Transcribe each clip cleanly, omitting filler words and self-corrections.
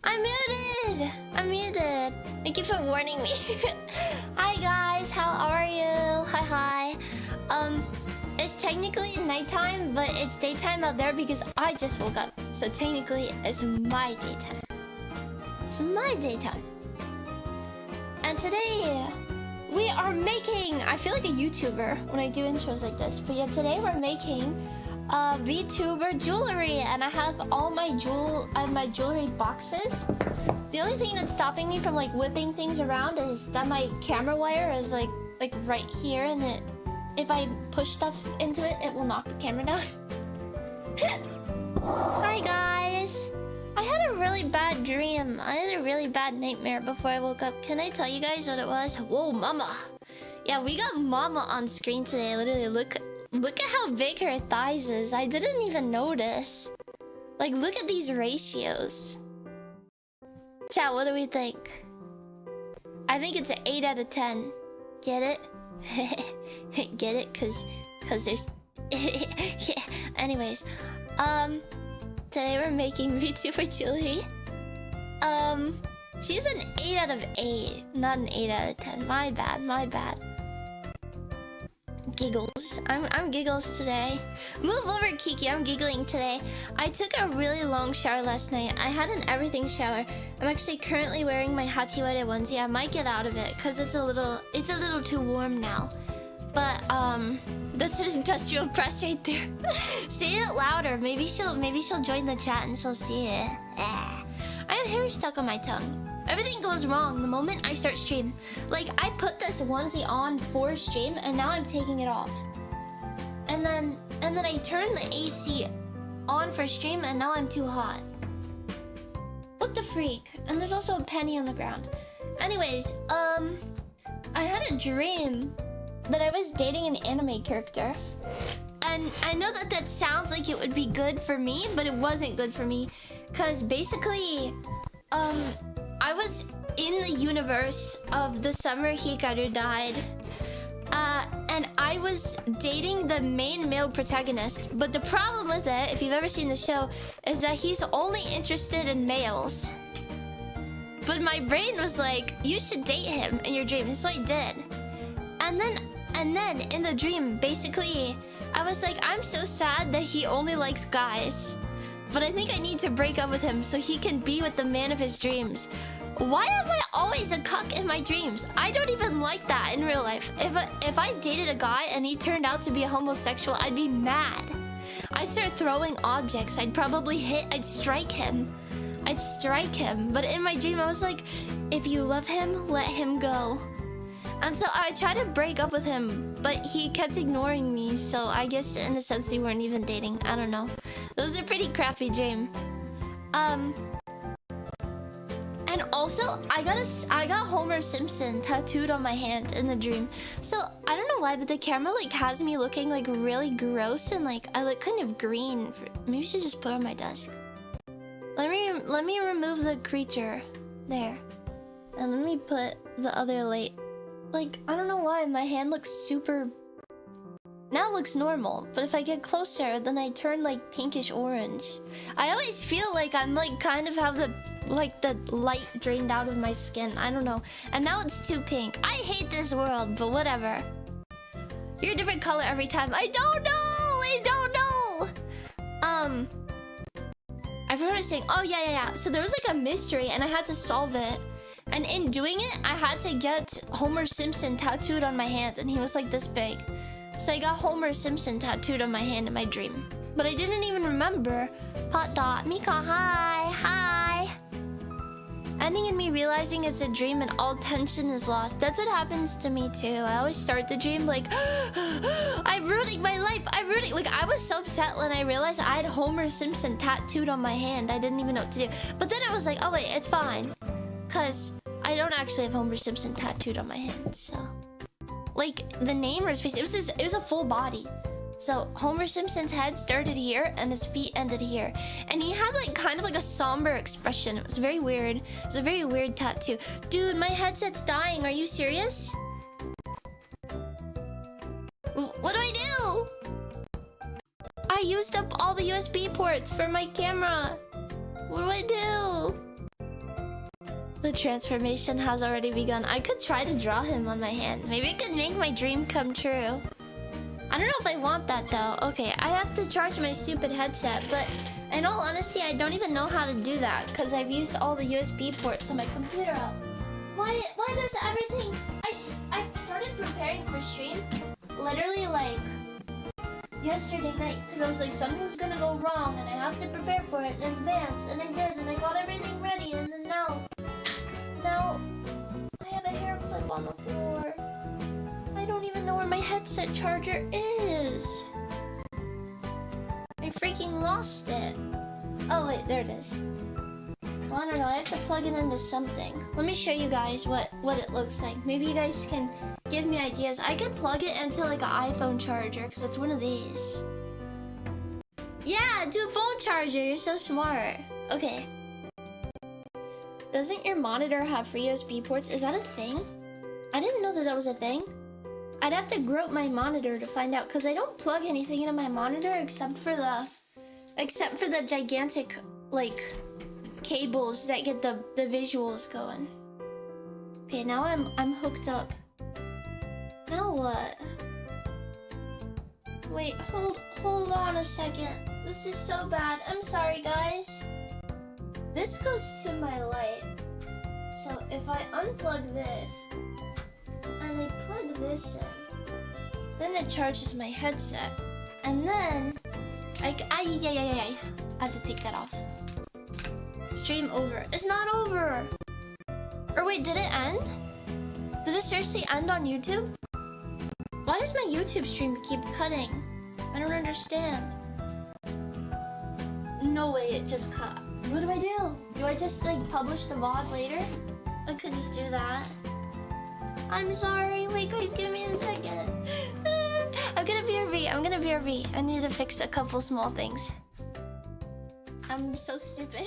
I'm muted! I'm muted. Thank you for warning me. Hi guys, how are you? Hi. It's technically nighttime, but it's daytime out there because I just woke up. So technically, it's my daytime. It's my daytime. And today, we are making... I feel like a YouTuber when I do intros like this. But yeah, today we're making VTuber jewelry. And I have all my jewelry boxes. The only thing that's stopping me from like whipping things around is that my camera wire is like right here, and if I push stuff into it, it will knock the camera down. Hi guys! I had a really bad dream. I had a really bad nightmare before I woke up. Can I tell you guys what it was? Whoa, mama! Yeah, we got mama on screen today. Literally, look at how big her thighs is. I didn't even notice. Like, look at these ratios. Chat, what do we think? I think it's an 8 out of 10. Get it? Get it? Cause there's... yeah. Anyways, today we're making VTuber jewelry. She's an 8 out of 8, not an 8 out of 10. My bad. Giggles. I'm giggles today. Move over, Kiki. I'm giggling today. I took a really long shower last night. I had an everything shower. I'm actually currently wearing my Ch4i onesie. I might get out of it because it's a little too warm now. But that's an industrial press right there. Say it louder. Maybe she'll join the chat and she'll see it. I have hair stuck on my tongue. Everything goes wrong the moment I start stream. Like, I put this onesie on for stream, and now I'm taking it off. And then I turn the AC on for stream, and now I'm too hot. What the freak? And there's also a penny on the ground. Anyways, I had a dream that I was dating an anime character. And I know that sounds like it would be good for me, but it wasn't good for me. Because basically, I was in the universe of the summer Hikaru died. And I was dating the main male protagonist. But the problem with it, if you've ever seen the show, is that he's only interested in males. But my brain was like, you should date him in your dream. So I did. And then in the dream, basically, I was like, I'm so sad that he only likes guys. But I think I need to break up with him so he can be with the man of his dreams. Why am I always a cuck in my dreams? I don't even like that in real life. If I dated a guy and he turned out to be a homosexual, I'd be mad. I'd start throwing objects. I'd strike him. But in my dream, I was like, if you love him, let him go. And so I tried to break up with him, but he kept ignoring me. So I guess in a sense we weren't even dating. I don't know. It was a pretty crappy dream. And also I got Homer Simpson tattooed on my hand in the dream. So I don't know why, but the camera like has me looking like really gross and like I look kind of green. Maybe I should just put it on my desk. Let me remove the creature there, and let me put the other light. Like, I don't know why my hand looks super... Now it looks normal, but if I get closer, then I turn like pinkish orange. I always feel like I'm like kind of have the light drained out of my skin. I don't know. And now it's too pink. I hate this world, but whatever. You're a different color every time. I don't know! I forgot what I was saying. Oh, yeah. So there was like a mystery and I had to solve it. And in doing it, I had to get Homer Simpson tattooed on my hands, and he was like this big. So I got Homer Simpson tattooed on my hand in my dream. But I didn't even remember. Hot dot. Mikan, hi. Ending in me realizing it's a dream and all tension is lost. That's what happens to me too. I always start the dream like, I'm ruining my life. Like, I was so upset when I realized I had Homer Simpson tattooed on my hand. I didn't even know what to do. But then I was like, oh wait, it's fine. Because I don't actually have Homer Simpson tattooed on my hand, so... Like, the name or his face, it was a full body. So, Homer Simpson's head started here, and his feet ended here. And he had, like, kind of like a somber expression. It was very weird. It was a very weird tattoo. Dude, my headset's dying. Are you serious? What do I do? I used up all the USB ports for my camera. What do I do? The transformation has already begun. I could try to draw him on my hand. Maybe it could make my dream come true. I don't know if I want that though. Okay, I have to charge my stupid headset, but in all honesty, I don't even know how to do that because I've used all the USB ports on my computer. Why does everything... I started preparing for stream literally like yesterday night because I was like, something was gonna go wrong and I have to prepare for it in advance, and I did, and I got everything ready, and then now I have a hair clip on the floor. I don't even know where my headset charger is. I freaking lost it. Oh wait, there it is. Well, I don't know, I have to plug it into something. Let me show you guys what it looks like. Maybe you guys can give me ideas. I could plug it into like an iPhone charger because it's one of these. Yeah, do a phone charger, you're so smart. Okay. Doesn't your monitor have free USB ports? Is that a thing? I didn't know that was a thing. I'd have to grope my monitor to find out because I don't plug anything into my monitor except for the gigantic like cables that get the visuals going. Okay, now I'm hooked up. Now what? Wait, hold on a second. This is so bad. I'm sorry, guys. This goes to my light. So if I unplug this and I plug this in, then it charges my headset. And then I have to take that off. Stream over. It's not over. Or wait, did it end? Did it seriously end on YouTube? Why does my YouTube stream keep cutting? I don't understand. No way, it just cut. What do I do? Do I just like publish the VOD later? I could just do that. I'm sorry. Wait, guys, give me a second. I'm gonna BRB. I need to fix a couple small things. I'm so stupid.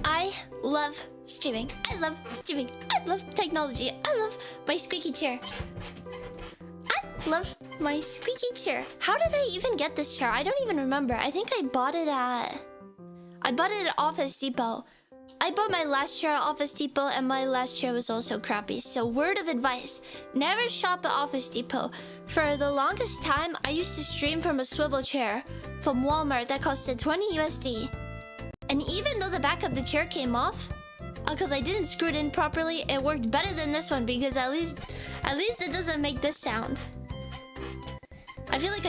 I love streaming. I love streaming. I love technology. I love my squeaky chair. I love my squeaky chair. How did I even get this chair? I don't even remember. I think I bought it at Office Depot. I bought my last chair at Office Depot, and my last chair was also crappy. So word of advice, never shop at Office Depot. For the longest time, I used to stream from a swivel chair from Walmart that costed 20 USD. And even though the back of the chair came off, because I didn't screw it in properly, it worked better than this one because at least it doesn't make this sound. I feel like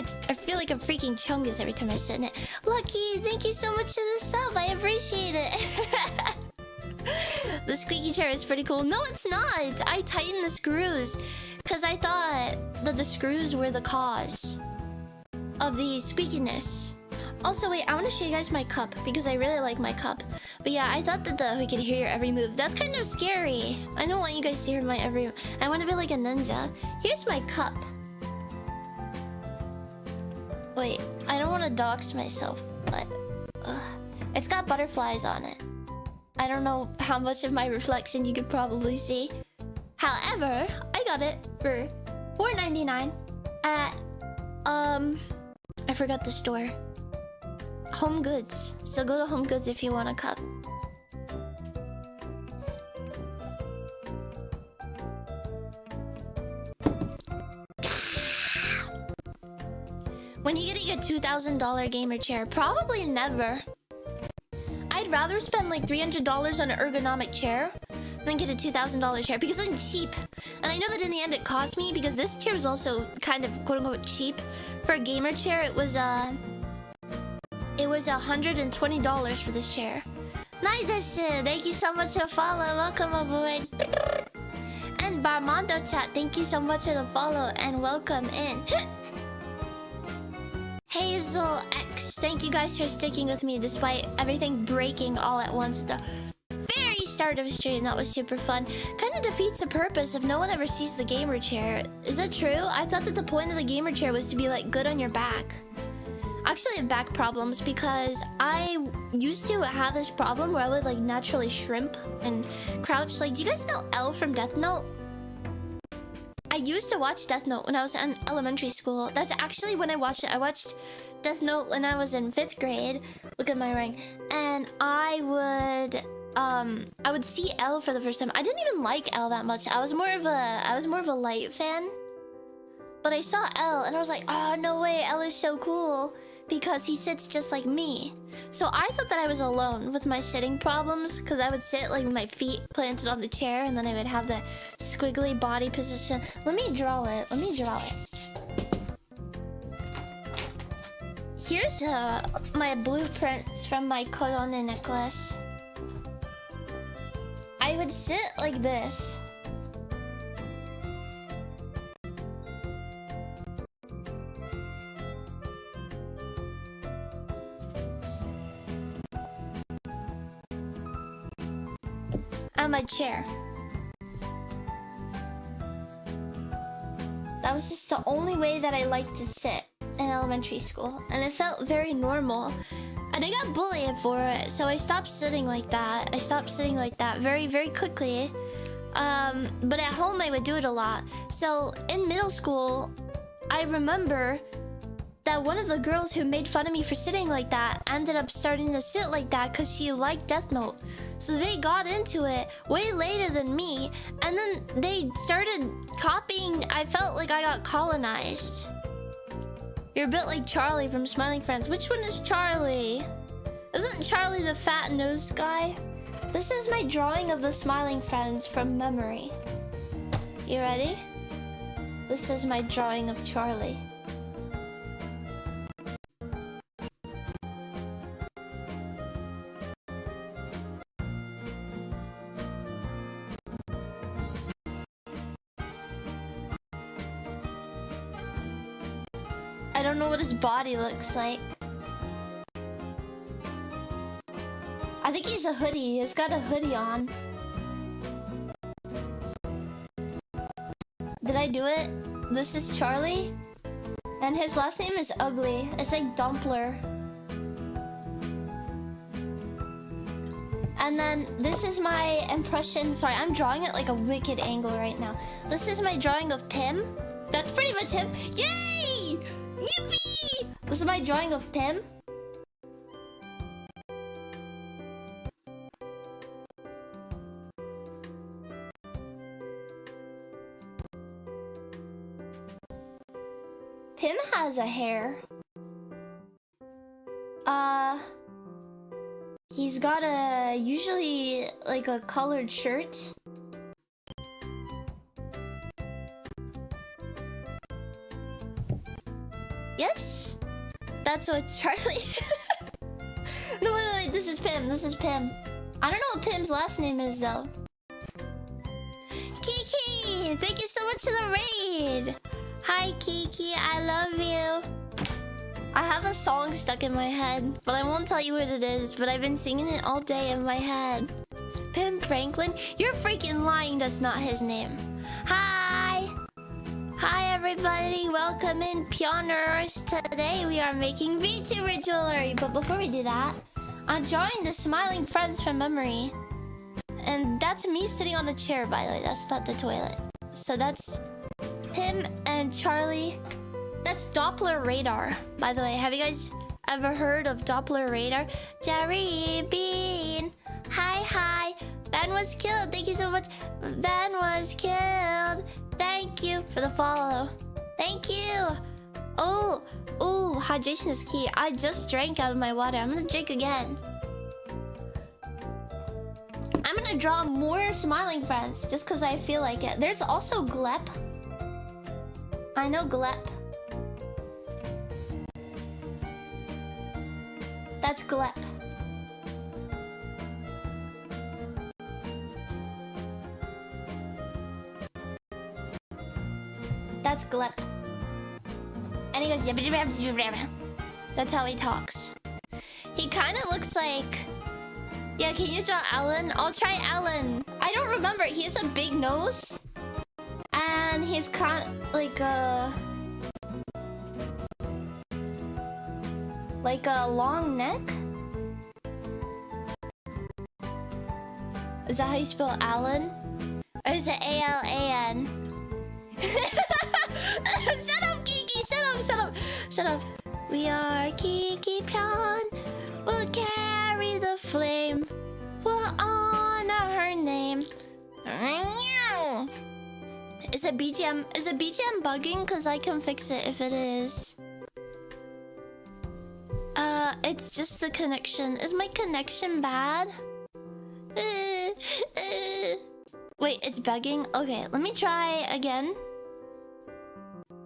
a freaking chungus every time I sit in it. Lucky, thank you so much for the sub. I appreciate it. The squeaky chair is pretty cool. No, it's not. I tightened the screws because I thought that the screws were the cause of the squeakiness. Also, wait, I want to show you guys my cup because I really like my cup. But yeah, I thought that we could hear your every move. That's kind of scary. I don't want you guys to hear my every... I want to be like a ninja. Here's my cup. Wait, I don't want to dox myself, but... it's got butterflies on it. I don't know how much of my reflection you could probably see. However, I got it for $4.99 at... I forgot the store. Home Goods. So go to Home Goods if you want a cup. When you getting a $2,000 gamer chair? Probably never. I'd rather spend like $300 on an ergonomic chair than get a $2,000 chair because I'm cheap. And I know that in the end it cost me because this chair is also kind of quote-unquote cheap. For a gamer chair, it was $120 for this chair. Nice, thank you so much for the follow. Welcome aboard. And Barmando chat, thank you so much for the follow and welcome in. Hazel X, thank you guys for sticking with me despite everything breaking all at once at the very start of stream. That was super fun. Kind of defeats the purpose if no one ever sees the gamer chair. Is that true? I thought that the point of the gamer chair was to be like good on your back. Actually, I have back problems because I used to have this problem where I would like naturally shrimp and crouch. Like, do you guys know L from Death Note? I used to watch Death Note when I was in elementary school. That's actually when I watched it. I watched Death Note when I was in 5th grade. Look at my ring. And I would see L for the first time. I didn't even like L that much. I was more of a Light fan. But I saw L and I was like, oh no way, L is so cool. Because he sits just like me. So I thought that I was alone with my sitting problems because I would sit like with my feet planted on the chair and then I would have the squiggly body position. Let me draw it. Here's my blueprints from my korone necklace. I would sit like this. On my chair. That was just the only way that I liked to sit in elementary school, and it felt very normal. And I got bullied for it, so I stopped sitting like that. Very, very quickly. But at home I would do it a lot. So in middle school, I remember that one of the girls who made fun of me for sitting like that ended up starting to sit like that because she liked Death Note. So they got into it way later than me, and then they started copying. I felt like I got colonized. You're a bit like Charlie from Smiling Friends. Which one is Charlie? Isn't Charlie the fat-nosed guy? This is my drawing of the Smiling Friends from memory. You ready? This is my drawing of Charlie. I don't know what his body looks like. I think he's a hoodie. He's got a hoodie on. Did I do it? This is Charlie. And his last name is Ugly. It's like Dumpler. And then this is my impression. Sorry, I'm drawing it like a wicked angle right now. This is my drawing of Pim. That's pretty much him. Yay! Yippee! This is my drawing of Pim. Pim has a hair. He's got usually like a colored shirt. Yes? That's what Charlie... No, wait, this is Pim. I don't know what Pim's last name is, though. Kiki! Thank you so much for the raid! Hi, Kiki. I love you. I have a song stuck in my head, but I won't tell you what it is, but I've been singing it all day in my head. Pim Franklin? You're freaking lying, that's not his name. Hi! Hi everybody, welcome in Pyoners. Today we are making VTuber jewelry, but before we do that, I'm drawing the Smiling Friends from memory. And that's me sitting on a chair, by the way, that's not the toilet. So that's Pim and Charlie. That's Doppler radar, by the way. Have you guys ever heard of Doppler radar? Jerry Bean. Hi. Ben was killed. Thank you so much. Ben was killed. Thank you for the follow. Thank you. Oh, oh, hydration is key. I just drank out of my water. I'm gonna drink again. I'm gonna draw more smiling friends just because I feel like it. There's also Glep. I know Glep. That's Glep. That's Glep. And he goes... That's how he talks. He kind of looks like... Yeah, can you draw Alan? I'll try Alan. I don't remember. He has a big nose. And he's kind of like a long neck. Is that how you spell Alan? Or is it A-L-A-N? Shut up, Kiki! Shut up, shut up, shut up. We are Kiki Pyon. We'll carry the flame. We'll honor her name. Is it BGM? Is it BGM bugging? Cause I can fix it if it is. It's just the connection. Is my connection bad? Wait, it's bugging? Okay, let me try again.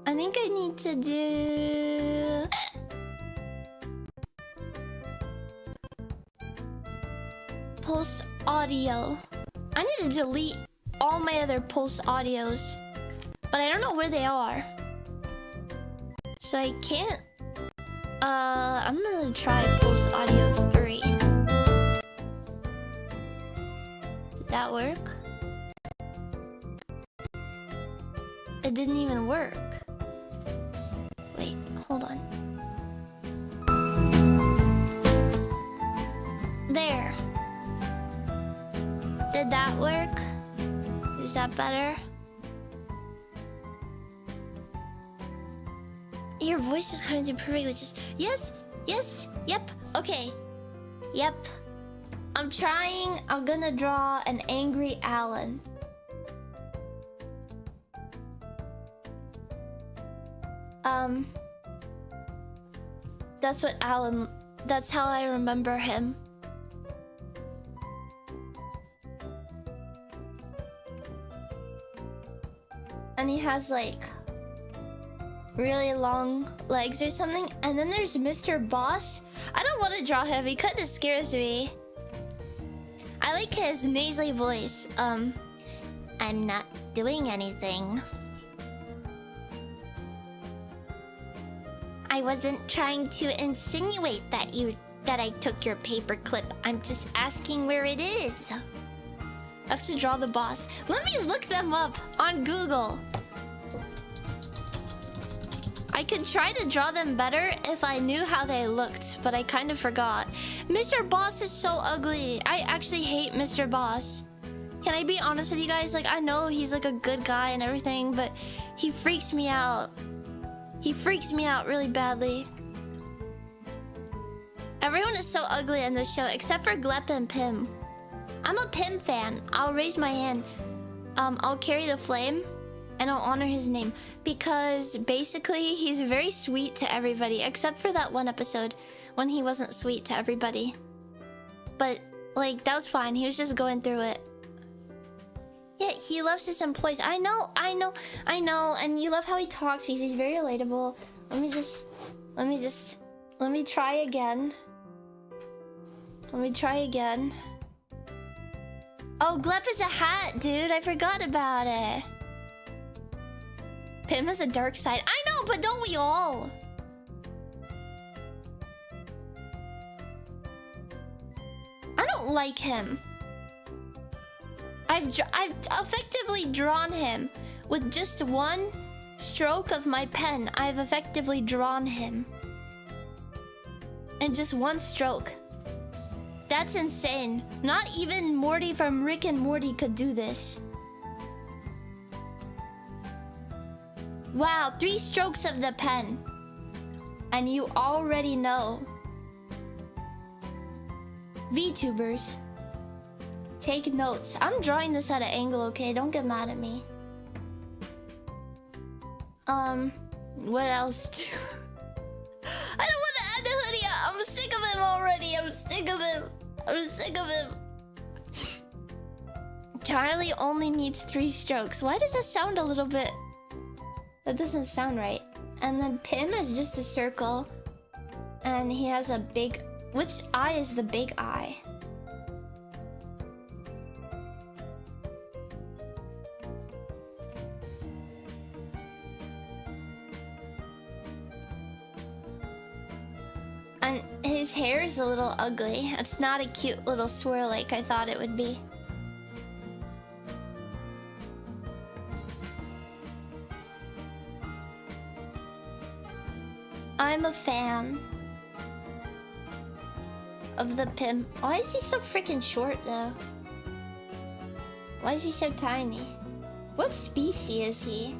I think I need to do... Pulse audio. I need to delete all my other pulse audios. But I don't know where they are. So I can't... I'm gonna try pulse audio 3. Did that work? It didn't even work. Wait, hold on. There. Did that work? Is that better? Your voice is coming through perfectly. Just yes, yes, yep, okay, yep. I'm trying. I'm gonna draw an angry Alan. That's what Alan. That's how I remember him. And he has like really long legs or something. And then there's Mr. Boss. I don't want to draw him. He kind of scares me. I like his nasally voice. I'm not doing anything. I wasn't trying to insinuate that I took your paper clip. I'm just asking where it is. I have to draw the boss. Let me look them up on Google. I could try to draw them better if I knew how they looked, but I kind of forgot. Mr. Boss is so ugly. I actually hate Mr. Boss. Can I be honest with you guys? Like, I know he's like a good guy and everything, but he freaks me out. He freaks me out really badly. Everyone is so ugly in this show, except for Glep and Pim. I'm a Pim fan. I'll raise my hand. I'll carry the flame, and I'll honor his name. Because, basically, he's very sweet to everybody, except for that one episode when he wasn't sweet to everybody. But, like, that was fine. He was just going through it. Yeah, he loves his employees. I know. And you love how he talks because he's very relatable. Let me try again. Oh, Glep is a hat, dude. I forgot about it. Pim has a dark side. I know, but don't we all? I don't like him. I've effectively drawn him with just one stroke of my pen. I've effectively drawn him. In just one stroke. That's insane. Not even Morty from Rick and Morty could do this. Wow, 3 strokes of the pen. And you already know. VTubers. Take notes. I'm drawing this at an angle, okay? Don't get mad at me. What else? I don't want to add the hoodie. I'm sick of him already. I'm sick of him. I'm sick of him. Charlie only needs 3 strokes. Why does that sound a little bit... That doesn't sound right. And then Pim is just a circle. And he has a big... Which eye is the big eye? And his hair is a little ugly. It's not a cute little swirl like I thought it would be. I'm a fan of the Pim. Why is he so freaking short though? Why is he so tiny? What species is he?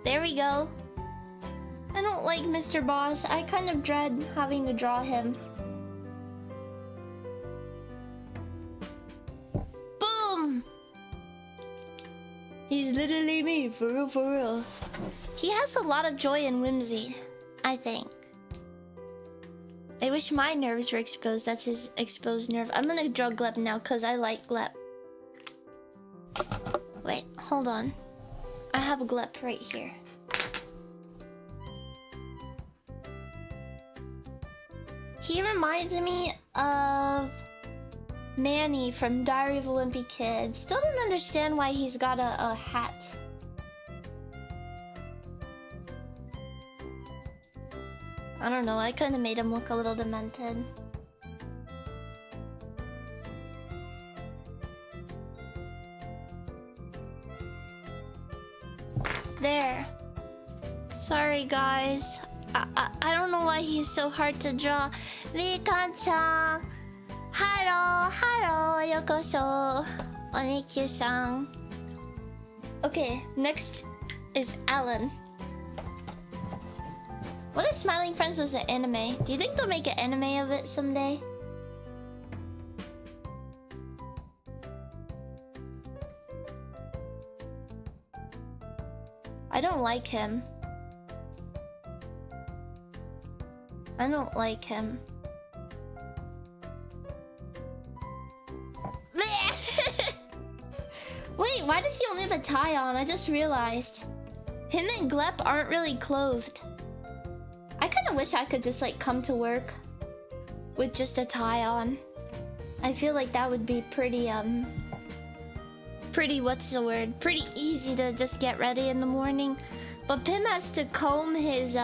There we go. I don't like Mr. Boss. I kind of dread having to draw him. Boom! He's literally me, for real, for real. He has a lot of joy and whimsy, I think. I wish my nerves were exposed. That's his exposed nerve. I'm gonna draw Glep now because I like Glep. Wait, hold on. I have a Glep right here. He reminds me of Manny from Diary of a Wimpy Kid. Still don't understand why he's got a hat. I don't know, I kind of made him look a little demented. There. Sorry guys. I don't know why he's so hard to draw. Mikan-chan. Hello, hello, yokoso. Onikyu-san. Okay, next is Alan. What if Smiling Friends was an anime? Do you think they'll make an anime of it someday? I don't like him. I don't like him. Wait, why does he only have a tie on? I just realized. Him and Glep aren't really clothed. I kind of wish I could just like come to work with just a tie on. I feel like that would be pretty what's the word? Pretty easy to just get ready in the morning. But Pim has to comb his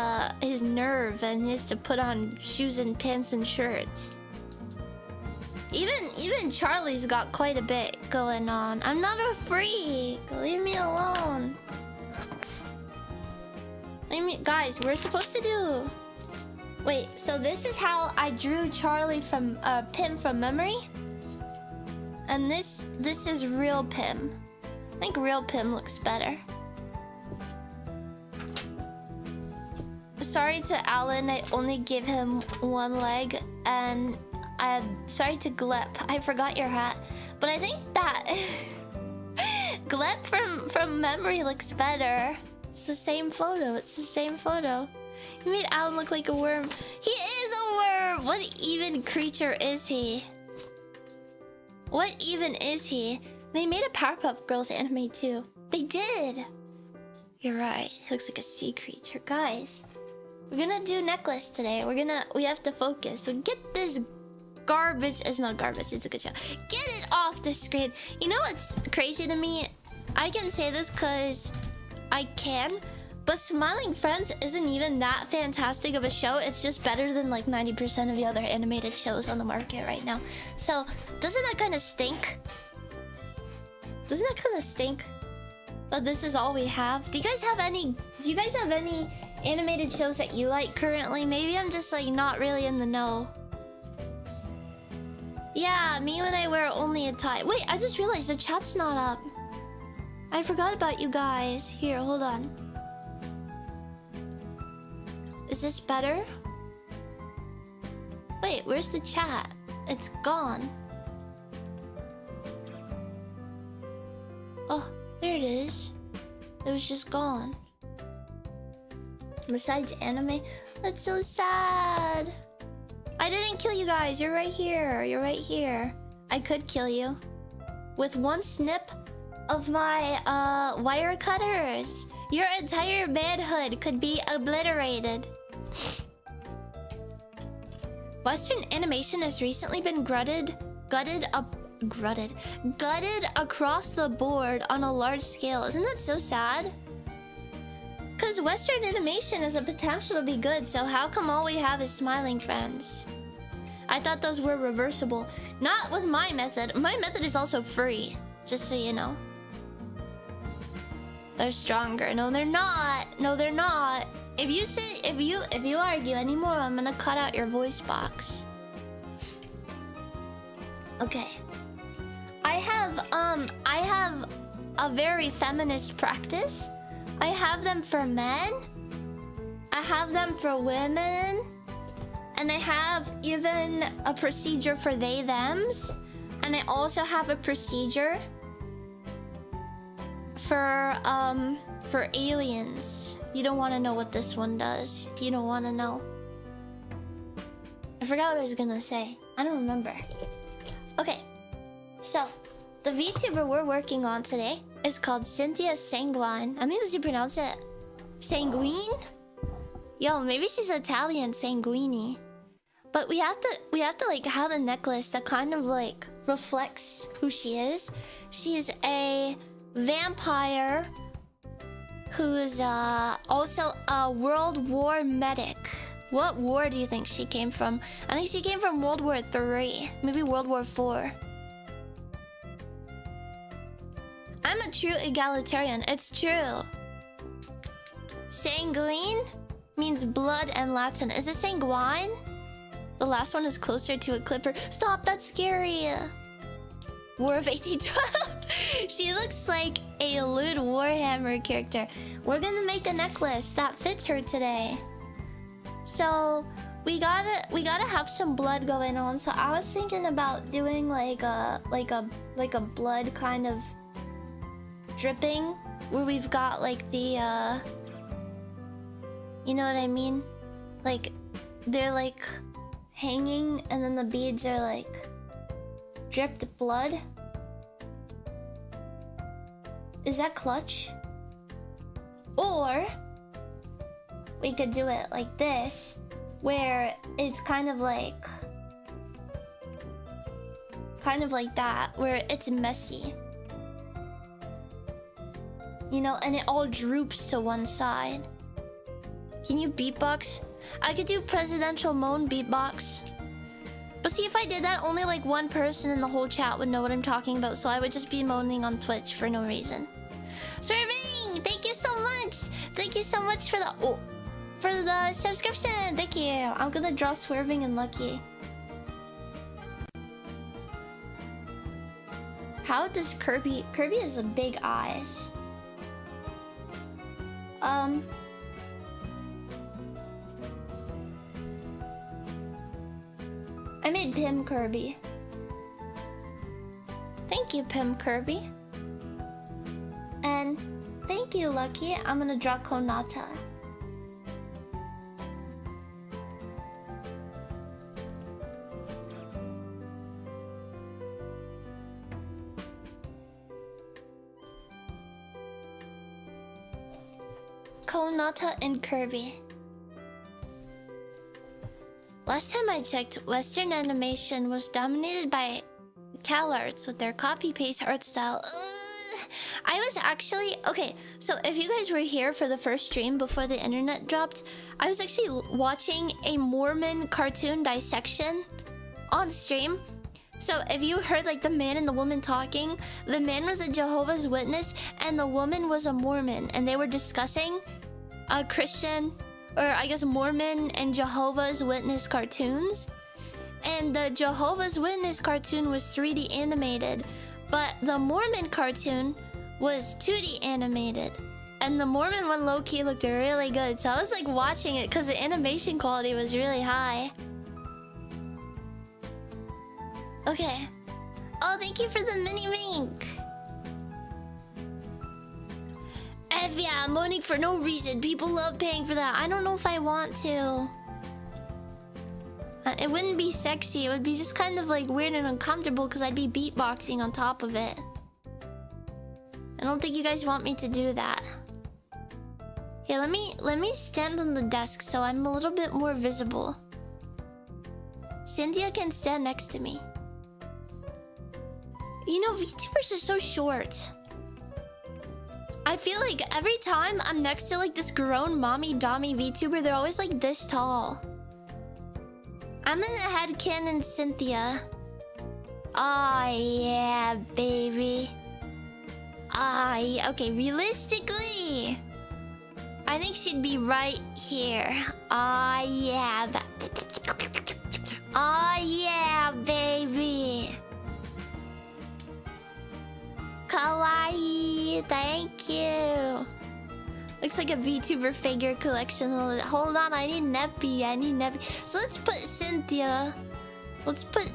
nerve and he has to put on shoes and pants and shirts. Even Charlie's got quite a bit going on. I'm not a freak. Leave me alone. Guys, we're supposed to do... Wait, so this is how I drew Charlie from Pim from memory? And this is real Pim. I think real Pim looks better. Sorry to Alan, I only give him 1 leg. And sorry to Glep, I forgot your hat. But I think that Glep from memory looks better. It's the same photo, it's the same photo. You made Alan look like a worm. He is a worm! What even creature is he? What even is he? They made a Powerpuff Girls anime too. They did! You're right, he looks like a sea creature. Guys, we're gonna do necklace today. We have to focus. So get this garbage. It's not garbage, it's a good show. Get it off the screen. You know what's crazy to me? I can say this because I can, but Smiling Friends isn't even that fantastic of a show. It's just better than like 90% of the other animated shows on the market right now. So doesn't that kind of stink? Doesn't that kind of stink? But this is all we have. Do you guys have any animated shows that you like currently? Maybe I'm just like not really in the know. Yeah, me when I wear only a tie. Wait, I just realized the chat's not up. I forgot about you guys. Here, hold on. Is this better? Wait, where's the chat? It's gone. Oh, there it is. It was just gone. Besides anime, that's so sad. I didn't kill you guys. You're right here. You're right here. I could kill you with one snip of my wire cutters. Your entire manhood could be obliterated. Western animation has recently been gutted across the board on a large scale. Isn't that so sad? Because Western animation has a potential to be good, so how come all we have is smiling friends? I thought those were reversible. Not with my method. My method is also free, just so you know. They're stronger. No, they're not. No, they're not. If you argue anymore, I'm gonna cut out your voice box. Okay. I have a very feminist practice. I have them for men. I have them for women. And I have even a procedure for they, thems. And I also have a procedure for aliens. You don't want to know what this one does. You don't want to know. I forgot what I was gonna say. I don't remember. Okay. So, the VTuber we're working on today is called Cynthia Sanguine. I think that's how you pronounce it. Sanguine? Yo, maybe she's Italian, Sanguini. But we have to like have a necklace that kind of like reflects who she is. She is a vampire who is also a World War medic. What war do you think she came from? I think she came from World War III, maybe World War IV. I'm a true egalitarian. It's true. Sanguine means blood in Latin. Is it sanguine? The last one is closer to a clipper. Stop, that's scary. War of 1812. She looks like a lewd Warhammer character. We're gonna make a necklace that fits her today. So we gotta have some blood going on. So I was thinking about doing like a blood kind of dripping, where we've got like the you know what I mean? Like they're like hanging and then the beads are like dripped blood. Is that clutch? Or we could do it like this, where it's kind of like that, where it's messy. You know, and it all droops to one side. Can you beatbox? I could do presidential moan beatbox. But see, if I did that, only like one person in the whole chat would know what I'm talking about, so I would just be moaning on Twitch for no reason. Swerving! Thank you so much! Thank you so much for the subscription! Thank you! I'm gonna draw Swerving and Lucky. How does Kirby... Kirby has a big eyes. I made Pim Kirby. Thank you, Pim Kirby. And thank you, Lucky. I'm gonna draw Konata. Konata and Kirby. Last time I checked, Western animation was dominated by CalArts with their copy-paste art style. I was actually... Okay, so if you guys were here for the first stream before the internet dropped, I was actually watching a Mormon cartoon dissection on stream. So if you heard like the man and the woman talking, the man was a Jehovah's Witness and the woman was a Mormon, and they were discussing a Christian, or I guess Mormon and Jehovah's Witness cartoons. And the Jehovah's Witness cartoon was 3D animated, but the Mormon cartoon was 2D animated. And the Mormon one low-key looked really good, so I was like watching it because the animation quality was really high. Okay. Oh, thank you for the mini mink. Yeah, I'm moaning for no reason. People love paying for that. I don't know if I want to. It wouldn't be sexy. It would be just kind of like weird and uncomfortable because I'd be beatboxing on top of it. I don't think you guys want me to do that. Here, let me stand on the desk so I'm a little bit more visible. Cynthia can stand next to me. You know, VTubers are so short. I feel like every time I'm next to like this grown mommy dommy VTuber, they're always like this tall. I'm in a headcanon Cynthia. Oh yeah, baby. Yeah. Okay, realistically, I think she'd be right here. Yeah. Yeah, baby. Kawaii, thank you. Looks like a VTuber figure collection. Hold on, I need Neppie. So let's put Cynthia. Let's put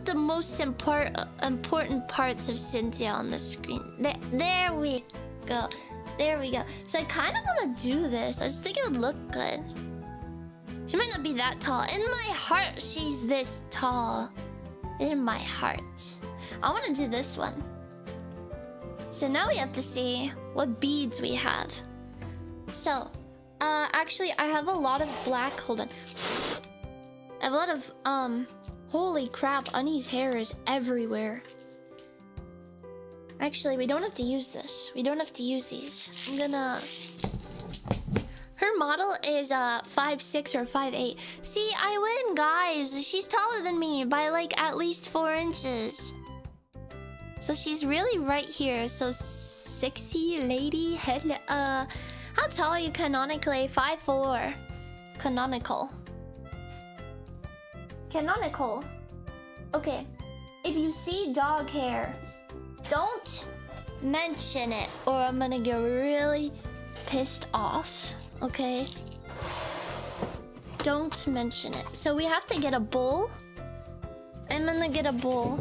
the most important parts of Cynthia on the screen. There we go. There we go. So I kind of want to do this. I just think it would look good. She might not be that tall. In my heart, she's this tall. In my heart. I want to do this one. So now we have to see what beads we have. So, actually, I have a lot of black. Hold on. I have a lot of, holy crap, Unnie's hair is everywhere. Actually, we don't have to use this. We don't have to use these. I'm gonna... Her model is 5'6" or 5'8". See, I win, guys. She's taller than me by like at least 4 inches. So she's really right here. So sexy lady. How tall are you canonically? 5'4". Canonical. Okay. If you see dog hair, don't mention it or I'm gonna get really pissed off. Okay? Don't mention it. So we have to get a bowl. I'm gonna get a bowl.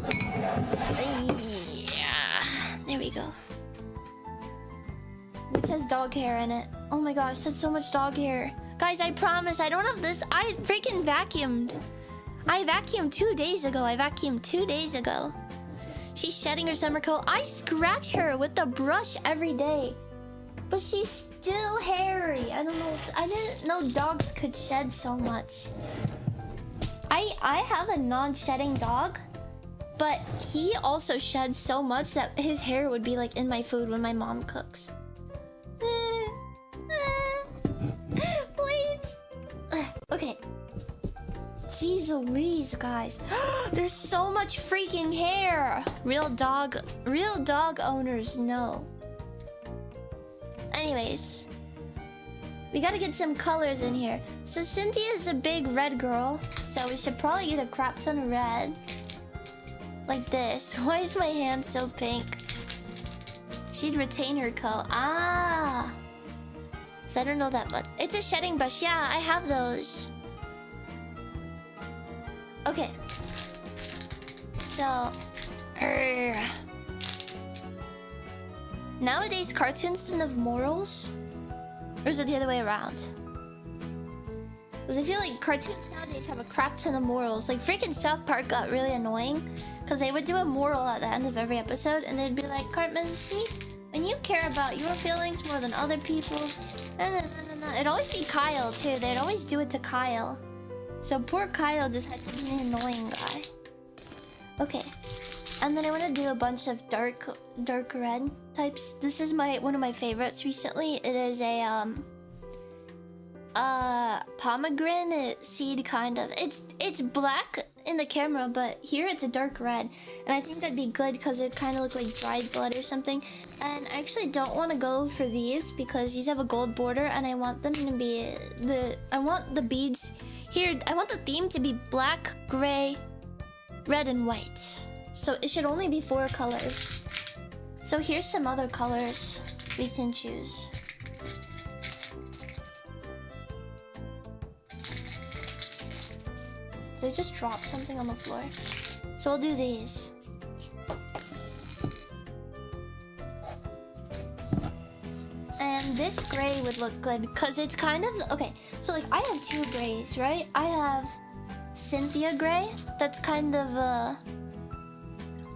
Yeah. There we go. Which has dog hair in it. Oh my gosh, that's so much dog hair. Guys, I promise I don't have this. I freaking vacuumed. I vacuumed 2 days ago. She's shedding her summer coat. I scratch her with the brush every day. But she's still hairy. I don't know. I didn't know dogs could shed so much. I have a non-shedding dog, but he also sheds so much that his hair would be like in my food when my mom cooks. Wait. Okay. Jeez Louise, guys. There's so much freaking hair. Real dog owners know. Anyways, we gotta get some colors in here. So Cynthia is a big red girl, so we should probably get a crap ton of red. Like this. Why is my hand so pink? She'd retain her coat. Ah. So I don't know that much. It's a shedding brush. Yeah, I have those. Okay. So... Nowadays, cartoons don't have morals? Or is it the other way around? Because I feel like cartoons nowadays have a crap ton of morals. Like, freaking South Park got really annoying. Because they would do a moral at the end of every episode. And they'd be like, Cartman, see? When you care about your feelings more than other people's... It'd always be Kyle, too. They'd always do it to Kyle. So poor Kyle just had to be an annoying guy. Okay. And then I want to do a bunch of dark red types. This is one of my favorites recently. It is a pomegranate seed kind of. It's black in the camera, but here it's a dark red. And I think that'd be good because it kind of look like dried blood or something. And I actually don't want to go for these because these have a gold border and I want them to be I want the beads here. I want the theme to be black, gray, red, and white. So it should only be 4 colors. So here's some other colors we can choose. Did I just drop something on the floor? So we'll do these. And this gray would look good because it's kind of okay. So like I have two grays, right? I have Cynthia gray. That's kind of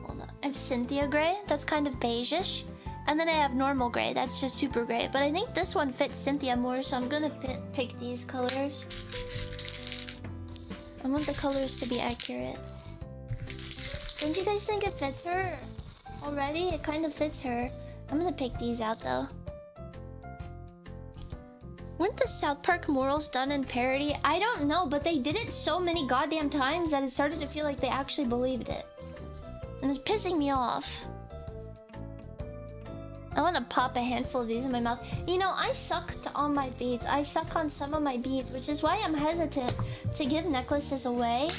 hold on. I have Cynthia gray. That's kind of beige-ish. And then I have normal gray. That's just super gray. But I think this one fits Cynthia more, so I'm gonna pick these colors. I want the colors to be accurate. Don't you guys think it fits her already? It kind of fits her. I'm gonna pick these out though. Weren't the South Park morals done in parody? I don't know, but they did it so many goddamn times that it started to feel like they actually believed it. And it's pissing me off. I want to pop a handful of these in my mouth. You know, I sucked on my beads. I suck on some of my beads, which is why I'm hesitant to give necklaces away.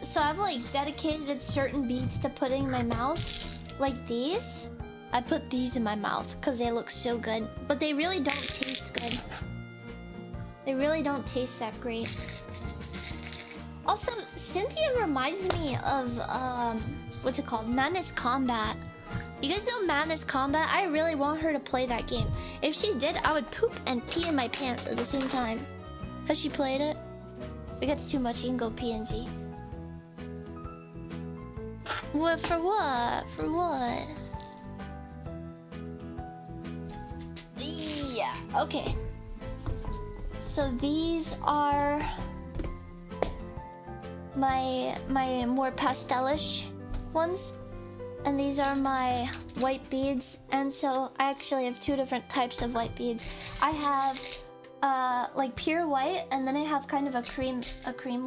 So I've like dedicated certain beads to putting in my mouth. Like these. I put these in my mouth because they look so good. But they really don't taste good. They really don't taste that great. Also, Cynthia reminds me of, what's it called? Madness Combat. You guys know Madness Combat? I really want her to play that game. If she did, I would poop and pee in my pants at the same time. Has she played it? If it gets too much, you can go PNG. What? For what? For what? Yeah, okay. So these are my more pastelish ones. And these are my white beads. And so I actually have two different types of white beads. I have like pure white, and then I have kind of a cream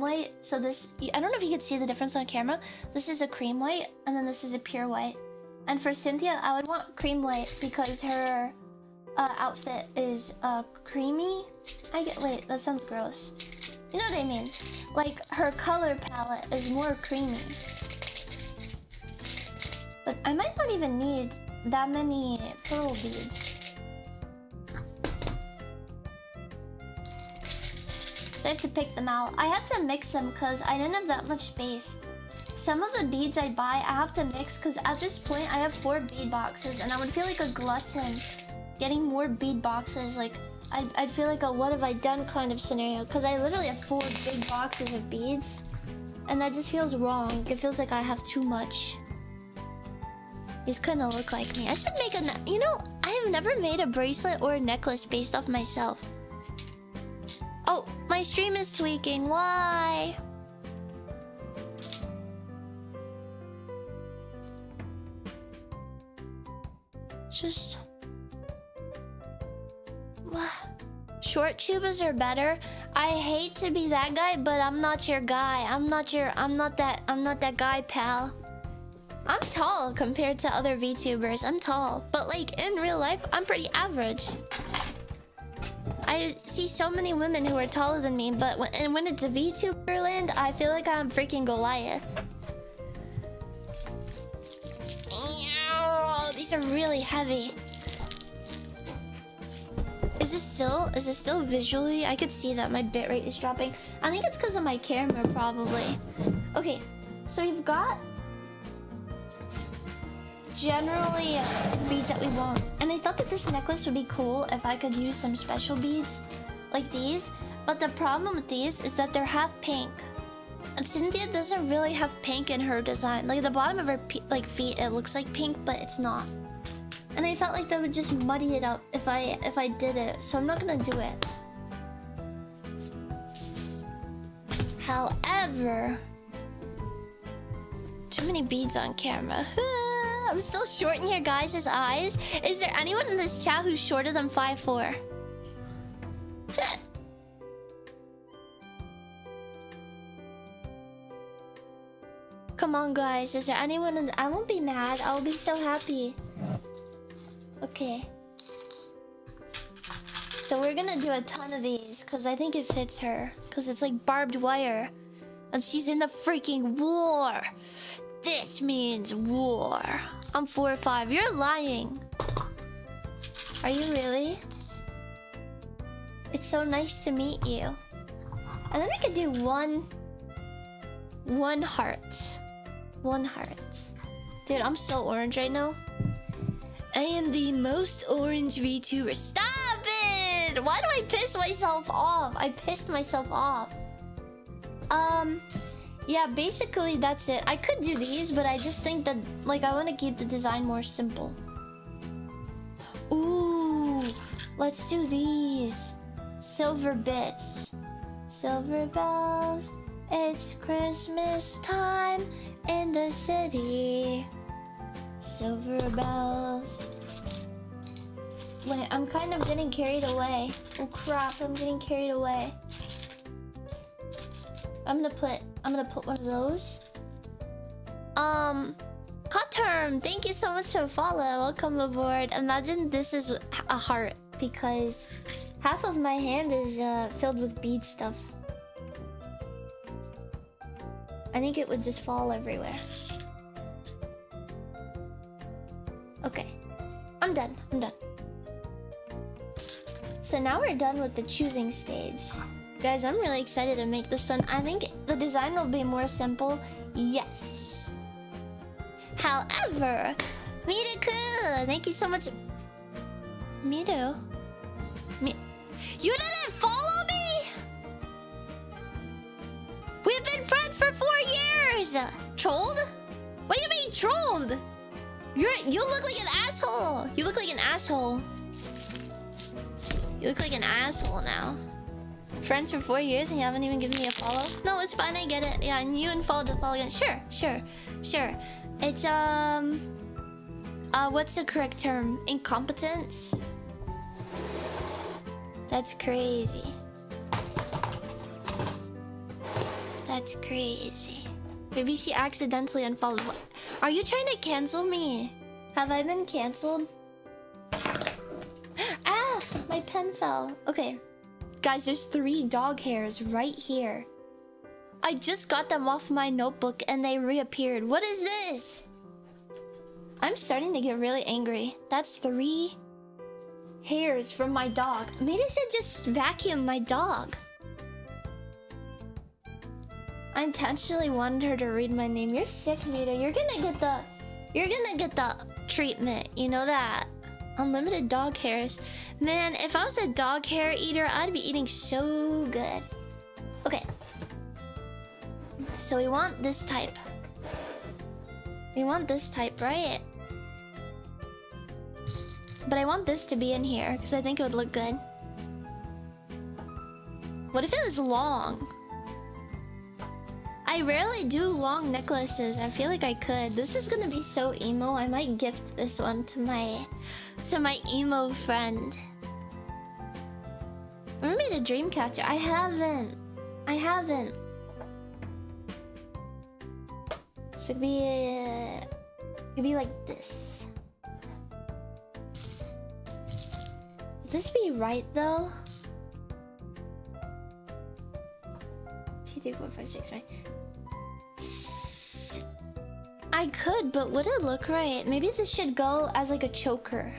white. So this, I don't know if you can see the difference on camera. This is a cream white, and then this is a pure white. And for Cynthia, I would want cream white because her outfit is creamy. Wait, that sounds gross. You know what I mean? Like her color palette is more creamy. But I might not even need that many pearl beads. So I have to pick them out. I had to mix them because I didn't have that much space. Some of the beads I buy, I have to mix because at this point I have 4 bead boxes, and I would feel like a glutton getting more bead boxes. Like I'd feel like a what have I done kind of scenario because I literally have 4 big boxes of beads, and that just feels wrong. It feels like I have too much. These kind of look like me. I should make a... You know, I have never made a bracelet or a necklace based off myself. Oh, my stream is tweaking. Why? Just... Short tubas are better. I hate to be that guy, but I'm not your guy. I'm not that guy, pal. I'm tall compared to other VTubers. I'm tall, but like in real life, I'm pretty average. I see so many women who are taller than me, but when it's a VTuber land, I feel like I'm freaking Goliath. These are really heavy. Is this still visually? I could see that my bitrate is dropping. I think it's because of my camera, probably. Okay, so we've got generally beads that we want, and I thought that this necklace would be cool if I could use some special beads like these. But the problem with these is that they're half pink, and Cynthia doesn't really have pink in her design. Like the bottom of her feet, it looks like pink, but it's not. And I felt like that would just muddy it up if I did it, so I'm not gonna do it. However, too many beads on camera. I'm still short in your guys' eyes. Is there anyone in this chat who's shorter than 5'4"? Come on, guys. Is there anyone in I won't be mad. I'll be so happy. Okay. So we're gonna do a ton of these because I think it fits her. Because it's like barbed wire. And she's in the freaking war. This means war. I'm 4 or 5. You're lying. Are you really? It's so nice to meet you. And then we could do one heart. 1 heart. Dude, I'm so orange right now. I am the most orange VTuber. Stop it! Why do I piss myself off? I pissed myself off. Yeah, basically that's it. I could do these, but I just think that, like, I want to keep the design more simple. Ooh, let's do these. Silver bits. Silver bells. It's Christmas time in the city. Silver bells. Wait, I'm kind of getting carried away. Oh crap, I'm getting carried away. I'm gonna put one of those. Cotterm, thank you so much for follow. Welcome aboard. Imagine this is a heart because half of my hand is filled with bead stuff. I think it would just fall everywhere. Okay, I'm done. So now we're done with the choosing stage. Guys, I'm really excited to make this one. I think the design will be more simple. Yes. However, Miru-kun, thank you so much. Miru? You didn't follow me? We've been friends for 4 years! Trolled? What do you mean trolled? You look like an asshole. You look like an asshole. You look like an asshole now. Friends for 4 years and you haven't even given me a follow? No, it's fine, I get it. Yeah, and you unfollowed the follow again. Sure. It's what's the correct term? Incompetence? That's crazy. That's crazy. Maybe she accidentally unfollowed. What? Are you trying to cancel me? Have I been canceled? Ah! My pen fell. Okay. Guys, there's 3 dog hairs right here. I just got them off my notebook and they reappeared. What is this? I'm starting to get really angry. That's 3 hairs from my dog. Maybe I should just vacuum my dog. I intentionally wanted her to read my name. You're sick, Mita. You're gonna get the treatment. You know that. Unlimited dog hairs. Man, if I was a dog hair eater, I'd be eating so good. Okay. So we want this type. We want this type, right? But I want this to be in here because I think it would look good. What if it was long? I rarely do long necklaces. I feel like I could. This is gonna be so emo. I might gift this one to my emo friend. I made a dream catcher. I haven't. So it'd be like this. Would this be right though? 2, 3, 4, 5, 6, right? I could, but would it look right? Maybe this should go as like a choker.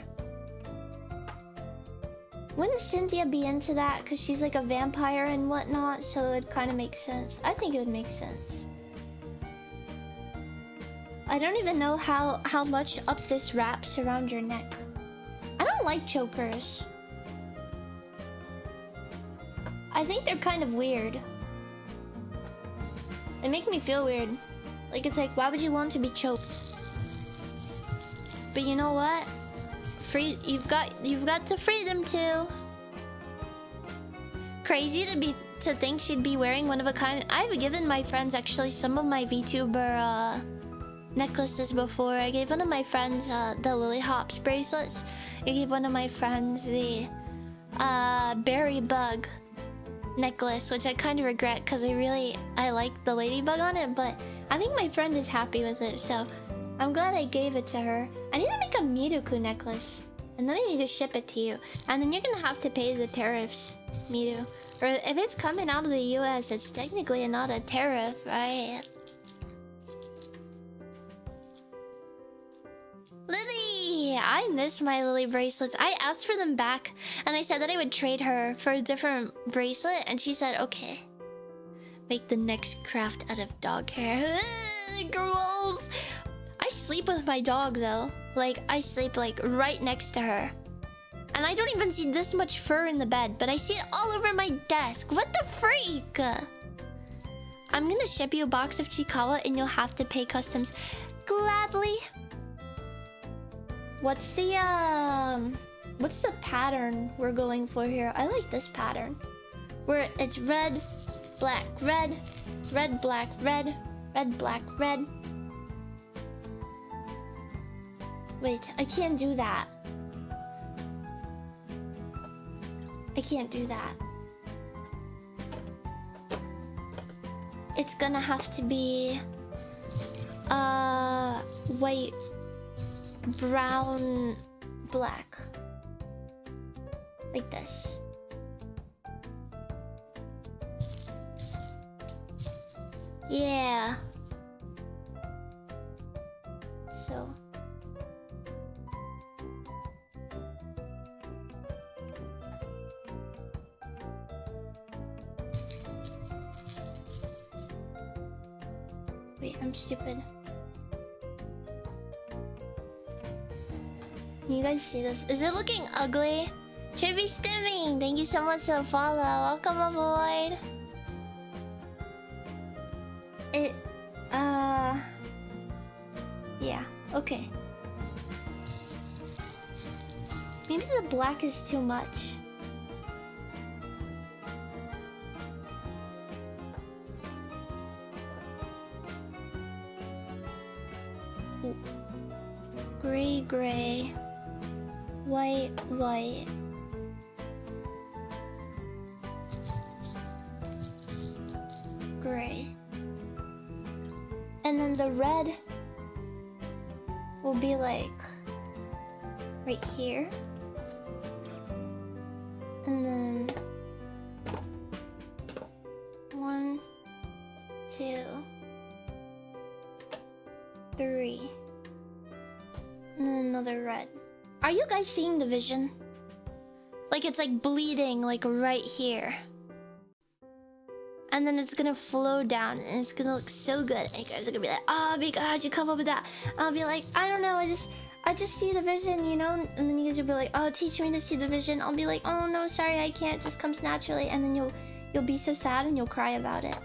Wouldn't Cynthia be into that? Because she's like a vampire and whatnot, so it kind of makes sense. I think it would make sense. I don't even know how much up this wraps around your neck. I don't like chokers. I think they're kind of weird. They make me feel weird. Like, it's like, why would you want to be choked? But you know what? You've got the freedom to. Crazy to think she'd be wearing one of a kind. I've given my friends actually some of my VTuber necklaces before. I gave one of my friends the Lily Hops bracelets. I gave one of my friends the berry bug necklace, which I kind of regret because I like the ladybug on it, but I think my friend is happy with it, so I'm glad I gave it to her. I need to make a Miru necklace, and then I need to ship it to you, and then you're gonna have to pay the tariffs, Miru. Or if it's coming out of the US, it's technically not a tariff, right? Lily! I miss my Lily bracelets. I asked for them back, and I said that I would trade her for a different bracelet, and she said, okay. Make the next craft out of dog hair. gross. I sleep with my dog though. Like, I sleep like right next to her. And I don't even see this much fur in the bed, but I see it all over my desk. What the freak? I'm gonna ship you a box of Chiikawa and you'll have to pay customs. Gladly. What's the pattern we're going for here? I like this pattern. Where it's red, black, red, red, black, red, red, black, red. Wait, I can't do that. I can't do that. It's gonna have to be white, brown, black. Like this. Yeah. So wait, I'm stupid. You guys see this? Is it looking ugly? Chippy Stimming, thank you so much for the follow. Welcome aboard. Yeah, okay. Maybe the black is too much. Ooh. Gray, gray. White, white. Gray. And then the red will be like right here. And then 1, 2, 3. And then another red. Are you guys seeing the vision? Like it's like bleeding like right here. And then it's gonna flow down and it's gonna look so good. And you guys are gonna be like, oh, Mika, how'd you come up with that? I'll be like, I don't know, I just see the vision, you know? And then you guys will be like, oh, teach me to see the vision. I'll be like, oh no, sorry, I can't, it just comes naturally. And then you'll be so sad and you'll cry about it.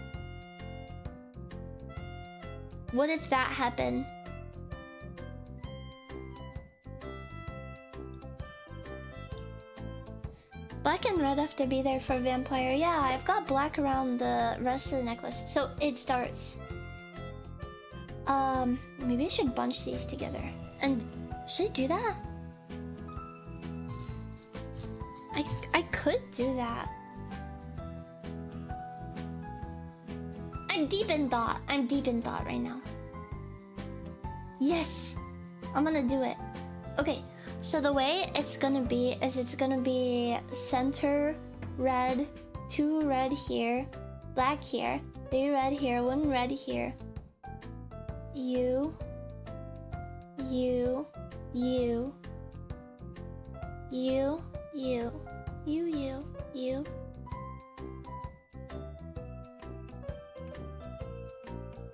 What if that happened? Black and red have to be there for vampire. Yeah, I've got black around the rest of the necklace. So it starts. Maybe I should bunch these together. And should I do that? I could do that. I'm deep in thought. I'm deep in thought right now. Yes, I'm gonna do it. Okay. So the way it's gonna be is it's gonna be center red, 2 red here, black here, 3 red here, 1 red here. You.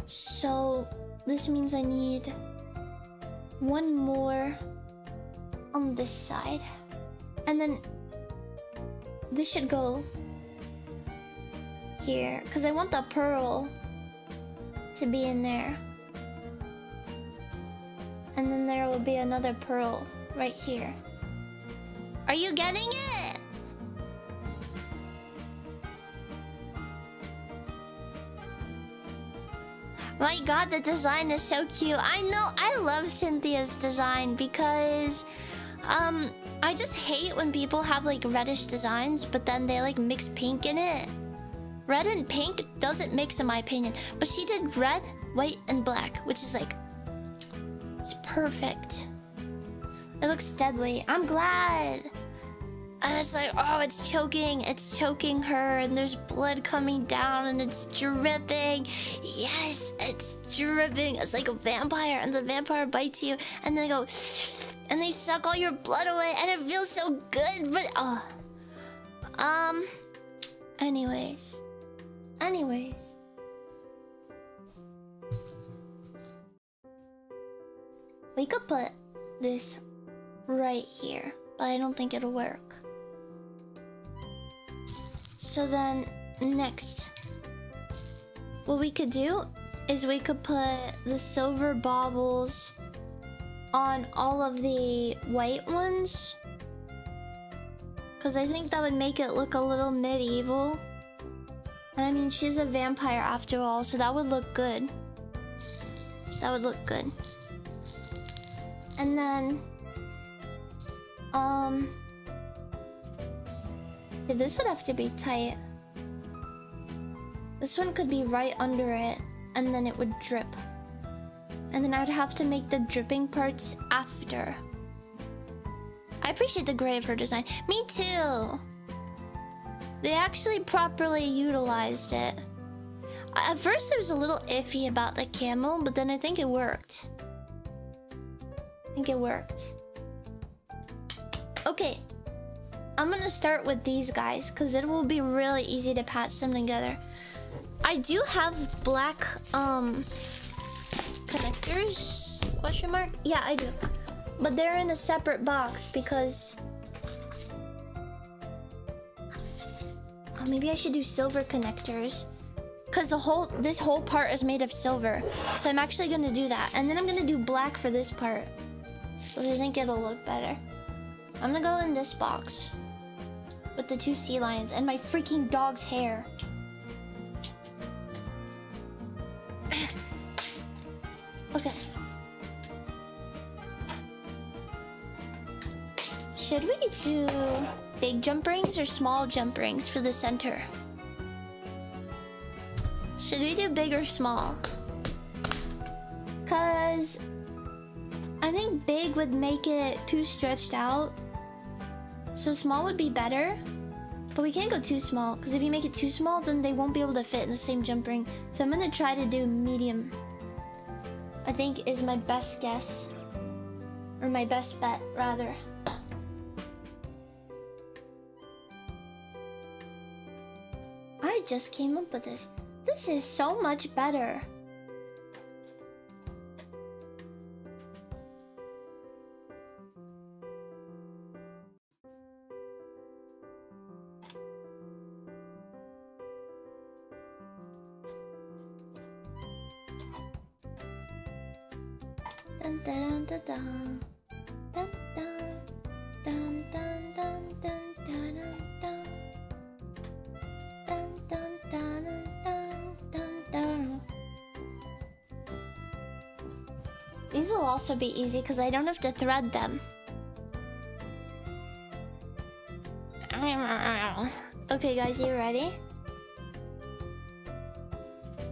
So this means I need 1 more on this side, and then this should go here because I want the pearl to be in there, and then there will be another pearl right here. Are you getting it? My god, the design is so cute. I know, I love Cynthia's design because I just hate when people have like reddish designs, but then they like mix pink in it. Red and pink doesn't mix in my opinion, but she did red, white, and black, which is like, it's perfect. It looks deadly. I'm glad. And it's like, oh, it's choking her, and there's blood coming down, and it's dripping. Yes, it's dripping. It's like a vampire, and the vampire bites you, and they go, and they suck all your blood away, and it feels so good, but, anyways. We could put this right here, but I don't think it'll work. So then next, what we could do is we could put the silver baubles on all of the white ones, because I think that would make it look a little medieval. And I mean, she's a vampire after all, so that would look good. That would look good. And then yeah, this would have to be tight. This one could be right under it, and then it would drip. And then I would have to make the dripping parts after. I appreciate the gray of her design. Me too! They actually properly utilized it. At first I was a little iffy about the camo, but then I think it worked. I think it worked. Okay. I'm gonna start with these guys, because it will be really easy to patch them together. I do have black connectors? Question mark? Yeah, I do. But they're in a separate box because maybe I should do silver connectors, because this whole part is made of silver. So I'm actually gonna do that. And then I'm gonna do black for this part, so I think it'll look better. I'm gonna go in this box with the 2 sea lions and my freaking dog's hair. Okay. Should we do big jump rings or small jump rings for the center? Should we do big or small? Cause I think big would make it too stretched out. So small would be better. But we can't go too small, because if you make it too small, then they won't be able to fit in the same jump ring. So I'm gonna try to do medium. I think is my best guess. Or my best bet, rather. I just came up with this. This is so much better. Dun dun dun dun dun dun dun dun dun dun dun dun dun dun dun dun dun. These will also be easy because I don't have to thread them. Okay guys, you ready?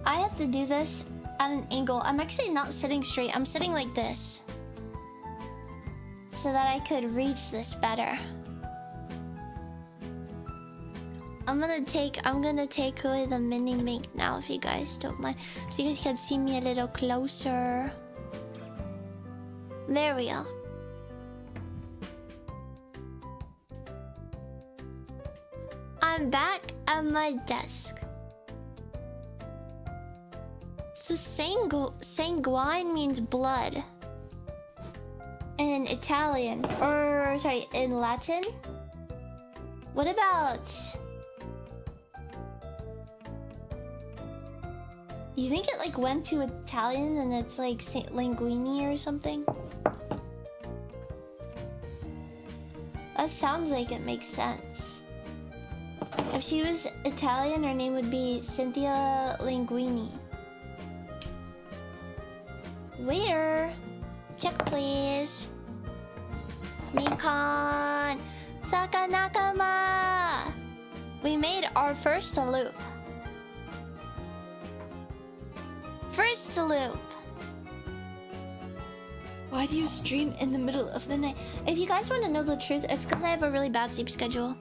I have to do this at an angle. I'm actually not sitting straight. I'm sitting like this, so that I could reach this better. I'm gonna take away the mini mink now, if you guys don't mind, so you guys can see me a little closer. There we go. I'm back at my desk. So sanguine means blood in Italian, or sorry, in Latin. What about, you think it like went to Italian and it's like Saint Linguini or something? That sounds like it makes sense. If she was Italian, her name would be Cynthia Linguini. Waiter, check please. Mikan, Sakanakama. We made our first loop. First loop. Why do you stream in the middle of the night? If you guys want to know the truth, it's because I have a really bad sleep schedule.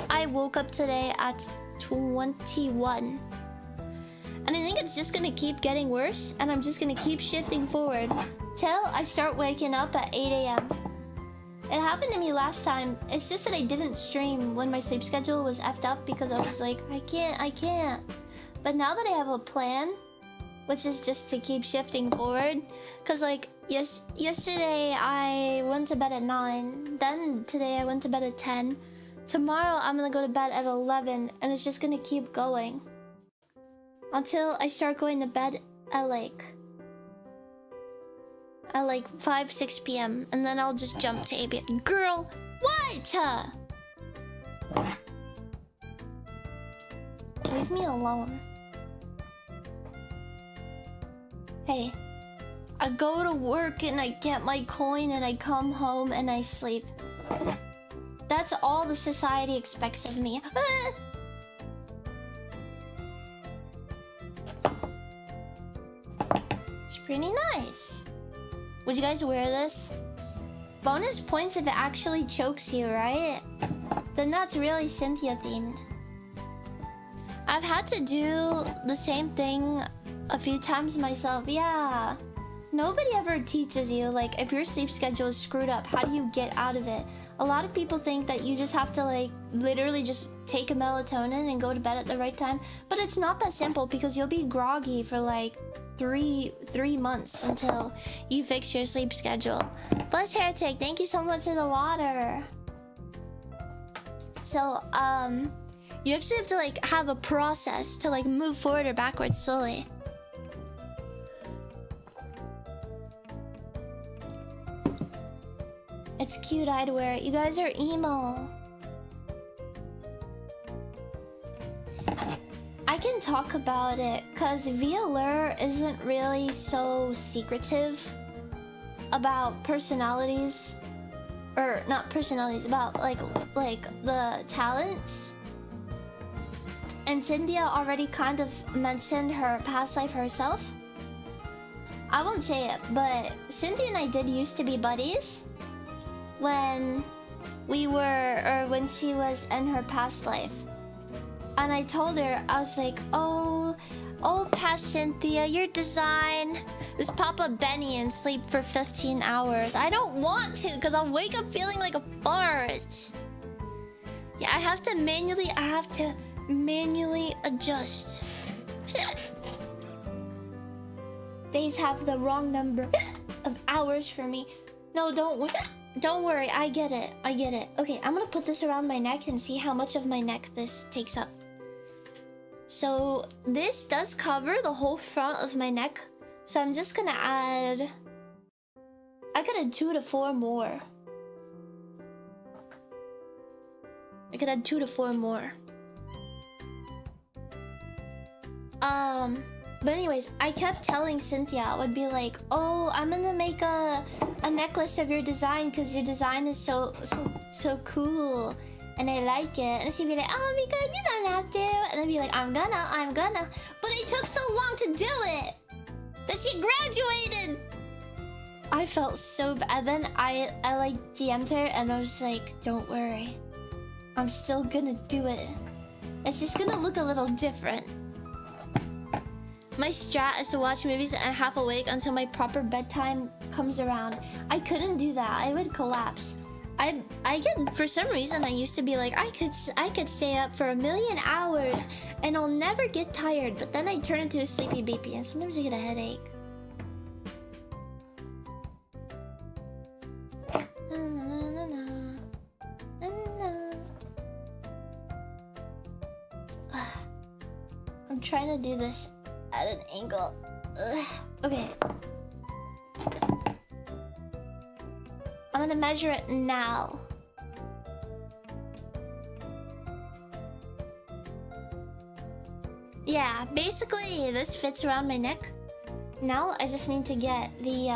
I woke up today at 21. And I think it's just gonna keep getting worse, and I'm just gonna keep shifting forward till I start waking up at 8 AM. It happened to me last time. It's just that I didn't stream when my sleep schedule was effed up because I was like, I can't. But now that I have a plan, which is just to keep shifting forward. Cause like yesterday I went to bed at 9, then today I went to bed at 10. Tomorrow I'm gonna go to bed at 11, and it's just gonna keep going until I start going to bed at like 5, 6 p.m. and then I'll just jump to 8 p.m. Girl, what? Leave me alone. Hey, I go to work and I get my coin and I come home and I sleep. That's all the society expects of me. It's pretty nice. Would you guys wear this? Bonus points if it actually chokes you, right? Then that's really Cynthia themed. I've had to do the same thing a few times myself. Yeah. Nobody ever teaches you, like, if your sleep schedule is screwed up, how do you get out of it? A lot of people think that you just have to, like, literally just take a melatonin and go to bed at the right time. But it's not that simple, because you'll be groggy for, like, three months until you fix your sleep schedule. Bless Heretic, thank you so much for the water. So, you actually have to, like, have a process to, like, move forward or backwards slowly. It's cute, I'd wear it. You guys are emo. I can talk about it, because VLR isn't really so secretive about personalities. Or, not personalities, about, like the talents. And Cynthia already kind of mentioned her past life herself. I won't say it, but Cynthia and I did used to be buddies when we were, or when she was in her past life. And I told her, I was like, oh, past Cynthia, your design is Papa Benny and sleep for 15 hours. I don't want to, because I'll wake up feeling like a fart. Yeah, I have to manually adjust. Days have the wrong number of hours for me. No, don't worry, I get it. Okay, I'm gonna put this around my neck and see how much of my neck this takes up. So this does cover the whole front of my neck. So I'm just gonna add, I could add 2 to 4 more. But anyways, I kept telling Cynthia, I would be like, oh, I'm gonna make a necklace of your design, because your design is so cool and I like it. And she'd be like, oh, Mikan, you don't have to. And I'd be like, I'm gonna. But it took so long to do it that she graduated. I felt so bad. Then I like DM'd her and I was like, don't worry, I'm still gonna do it. It's just gonna look a little different. My strat is to watch movies and half awake until my proper bedtime comes around. I couldn't do that. I would collapse. I get, for some reason, I used to be like, I could stay up for 1,000,000 hours and I'll never get tired. But then I turn into a sleepy baby and sometimes I get a headache. I'm trying to do this at an angle. Okay. I'm gonna measure it now. Yeah, basically this fits around my neck. Now I just need to get the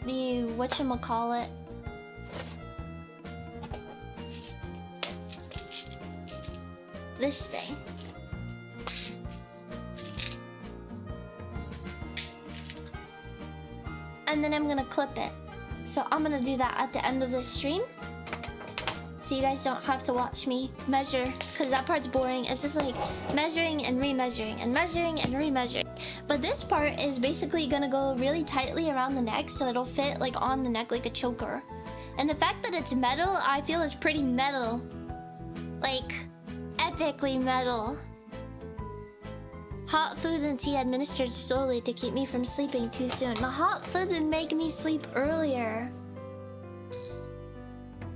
whatchamacallit. This thing. And then I'm gonna clip it. So I'm gonna do that at the end of this stream, so you guys don't have to watch me measure, because that part's boring. It's just like measuring and remeasuring and measuring and remeasuring. But this part is basically gonna go really tightly around the neck, so it'll fit like on the neck like a choker. And the fact that it's metal, I feel is pretty metal. Like, epically metal. Hot food and tea administered slowly to keep me from sleeping too soon. The hot food would make me sleep earlier.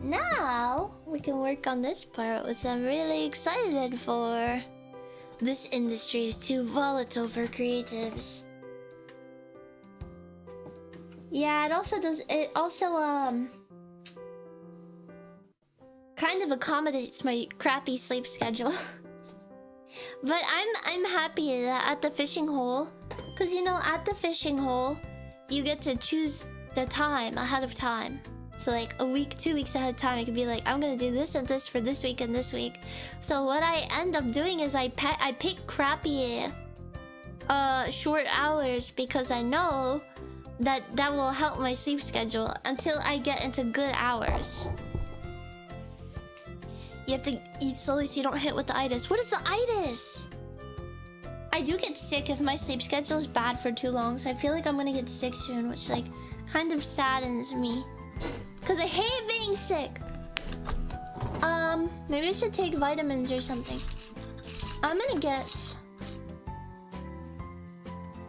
Now we can work on this part, which I'm really excited for. This industry is too volatile for creatives. Yeah, it also kind of accommodates my crappy sleep schedule. But I'm happy that at the fishing hole, because you know, at the fishing hole you get to choose the time ahead of time. So like a week, 2 weeks ahead of time, it could be like, I'm gonna do this and this for this week and this week. So what I end up doing is I pick crappy short hours, because I know that will help my sleep schedule until I get into good hours. You have to eat slowly so you don't hit with the itis. What is the itis? I do get sick if my sleep schedule is bad for too long, so I feel like I'm gonna get sick soon, which like kind of saddens me. Cause I hate being sick. Maybe I should take vitamins or something. I'm gonna get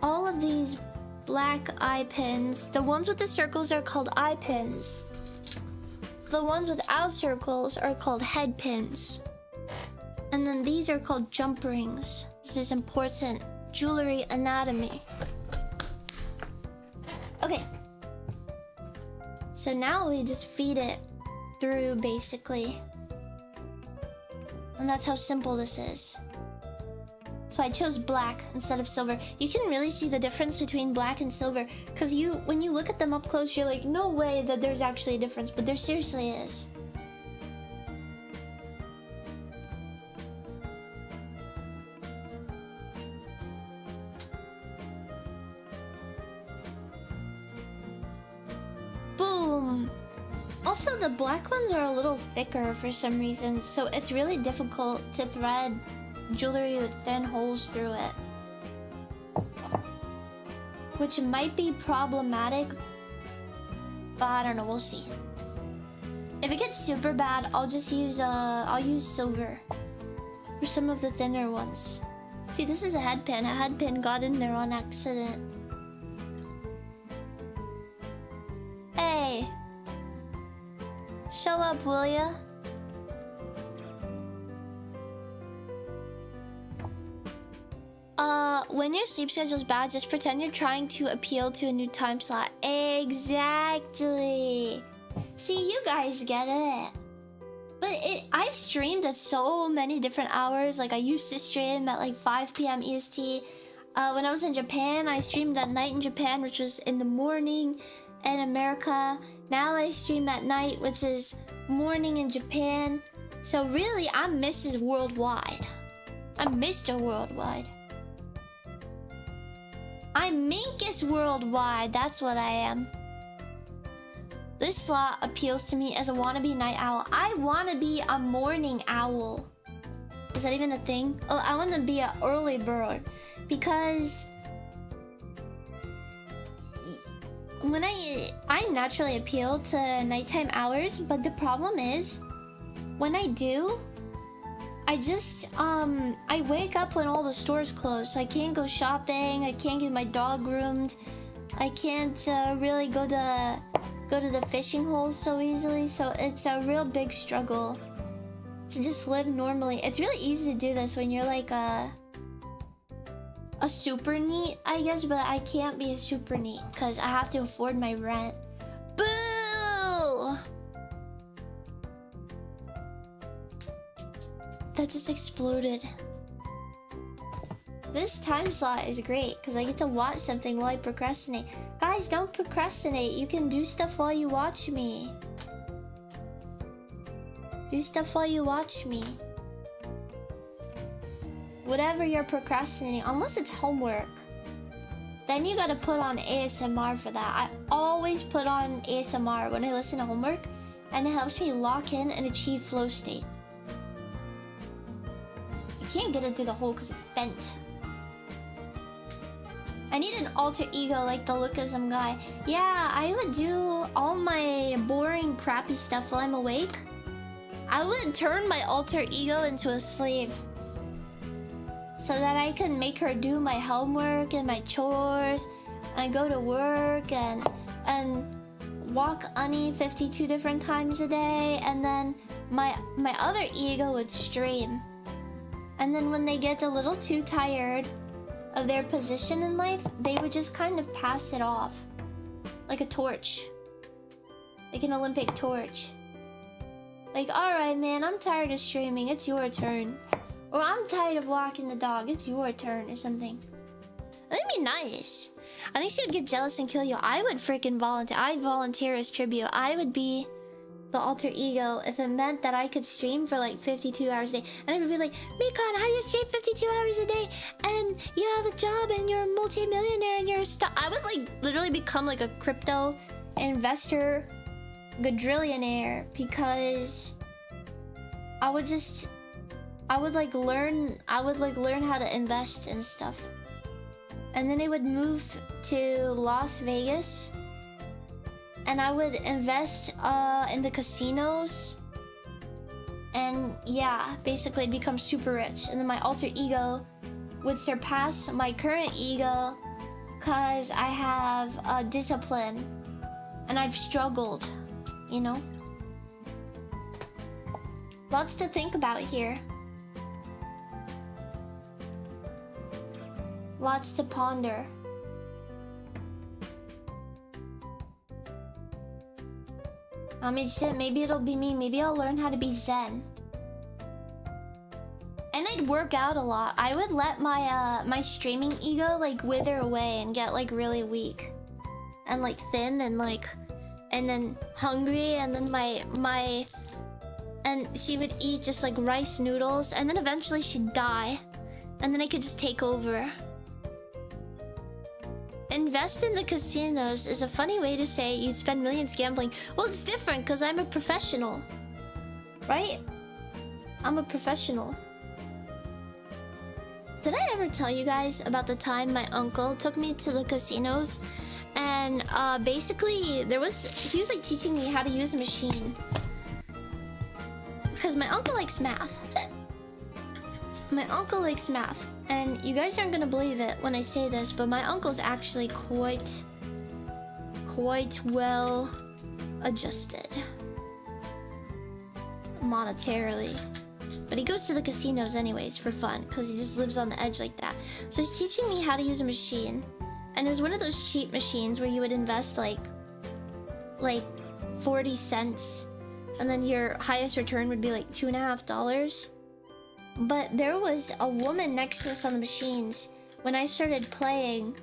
all of these black eye pins. The ones with the circles are called eye pins. The ones without circles are called head pins. And then these are called jump rings. This is important jewelry anatomy. Okay. So now we just feed it through, basically. And that's how simple this is. So I chose black instead of silver. You can really see the difference between black and silver, because when you look at them up close, you're like, no way that there's actually a difference, but there seriously is. Boom! Also, the black ones are a little thicker for some reason, so it's really difficult to thread jewelry with thin holes through it, which might be problematic, but I don't know, we'll see. If it gets super bad, I'll just use I'll use silver for some of the thinner ones. See, this is a head pin. A head pin got in there on accident. Hey, show up, will ya? When your sleep schedule's bad, just pretend you're trying to appeal to a new time slot. Exactly. See, you guys get it. But I've streamed at so many different hours. Like, I used to stream at like 5 p.m. EST. When I was in Japan, I streamed at night in Japan, which was in the morning in America. Now I stream at night, which is morning in Japan. So really, I'm Mrs. Worldwide. I'm Mr. Worldwide. I'm Minkus Worldwide, that's what I am. This slot appeals to me as a wannabe night owl. I wanna be a morning owl. Is that even a thing? Oh, I wanna be an early bird. Because when I naturally appeal to nighttime hours, but the problem is, when I do, I just, I wake up when all the stores close, so I can't go shopping, I can't get my dog groomed, I can't really go to the fishing holes so easily, so it's a real big struggle to just live normally. It's really easy to do this when you're like a super neat, I guess, but I can't be a super neat because I have to afford my rent. Boo! That just exploded. This time slot is great because I get to watch something while I procrastinate. Guys, don't procrastinate. You can do stuff while you watch me. Do stuff while you watch me. Whatever you're procrastinating, unless it's homework. Then you gotta put on ASMR for that. I always put on ASMR when I listen to homework, and it helps me lock in and achieve flow state. Can't get it through the hole because it's bent. I need an alter ego like the Lookism guy. Yeah, I would do all my boring, crappy stuff while I'm awake. I would turn my alter ego into a slave. so that I can make her do my homework and my chores and go to work and walk Unny 52 different times a day. And then my other ego would stream. And then when they get a little too tired of their position in life, they would just kind of pass it off. Like a torch. Like an Olympic torch. Like, alright man, I'm tired of streaming, it's your turn. Or I'm tired of walking the dog, it's your turn or something. That'd be nice. I think she would get jealous and kill you. I would freaking volunteer. I'd volunteer as tribute. I would be the alter ego if it meant that I could stream for like 52 hours a day. And I would be like, Mikan, how do you stream 52 hours a day? And you have a job and you're a multi-millionaire and you're a star. I would like literally become like a crypto investor quadrillionaire because I would learn how to invest and stuff. And then I would move to Las Vegas and I would invest in the casinos. And yeah, basically I'd become super rich. And then my alter ego would surpass my current ego because I have discipline and I've struggled, you know? Lots to think about here. Lots to ponder. I mean, shit, maybe it'll be me. Maybe I'll learn how to be zen. And I'd work out a lot. I would let my my streaming ego like wither away and get like really weak. And like thin and like... And then hungry and then and she would eat just like rice noodles and then eventually she'd die. And then I could just take over. Invest in the casinos is a funny way to say you'd spend millions gambling. Well, it's different because I'm a professional. Right? I'm a professional. Did I ever tell you guys about the time my uncle took me to the casinos? And basically, he was like teaching me how to use a machine. Because my uncle likes math. My uncle likes math. And you guys aren't gonna believe it when I say this, but my uncle's actually quite well adjusted. Monetarily. But he goes to the casinos anyways for fun, because he just lives on the edge like that. So he's teaching me how to use a machine. And it was one of those cheap machines where you would invest like 40 cents. And then your highest return would be like $2.50. But there was a woman next to us on the machines when I started playing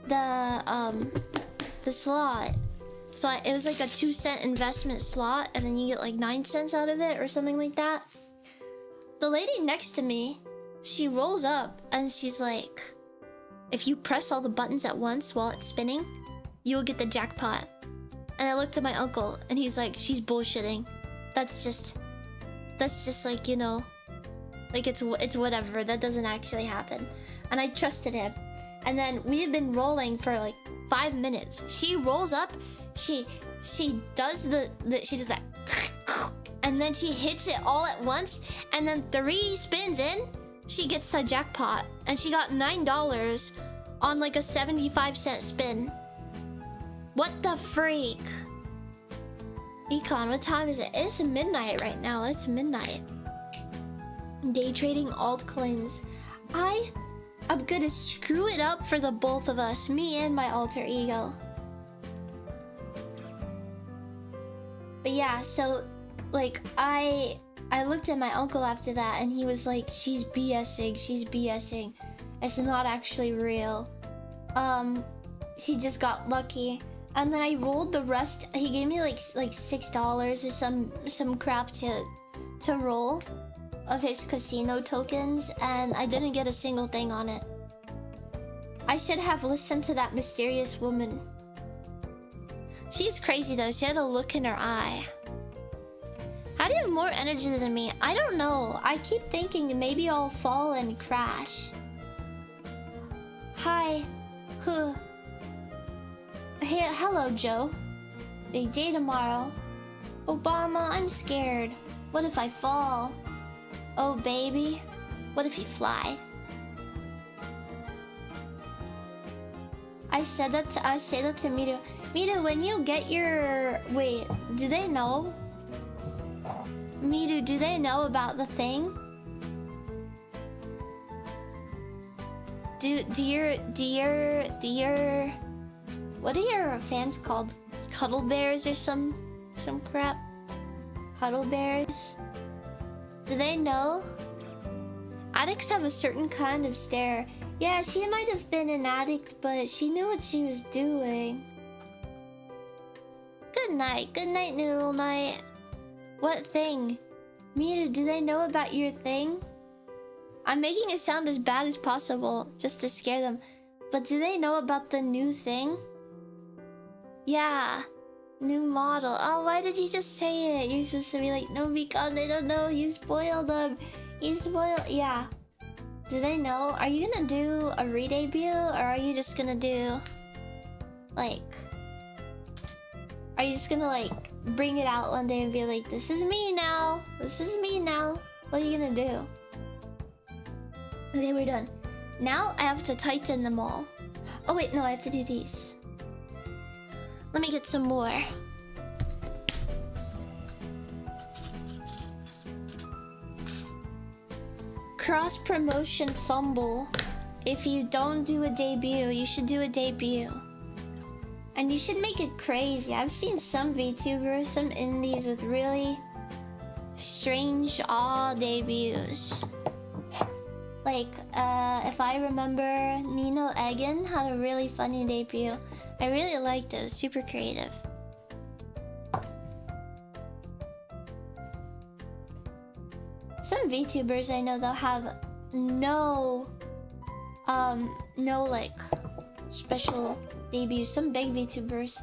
the slot. So it was like a 2-cent investment slot, and then you get like 9 cents out of it or something like that. The lady next to me, she rolls up and she's like, if you press all the buttons at once while it's spinning, you'll get the jackpot. And I looked at my uncle and he's like, she's bullshitting. That's just like, you know, like it's whatever. That doesn't actually happen. And I trusted him. And then we had been rolling for like 5 minutes. She rolls up, she does she does that, and then she hits it all at once, and then 3 spins in, she gets the jackpot. And she got $9 on like a 75-cent spin. What the freak? Econ, what time is it? It's midnight right now. It's midnight. Day trading altcoins. I'm gonna screw it up for the both of us, me and my alter ego. But yeah, so like I looked at my uncle after that and he was like, she's BSing. It's not actually real. She just got lucky. And then I rolled the rest. He gave me like $6 or some crap to roll of his casino tokens, and I didn't get a single thing on it. I should have listened to that mysterious woman. She's crazy though. She had a look in her eye. How do you have more energy than me? I don't know. I keep thinking maybe I'll fall and crash. Hi. Huh. Hey, hello, Joe. Big day tomorrow. Obama, I'm scared. What if I fall? Oh, baby. What if you fly? I say that to Miru. Miru, when you get your... Wait, do they know? Miru, do they know about the thing? Do your... What are your fans called? Cuddle bears or some crap? Cuddle bears? Do they know? Addicts have a certain kind of stare. Yeah, she might have been an addict, but she knew what she was doing. Good night, Noodle Night. What thing? Miru, do they know about your thing? I'm making it sound as bad as possible, just to scare them. But do they know about the new thing? Yeah, new model. Oh, why did you just say it? You're supposed to be like, no, Mikan, they don't know. You spoiled them. You spoiled... Yeah. Do they know? Are you gonna do a re-debut? Or are you just gonna do... Like... Are you just gonna, like, bring it out one day and be like, this is me now. This is me now. What are you gonna do? Okay, we're done. Now I have to tighten them all. Oh wait, no, I have to do these. Let me get some more. Cross promotion fumble. If you don't do a debut, you should do a debut. And you should make it crazy. I've seen some VTubers, some indies with really strange debuts. Like, if I remember, Nino Egan had a really funny debut. I really liked it. It was super creative. Some VTubers I know though have no like special debuts. Some big VTubers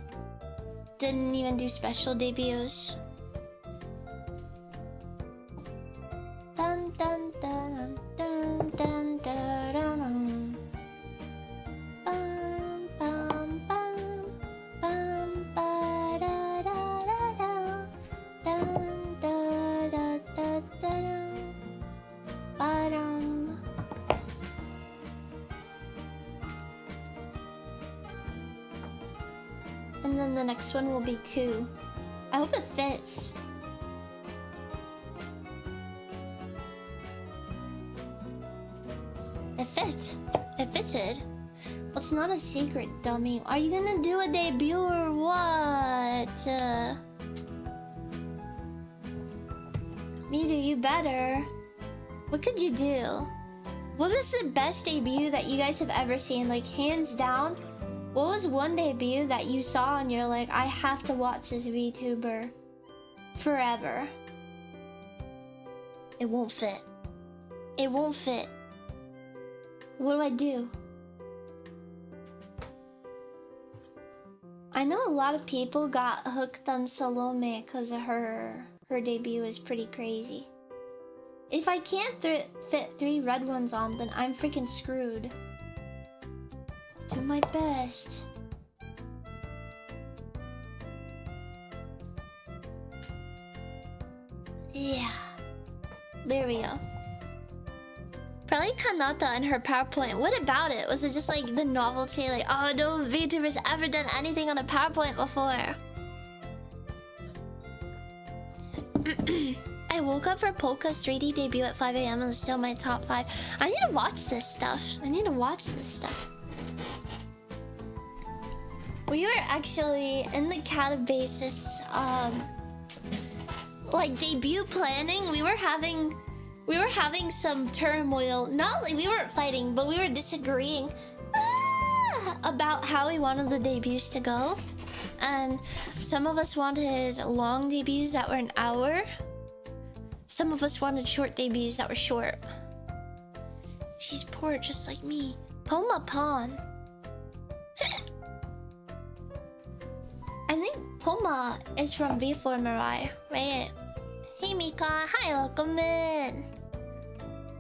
didn't even do special debuts. Dun dun dun dun dun dun dun. Bum bum bum bum ba da da da da. Dun da da da da. Ba-dum. And then the next one will be 2. I hope it fits. It fits. It fitted. Well, it's not a secret, dummy. Are you gonna do a debut or what? Miru, you better. What could you do? What was the best debut that you guys have ever seen? Like, hands down, what was one debut that you saw and you're like, I have to watch this VTuber forever? It won't fit. It won't fit. What do I do? I know a lot of people got hooked on Salome because of her debut is pretty crazy. If I can't fit 3 red ones on, then I'm freaking screwed. I'll do my best. Yeah. There we go. Probably Kanata and her PowerPoint. What about it? Was it just like the novelty? Like, oh, no VTuber's ever done anything on a PowerPoint before. I woke up for Polka's 3D debut at 5 AM and it's still my top 5. I need to watch this stuff. We were actually in the Katabasis, like debut planning. We were having some turmoil. Not like we weren't fighting, but we were disagreeing about how we wanted the debuts to go. And some of us wanted long debuts that were an hour. Some of us wanted short debuts that were short. She's poor just like me. Poma Pon. I think Poma is from V4 Mirai, right? Hey Mika, hi, welcome in.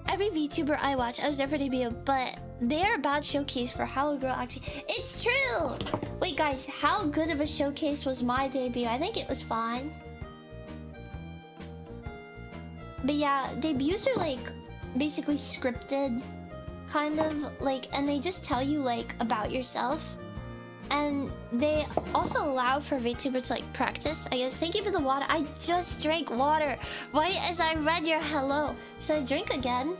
Every VTuber I watch, I was there for debut, but they are a bad showcase for Hello Girl actually. It's true! Wait guys, how good of a showcase was my debut? I think it was fine. But yeah, debuts are like basically scripted, kind of like, and they just tell you like about yourself. And they also allow for VTubers to like practice, I guess. Thank you for the water. I just drank water right as I read your hello. Should I drink again?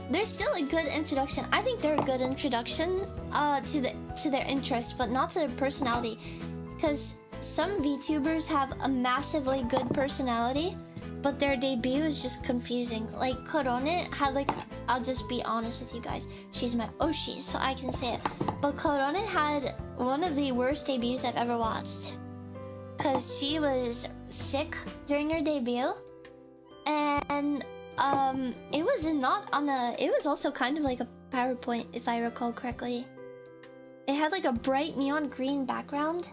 They're still a good introduction. I think they're a good introduction to their interests, but not to their personality. Because some VTubers have a massively good personality, but their debut is just confusing. Like Korone had like, I'll just be honest with you guys, she's my Oshi, so I can say it. But Korone had one of the worst debuts I've ever watched. Cause she was sick during her debut. And it was not on a, it was also kind of like a PowerPoint if I recall correctly. It had like a bright neon green background.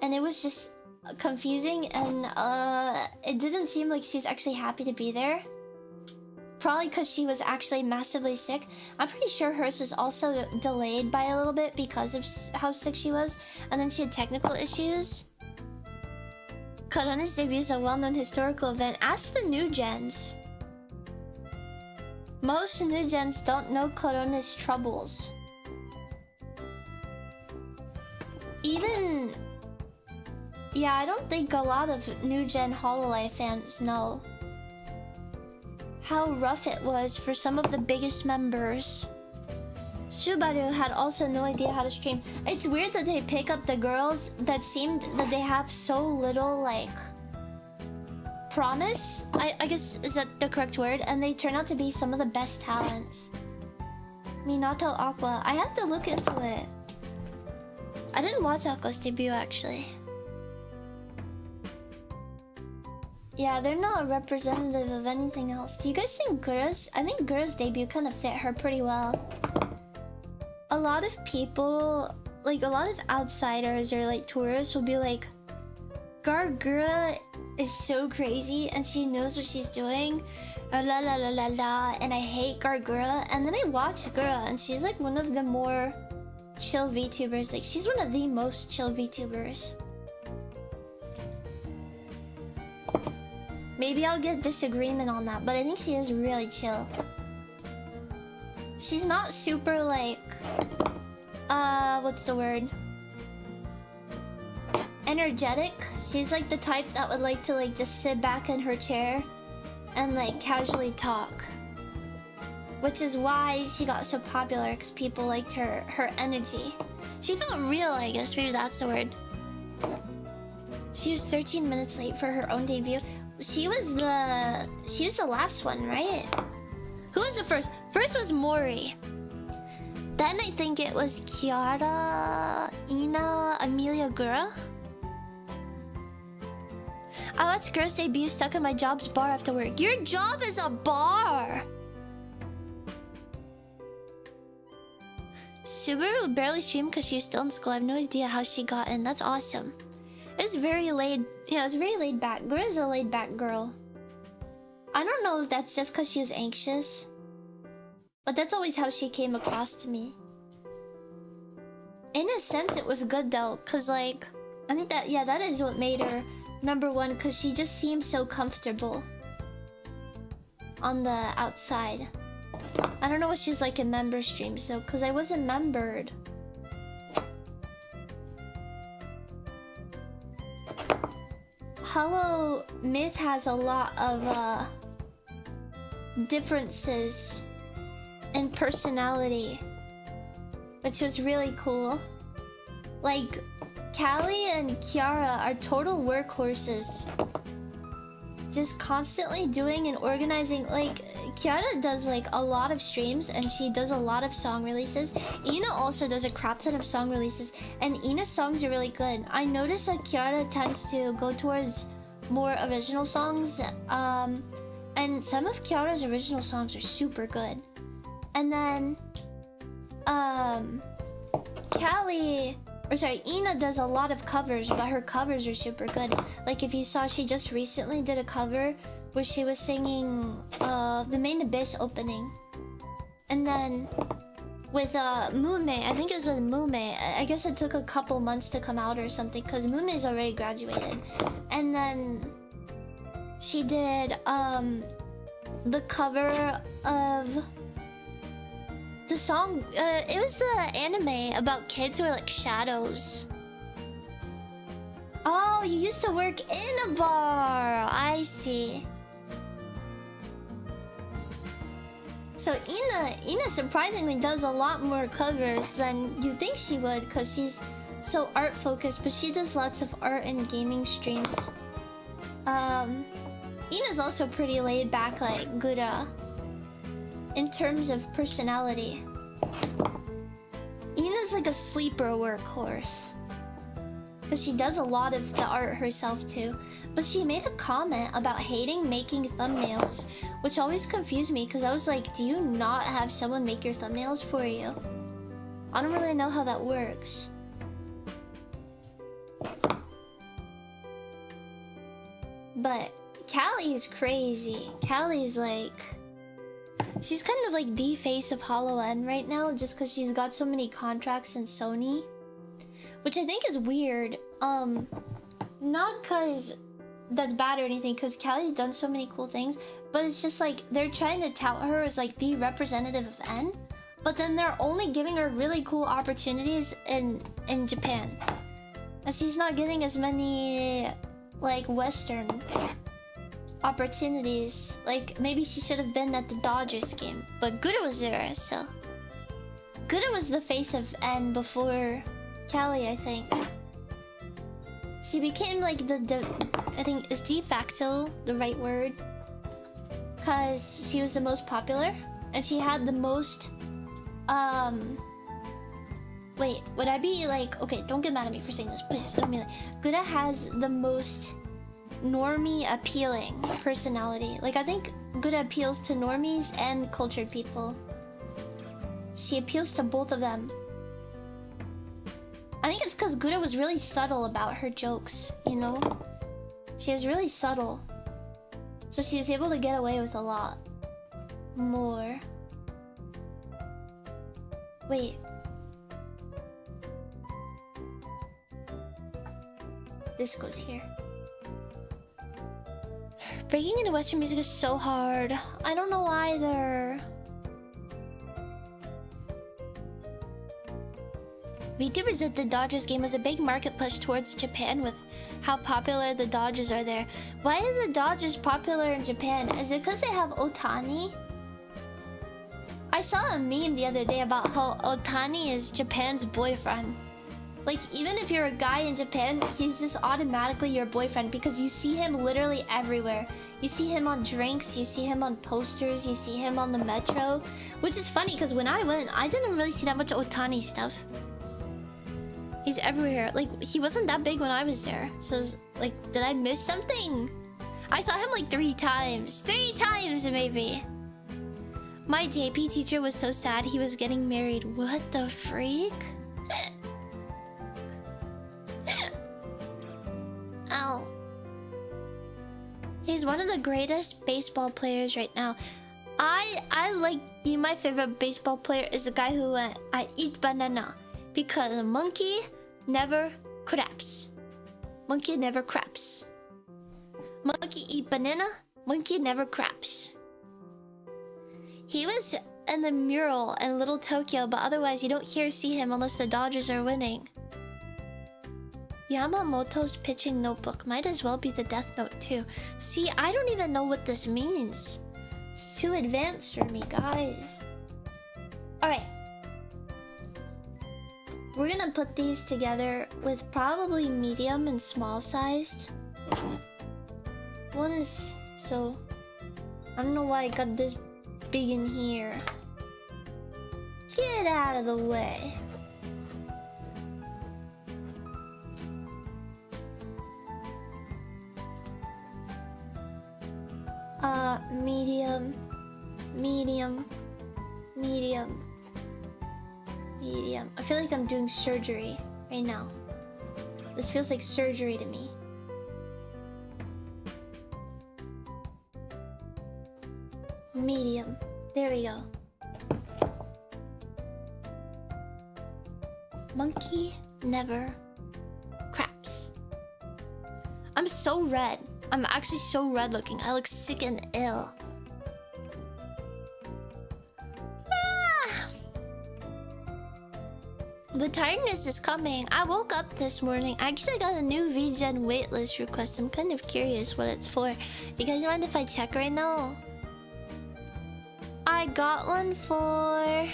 And it was just confusing, and it didn't seem like she's actually happy to be there. Probably because she was actually massively sick. I'm pretty sure hers was also delayed by a little bit because of how sick she was, and then she had technical issues. Korone's debut is a well-known historical event. Ask the new gens. Most new gens don't know Korone's troubles. Even... yeah, I don't think a lot of new gen Hololive fans know how rough it was for some of the biggest members. Subaru had also no idea how to stream. It's weird that they pick up the girls that seemed that they have so little like promise, I guess is that the correct word, and they turn out to be some of the best talents. Minato Aqua, I have to look into it. I didn't watch Aqua's debut actually. Yeah, they're not representative of anything else. Do you guys think Gura's... I think Gura's debut kind of fit her pretty well. A lot of people, like a lot of outsiders or like tourists will be like, Gura is so crazy and she knows what she's doing. La la la la la, and I hate Gura. And then I watch Gura and she's like one of the more chill VTubers. Like she's one of the most chill VTubers. Maybe I'll get disagreement on that, but I think she is really chill. She's not super like... what's the word? Energetic. She's like the type that would like to like just sit back in her chair and like casually talk. Which is why she got so popular, because people liked her energy. She felt real, I guess. Maybe that's the word. She was 13 minutes late for her own debut. She was the last one, right? Who was the first? First was Mori. Then I think it was Kiara, Ina, Amelia, Gura. I watched Gura's debut stuck in my job's bar after work. Your job is a bar! Subaru barely streamed because she was still in school. I have no idea how she got in. That's awesome. It's very laid... yeah, it's very laid back. Gura's a laid back girl. I don't know if that's just because she was anxious, but that's always how she came across to me. In a sense, it was good though, because like... I think that, yeah, that is what made her #1, because she just seemed so comfortable on the outside. I don't know what she was like in member streams though, because I wasn't membered. Hello Myth has a lot of differences in personality, which was really cool. Like Callie and Kiara are total workhorses, just constantly doing and organizing. Like Kiara does like a lot of streams and she does a lot of song releases. Ina also does a crap ton of song releases, and Ina's songs are really good. I noticed that Kiara tends to go towards more original songs, and some of Kiara's original songs are super good. And then Ina does a lot of covers, but her covers are super good. Like if you saw, she just recently did a cover where she was singing the Main Abyss opening. And then with Moonlight, I think it was with Moonlight, I guess it took a couple months to come out or something, because Moonlight's already graduated. And then she did the cover of The song, it was the anime about kids who are like shadows. Oh, you used to work in a bar. I see. So Ina surprisingly does a lot more covers than you think she would, because she's so art focused, but she does lots of art and gaming streams. Ina's also pretty laid back like Gura in terms of personality. Ina's like a sleeper workhorse, because she does a lot of the art herself too. But she made a comment about hating making thumbnails, which always confused me, because I was like, do you not have someone make your thumbnails for you? I don't really know how that works. But Callie's crazy. Callie's like... she's kind of like the face of HoloLens right now, just because she's got so many contracts in Sony. Which I think is weird. Not because that's bad or anything, because Callie's done so many cool things, but it's just like they're trying to tout her as like the representative of N, but then they're only giving her really cool opportunities in Japan, and she's not getting as many like Western opportunities. Like maybe she should have been at the Dodgers game, but Gura was there, so Gura was the face of N before Callie, I think. She became like I think is de facto the right word, because she was the most popular and she had the most wait, would I be like, okay, don't get mad at me for saying this, please don't be like, Gura has the most normie appealing personality. Like I think Gura appeals to normies and cultured people. She appeals to both of them. I think it's because Gura was really subtle about her jokes, you know? She was really subtle. So she was able to get away with a lot more. Wait. This goes here. Breaking into Western music is so hard. I don't know either. VTubers at the Dodgers game was a big market push towards Japan with how popular the Dodgers are there. Why is the Dodgers popular in Japan? Is it because they have Ohtani? I saw a meme the other day about how Ohtani is Japan's boyfriend. Like, even if you're a guy in Japan, he's just automatically your boyfriend because you see him literally everywhere. You see him on drinks, you see him on posters, you see him on the metro. Which is funny because when I went, I didn't really see that much Ohtani stuff. He's everywhere. Like, he wasn't that big when I was there. So, like, did I miss something? I saw him like 3 times. 3 times, maybe. My JP teacher was so sad he was getting married. What the freak? Ow. He's one of the greatest baseball players right now. I like, my favorite baseball player is the guy who went, I eat banana. Because a monkey never craps. Monkey never craps. Monkey eat banana, monkey never craps. He was in the mural in Little Tokyo, but otherwise you don't see him unless the Dodgers are winning. Yamamoto's pitching notebook might as well be the Death Note too. See, I don't even know what this means. It's too advanced for me, guys. Alright. We're gonna put these together with probably medium and small sized. One is so... I don't know why I got this big in here. Get out of the way. Medium. Medium. Medium. Medium. I feel like I'm doing surgery right now. This feels like surgery to me. Medium. There we go. Monkey never craps. I'm so red. I'm actually so red looking. I look sick and ill. Ah! The tiredness is coming. I woke up this morning. I actually got a new VGen waitlist request. I'm kind of curious what it's for. You guys mind if I check right now? I got one for...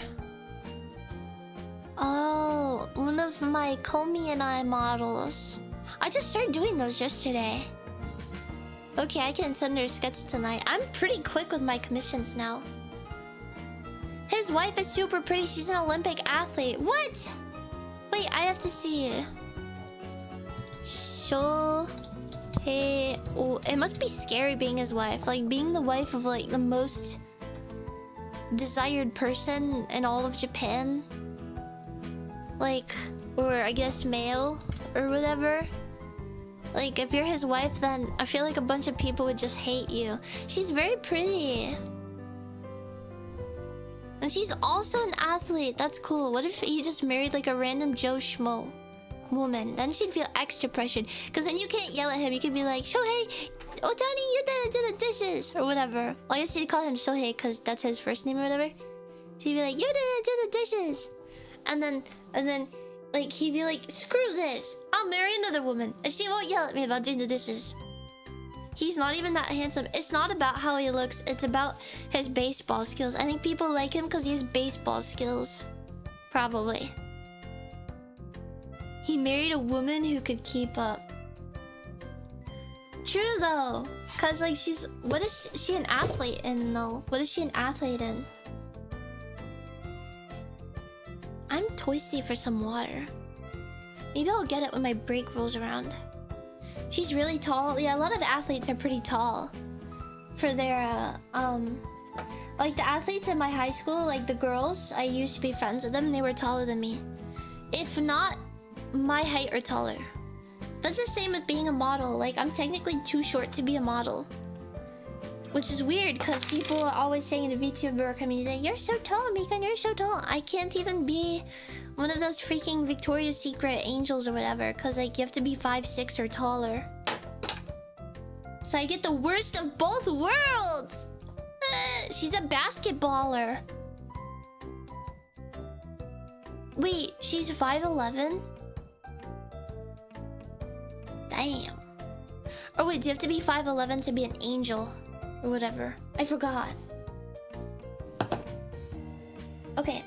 Oh, one of my Komi and I models. I just started doing those yesterday. Okay, I can send her sketch tonight. I'm pretty quick with my commissions now. His wife is super pretty. She's an Olympic athlete. What? Wait, I have to see. Hey, oh, it must be scary being his wife. Like, being the wife of, like, the most desired person in all of Japan. Like, or I guess male, or whatever. Like, if you're his wife, then I feel like a bunch of people would just hate you. She's very pretty. And she's also an athlete. That's cool. What if he just married like a random Joe Schmo woman? Then she'd feel extra pressured. Because then you can't yell at him. You could be like, Shohei, Otani, you're gonna do the dishes. Or whatever. Well, I guess you'd call him Shohei because that's his first name or whatever. She'd be like, you're gonna do the dishes. And then, like, he'd be like, screw this. I'll marry another woman. And she won't yell at me about doing the dishes. He's not even that handsome. It's not about how he looks. It's about his baseball skills. I think people like him because he has baseball skills. Probably. He married a woman who could keep up. True, though. Because, like, she's... What is she an athlete in, though? What is she an athlete in? I'm thirsty for some water. Maybe I'll get it when my break rolls around. She's really tall. Yeah, a lot of athletes are pretty tall. For their, like the athletes in my high school, like the girls, I used to be friends with them, they were taller than me. If not my height or taller. That's the same with being a model. Like, I'm technically too short to be a model. Which is weird, because people are always saying in the VTuber community, you're so tall, Mikan, you're so tall. I can't even be one of those freaking Victoria's Secret angels or whatever, because, like, you have to be 5'6" or taller. So I get the worst of both worlds! She's a basketballer. Wait, she's 5'11"? Damn. Or wait, do you have to be 5'11" to be an angel? Or whatever. I forgot. Okay.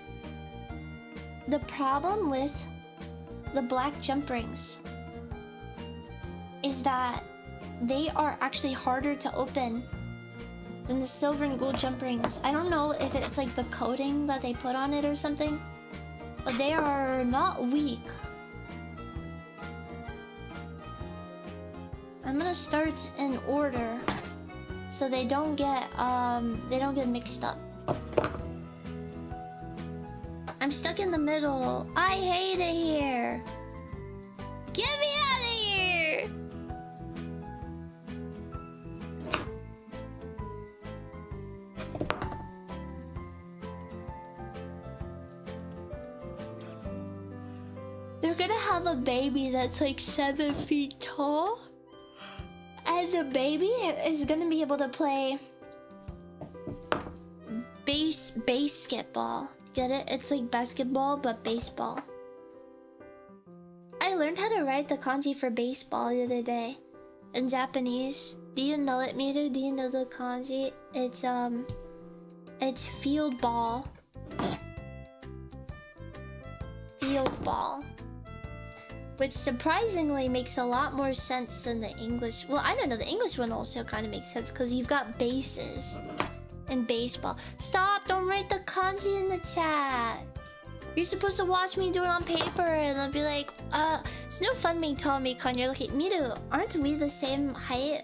The problem with the black jump rings is that they are actually harder to open than the silver and gold jump rings. I don't know if it's like the coating that they put on it or something, but they are not weak. I'm gonna start in order so they don't get mixed up. I'm stuck in the middle. I hate it here. Get me out of here. They're gonna have a baby that's like 7 feet tall. And the baby is gonna be able to play basketball. Get it? It's like basketball, but baseball. I learned how to write the kanji for baseball the other day in Japanese. Do you know it, Miru? Do you know the kanji? It's field ball. Field ball. Which surprisingly makes a lot more sense than the English. Well, I don't know. The English one also kind of makes sense because you've got bases in baseball. Stop! Don't write the kanji in the chat. You're supposed to watch me do it on paper and then be like, it's no fun being tall, Mikan. You're like, Miru, aren't we the same height?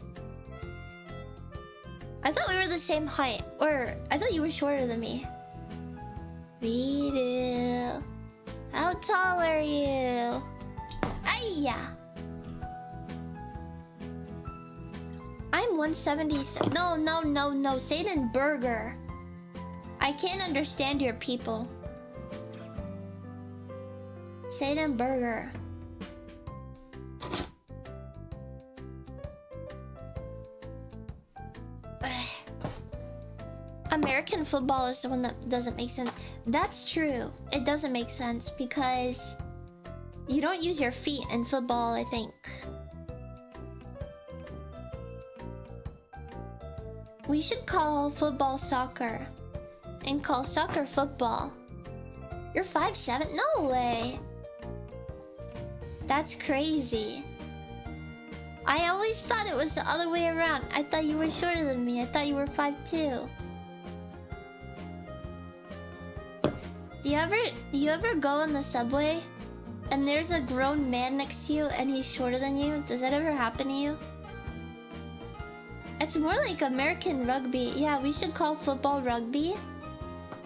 I thought we were the same height. Or, I thought you were shorter than me. Miru, how tall are you? Ayya! I'm 177. No. Say it in burger. I can't understand your people. Say it in burger. American football is the one that doesn't make sense. That's true. It doesn't make sense because you don't use your feet in football, I think. We should call football soccer and call soccer football. You're 5'7"? No way. That's crazy. I always thought it was the other way around. I thought you were shorter than me. I thought you were 5'2". Do you ever go in the subway and there's a grown man next to you and he's shorter than you? Does that ever happen to you? It's more like American rugby. Yeah, we should call football rugby.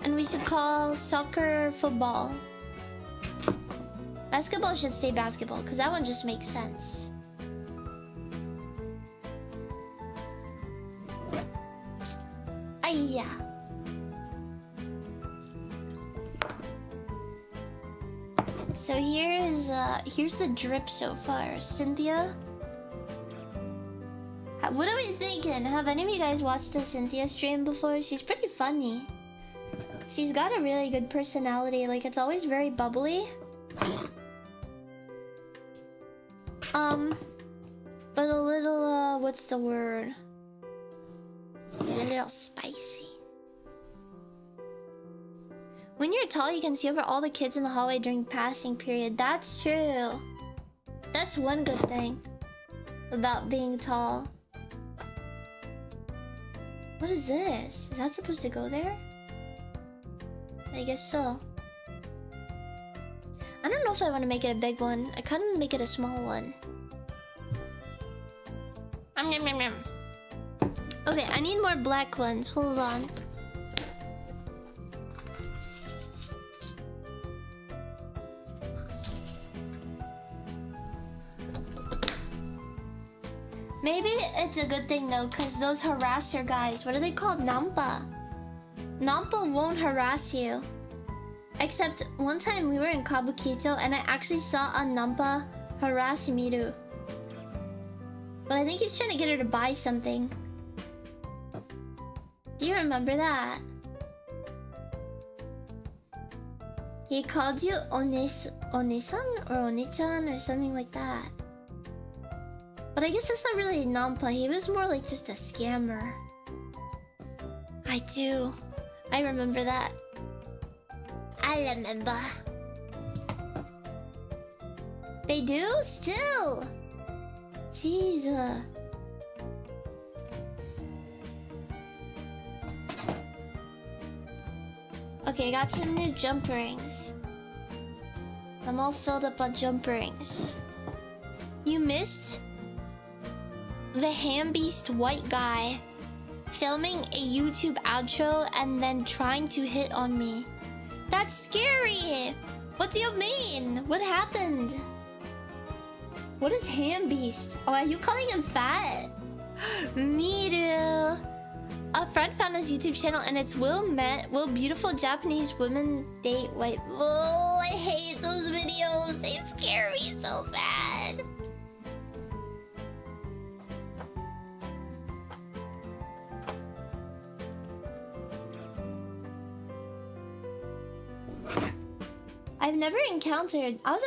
And we should call soccer football. Basketball should say basketball, because that one just makes sense. Ayya. So here's the drip so far. Cynthia. What are we thinking? Have any of you guys watched the Cynthia stream before? She's pretty funny. She's got a really good personality. Like, it's always very bubbly. But a little, what's the word? A little spicy. When you're tall, you can see over all the kids in the hallway during passing period. That's true. That's one good thing about being tall. What is this? Is that supposed to go there? I guess so. I don't know if I want to make it a big one. I kind of make it a small one. Okay, I need more black ones. Hold on. Maybe it's a good thing though, because those harasser guys, what are they called? Nampa. Nampa won't harass you. Except one time we were in Kabukicho and I actually saw a Nampa harass Miru. But I think he's trying to get her to buy something. Do you remember that? He called you Onesan or Onichan or something like that. But I guess that's not really Nampa. He was more like just a scammer. I do. I remember that. I remember. They do? Still? Jesus. Okay, I got some new jump rings. I'm all filled up on jump rings. You missed the ham-beast white guy filming a YouTube outro and then trying to hit on me. That's scary! What do you mean? What happened? What is ham-beast? Oh, are you calling him fat? Miru. A friend found his YouTube channel and it's will beautiful Japanese women date white. Oh, I hate those videos. They scare me so bad. I've never encountered. I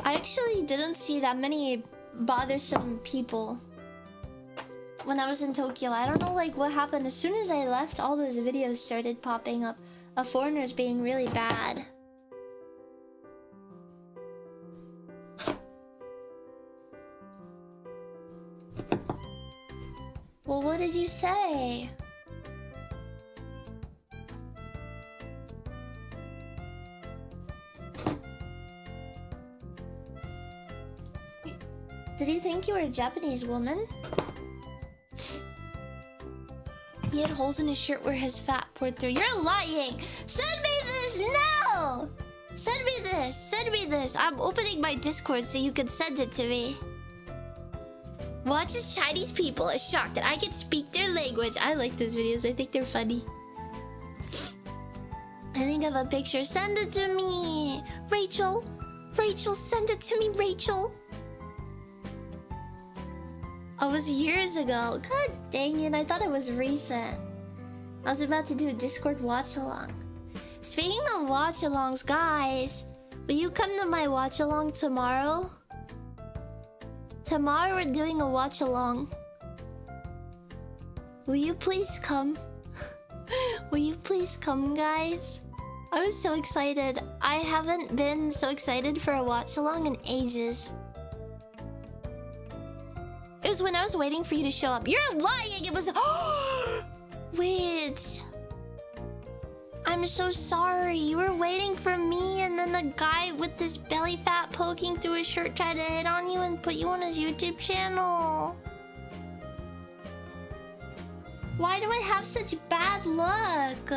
actually didn't see that many bothersome people when I was in Tokyo. I don't know like what happened. As soon as I left, all those videos started popping up of foreigners being really bad. Well, what did you say? Did you think you were a Japanese woman? He had holes in his shirt where his fat poured through. You're lying! Send me this now! Send me this! Send me this! I'm opening my Discord so you can send it to me. Watch as Chinese people are shocked that I can speak their language. I like those videos. I think they're funny. I think of a picture. Send it to me! Rachel! Rachel, send it to me, Rachel! Oh, it was years ago. God dang it, I thought it was recent. I was about to do a Discord watch along. Speaking of watch alongs, guys, will you come to my watch along tomorrow? Tomorrow we're doing a watch along. Will you please come? Will you please come, guys? I was so excited. I haven't been so excited for a watch along in ages. It was when I was waiting for you to show up. You're lying! It was... Wait. I'm so sorry. You were waiting for me, and then the guy with this belly fat poking through his shirt tried to hit on you and put you on his YouTube channel. Why do I have such bad luck?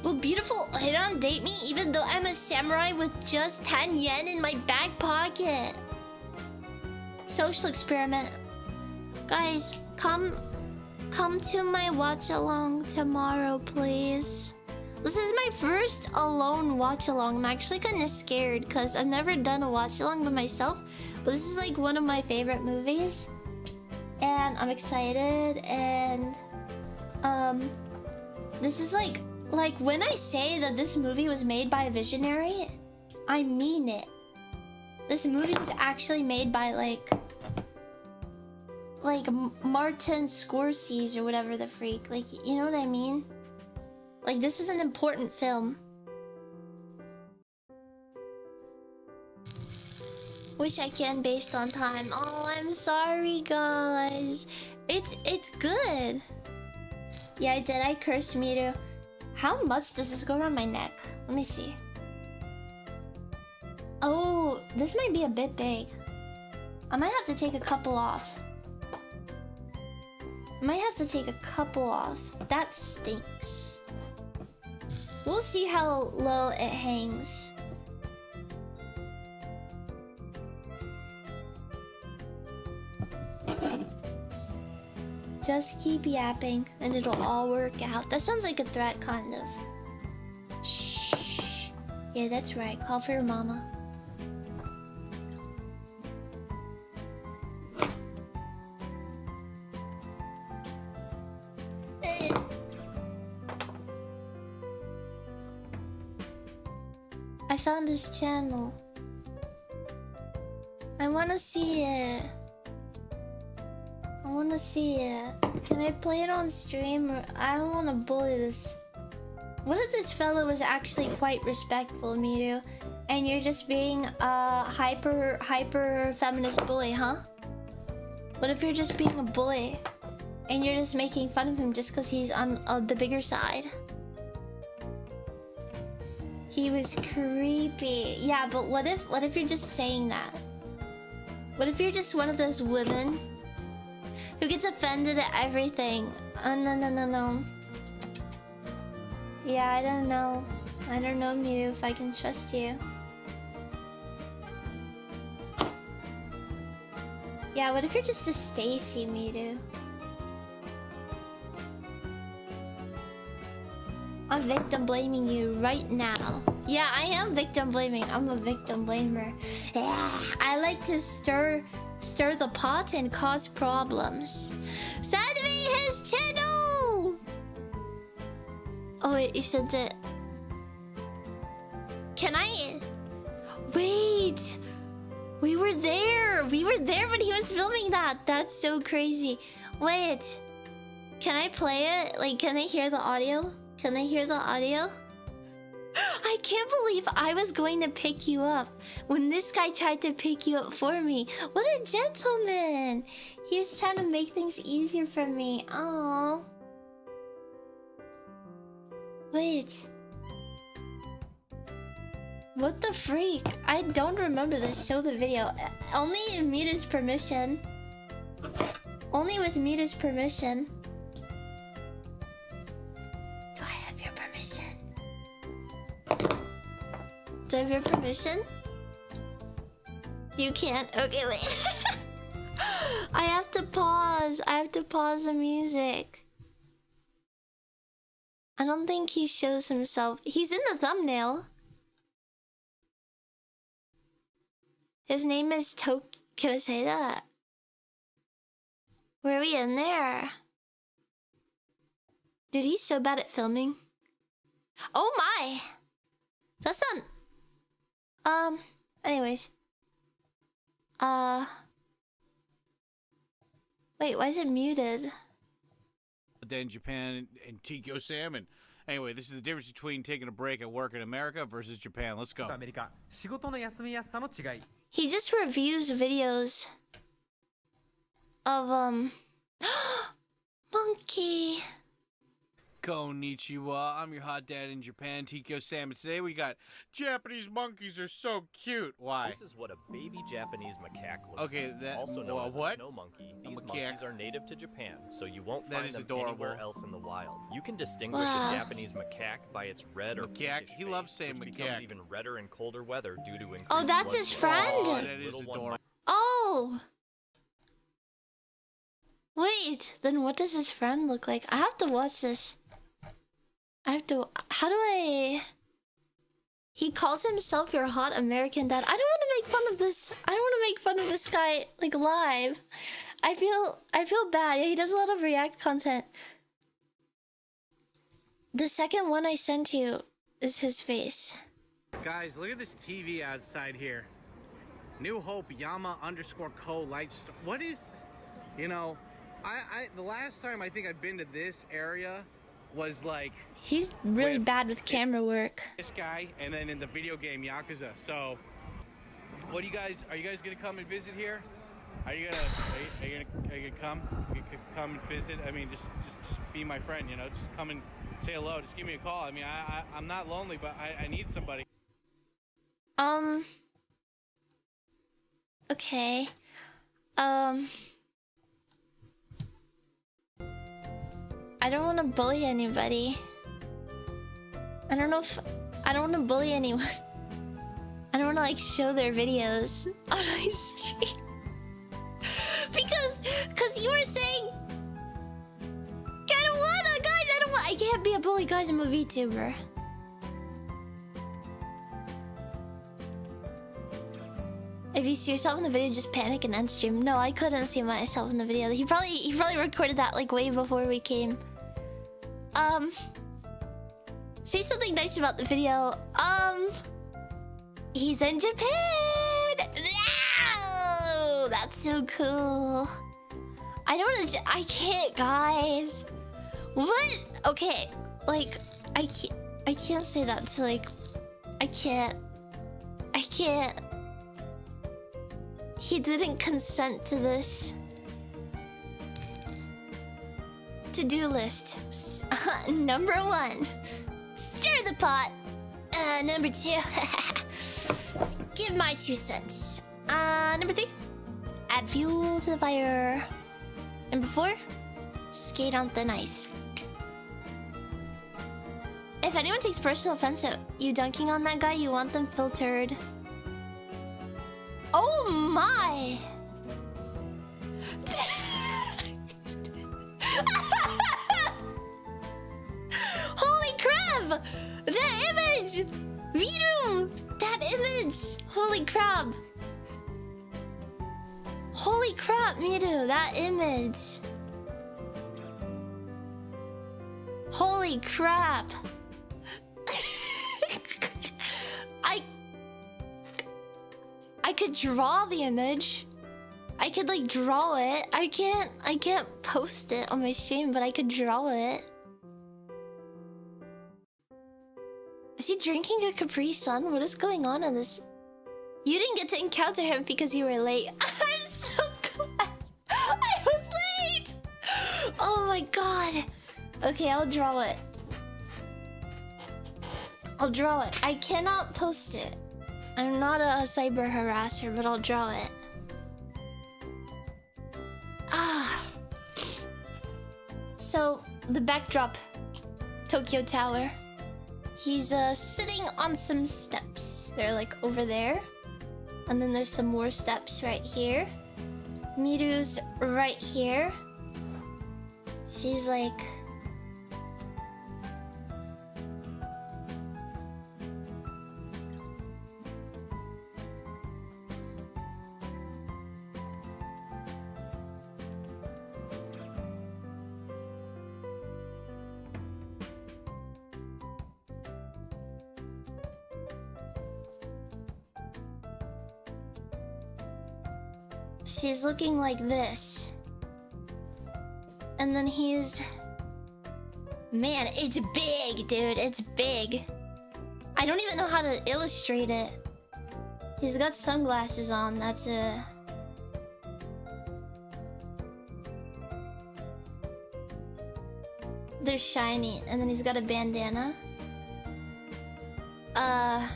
Will beautiful Hiran date me even though I'm a samurai with just 10 yen in my back pocket? Social experiment. Guys, come to my watch along tomorrow, please. This is my first alone watch along. I'm actually kind of scared because I've never done a watch along by myself. But this is like one of my favorite movies. And I'm excited, and this is like when I say that this movie was made by a visionary, I mean it. This movie was actually made by like Martin Scorsese or whatever the freak. Like, you know what I mean? Like, this is an important film. Wish I can based on time. Oh, I'm sorry, guys. It's good. Yeah, I did. I cursed Miru. How much does this go around my neck? Let me see. Oh, this might be a bit big. I might have to take a couple off. That stinks. We'll see how low it hangs. Just keep yapping and it'll all work out. That sounds like a threat, kind of. Shh. Yeah, that's right. Call for your mama. I found this channel. I wanna see it. Can I play it on stream? Or I don't want to bully this. What if this fellow was actually quite respectful, Miru, and you're just being a hyper feminist bully, huh? What if you're just being a bully and you're just making fun of him just because he's on the bigger side? He was creepy. Yeah, but what if you're just saying that? What if you're just one of those women who gets offended at everything? No. Yeah, I don't know. Miru, if I can trust you. Yeah, what if you're just a Stacy, Miru? I'm victim blaming you right now. Yeah, I am victim blaming. I'm a victim blamer. Yeah, I like to stir the pot and cause problems. Send me his channel! Oh wait, you sent it. Can I... Wait! We were there when he was filming that! That's so crazy. Wait. Can I play it? Like, can they hear the audio? I can't believe I was going to pick you up when this guy tried to pick you up for me. What a gentleman! He was trying to make things easier for me. Aww. Wait. What the freak? I don't remember this. Show the video. Only in Mita's permission. Only with Mita's permission. Do I have your permission? Do I have your permission? You can't? Okay, wait. I have to pause. The music. I don't think he shows himself. He's in the thumbnail. His name is Can I say that? Were we in there? Dude, he's so bad at filming. Oh my! That's not... anyways. Wait, why is it muted? In Japan and Tokyo Salmon. Anyway, this is the difference between taking a break at work in America versus Japan. Let's go. He just reviews videos of monkey. Konnichiwa, I'm your hot dad in Japan, Tokyo Salmon. Today we got Japanese monkeys are so cute. Why? This is what a baby Japanese macaque looks okay, like. that Also known as a what? snow monkey. A These macaque. monkeys are native to Japan, so you won't That find is them adorable. anywhere else in the wild. You can distinguish Wow. a Japanese macaque by its red or Macaque? pinkish He loves face, saying which macaque. becomes even redder in colder weather due to increased Oh, that's blood his flow. friend? Oh, This that is little one adorable. Oh! Wait, then what does his friend look like? I have to watch this. How do I... He calls himself your hot American dad. I don't want to make fun of this. I don't want to make fun of this guy, like, live. I feel bad. Yeah, he does a lot of react content. The second one I sent you is his face. Guys, look at this TV outside here. New Hope Yama _co light. What is, you know, the last time I think I've been to this area was like He's really With- bad with camera work. this guy, and then in the video game Yakuza. So, what do you guys? Are you guys gonna come and visit here? Are you gonna come? You could come and visit. I mean, just be my friend. You know, just come and say hello. Just give me a call. I mean, I'm not lonely, but I need somebody. Okay. I don't want to bully anybody. I don't want to bully anyone. I don't want to like show their videos on my stream. because you were saying I can't be a bully, guys. I'm a VTuber. If you see yourself in the video, just panic and end stream. No, I couldn't see myself in the video. He probably recorded that like way before we came. Say something nice about the video. He's in Japan. No! That's so cool. I can't, guys. What? Okay, like I can't say that to like I can't. He didn't consent to this. To-do list. Number 1, stir the pot. Number 2, give my 2 cents. Number 3, add fuel to the fire. Number 4, skate on thin ice. If anyone takes personal offense at you dunking on that guy, you want them filtered. Oh my! Holy crap! That image! Viru! That image! Holy crap! Holy crap, Miru! That image! Holy crap! I could draw the image. I could like draw it. I can't post it on my stream, but I could draw it. Is he drinking a Capri Sun? What is going on in this? You didn't get to encounter him because you were late. I'm so glad I was late. Oh my god. Okay, I'll draw it. I'll draw it. I cannot post it. I'm not a cyber harasser, but I'll draw it. So, the backdrop. Tokyo Tower. He's sitting on some steps. They're like over there. And then there's some more steps right here. Miru's right here. She's like... she's looking like this. And then he's... Man, it's big, dude. It's big. I don't even know how to illustrate it. He's got sunglasses on. That's a... They're shiny. And then he's got a bandana. And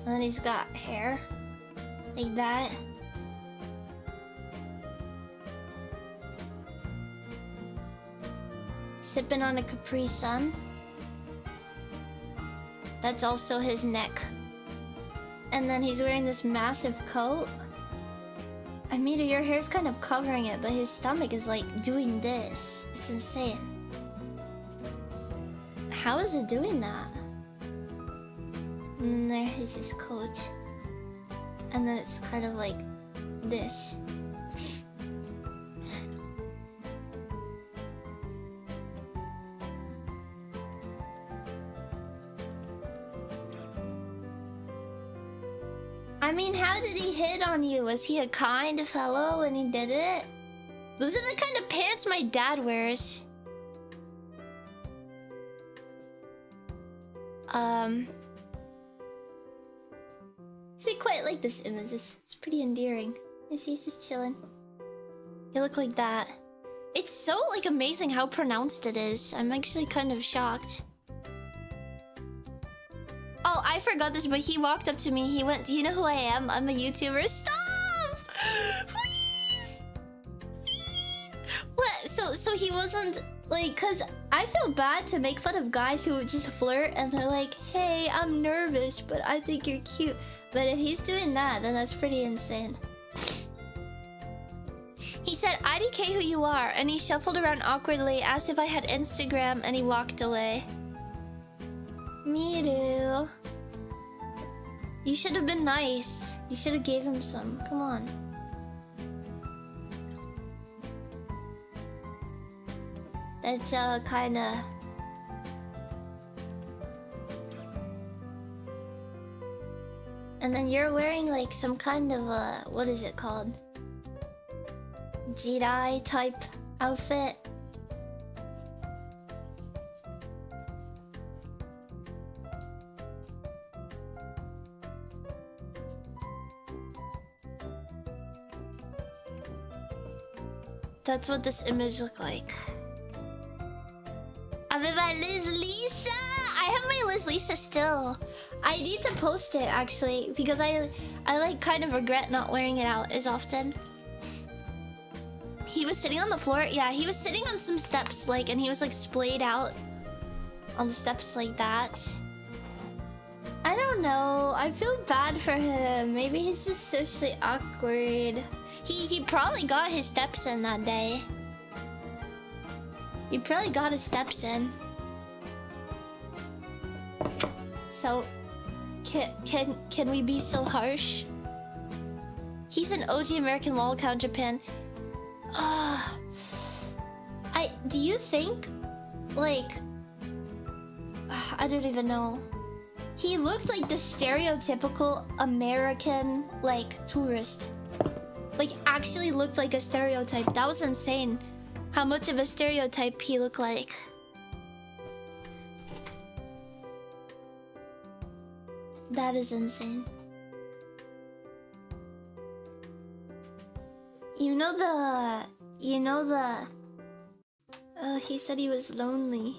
then he's got hair. Like that. Sipping on a Capri Sun. That's also his neck. And then he's wearing this massive coat. Amita, your hair's kind of covering it, but his stomach is like doing this. It's insane. How is it doing that? And there is his coat. And then it's kind of like this. I mean, how did he hit on you? Was he a kind fellow when he did it? Those are the kind of pants my dad wears. I quite like this image. It's pretty endearing. You see, he's just chilling. You look like that. It's so like amazing how pronounced it is. I'm actually kind of shocked. Oh, I forgot this, but he walked up to me. He went, "Do you know who I am? I'm a YouTuber." Stop! Please! Please! What? So he wasn't like, cause I feel bad to make fun of guys who just flirt and they're like, "Hey, I'm nervous, but I think you're cute." But if he's doing that, then that's pretty insane. He said, "IDK who you are," and he shuffled around awkwardly, asked if I had Instagram, and he walked away. Miru. You should have been nice. You should have gave him some. Come on. That's kinda... And then you're wearing like some kind of what is it called? Jedi type outfit. That's what this image looked like. I'm in my Liz Lisa! I have my Liz Lisa still. I need to post it actually because I like kind of regret not wearing it out as often. He was sitting on the floor. Yeah, he was sitting on some steps like, and he was like splayed out on the steps like that. I don't know. I feel bad for him. Maybe he's just socially awkward. He probably got his steps in that day. He probably got his steps in. So, can we be so harsh? He's an OG American lol count Japan. Do you think, like, I don't even know. He looked like the stereotypical American, like, tourist. Like, actually looked like a stereotype. That was insane. How much of a stereotype he looked like. That is insane. He said he was lonely.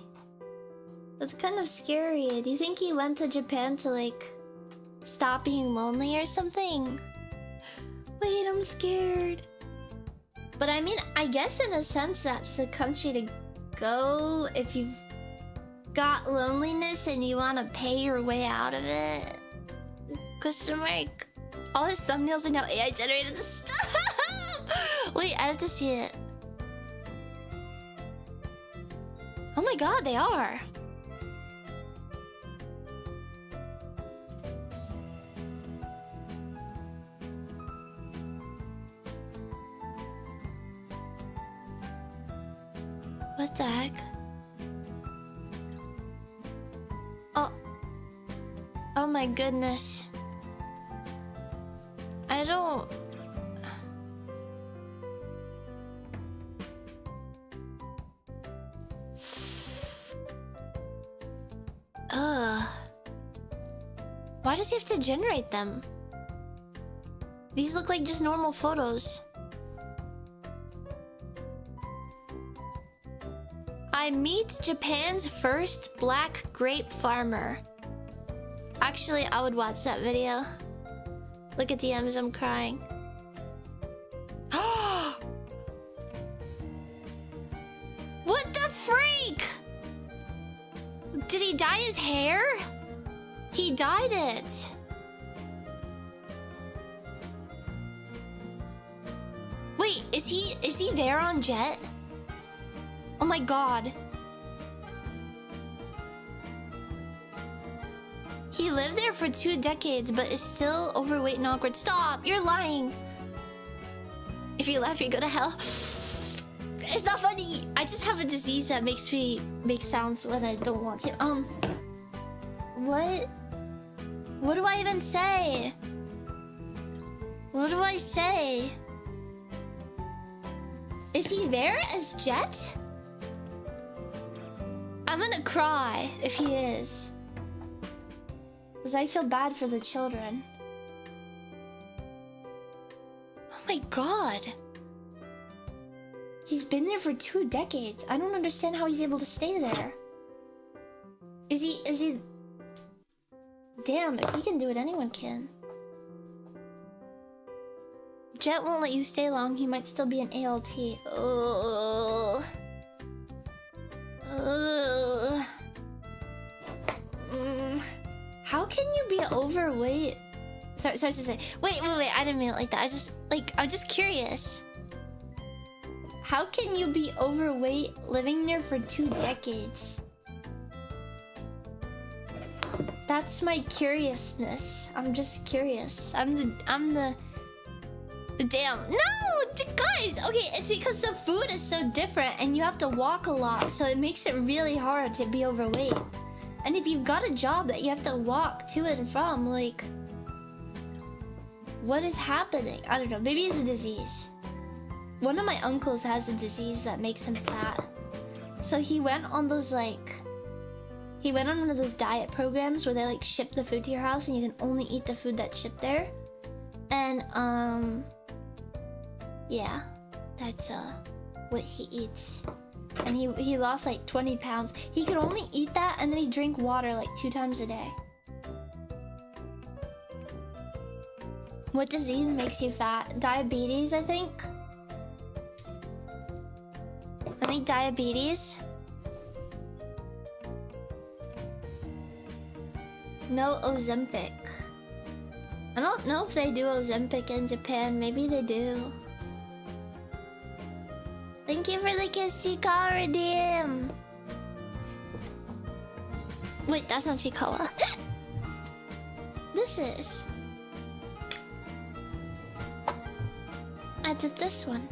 That's kind of scary. Do you think he went to Japan to like stop being lonely or something? Wait, I'm scared. But I mean, I guess in a sense that's the country to go if you've got loneliness and you want to pay your way out of it. Question mark. All his thumbnails are now AI generated. Stop! Wait, I have to see it. Oh my god, they are. What the heck? Oh my goodness. I don't... Why does he have to generate them? These look like just normal photos. I meet Japan's first black grape farmer. Actually, I would watch that video. Look at the M's, I'm crying. What the freak? Did he dye his hair? He dyed it. Wait, is he there on Jet? Oh my god. He lived there for 2 decades, but is still overweight and awkward. Stop! You're lying! If you laugh, you go to hell. It's not funny! I just have a disease that makes me make sounds when I don't want to. What? What do I even say? What do I say? Is he there as Jet? I'm gonna cry if he is. Because I feel bad for the children. Oh my god. He's been there for 2 decades. I don't understand how he's able to stay there. Is he... Damn, if he can do it, anyone can. Jet won't let you stay long. He might still be an ALT. Ugh. Ugh. How can you be overweight? Sorry to say. Wait. I didn't mean it like that. I'm just curious. How can you be overweight living there for 2 decades? That's my curiousness. I'm just curious. I'm the damn. No, guys. Okay, it's because the food is so different and you have to walk a lot, so it makes it really hard to be overweight. And if you've got a job that you have to walk to and from, like, what is happening? I don't know. Maybe it's a disease. One of my uncles has a disease that makes him fat. So he went on those, like... He went on one of those diet programs where they, like, ship the food to your house and you can only eat the food that's shipped there. And, yeah. That's, what he eats. And he lost, like, 20 pounds. He could only eat that and then he'd drink water, like, 2 times a day. What disease makes you fat? Diabetes, I think. I think diabetes. No Ozempic. I don't know if they do Ozempic in Japan. Maybe they do. Thank you for the kiss, Chika. Redeem. Wait, that's not Chikawa. This is. I did this one.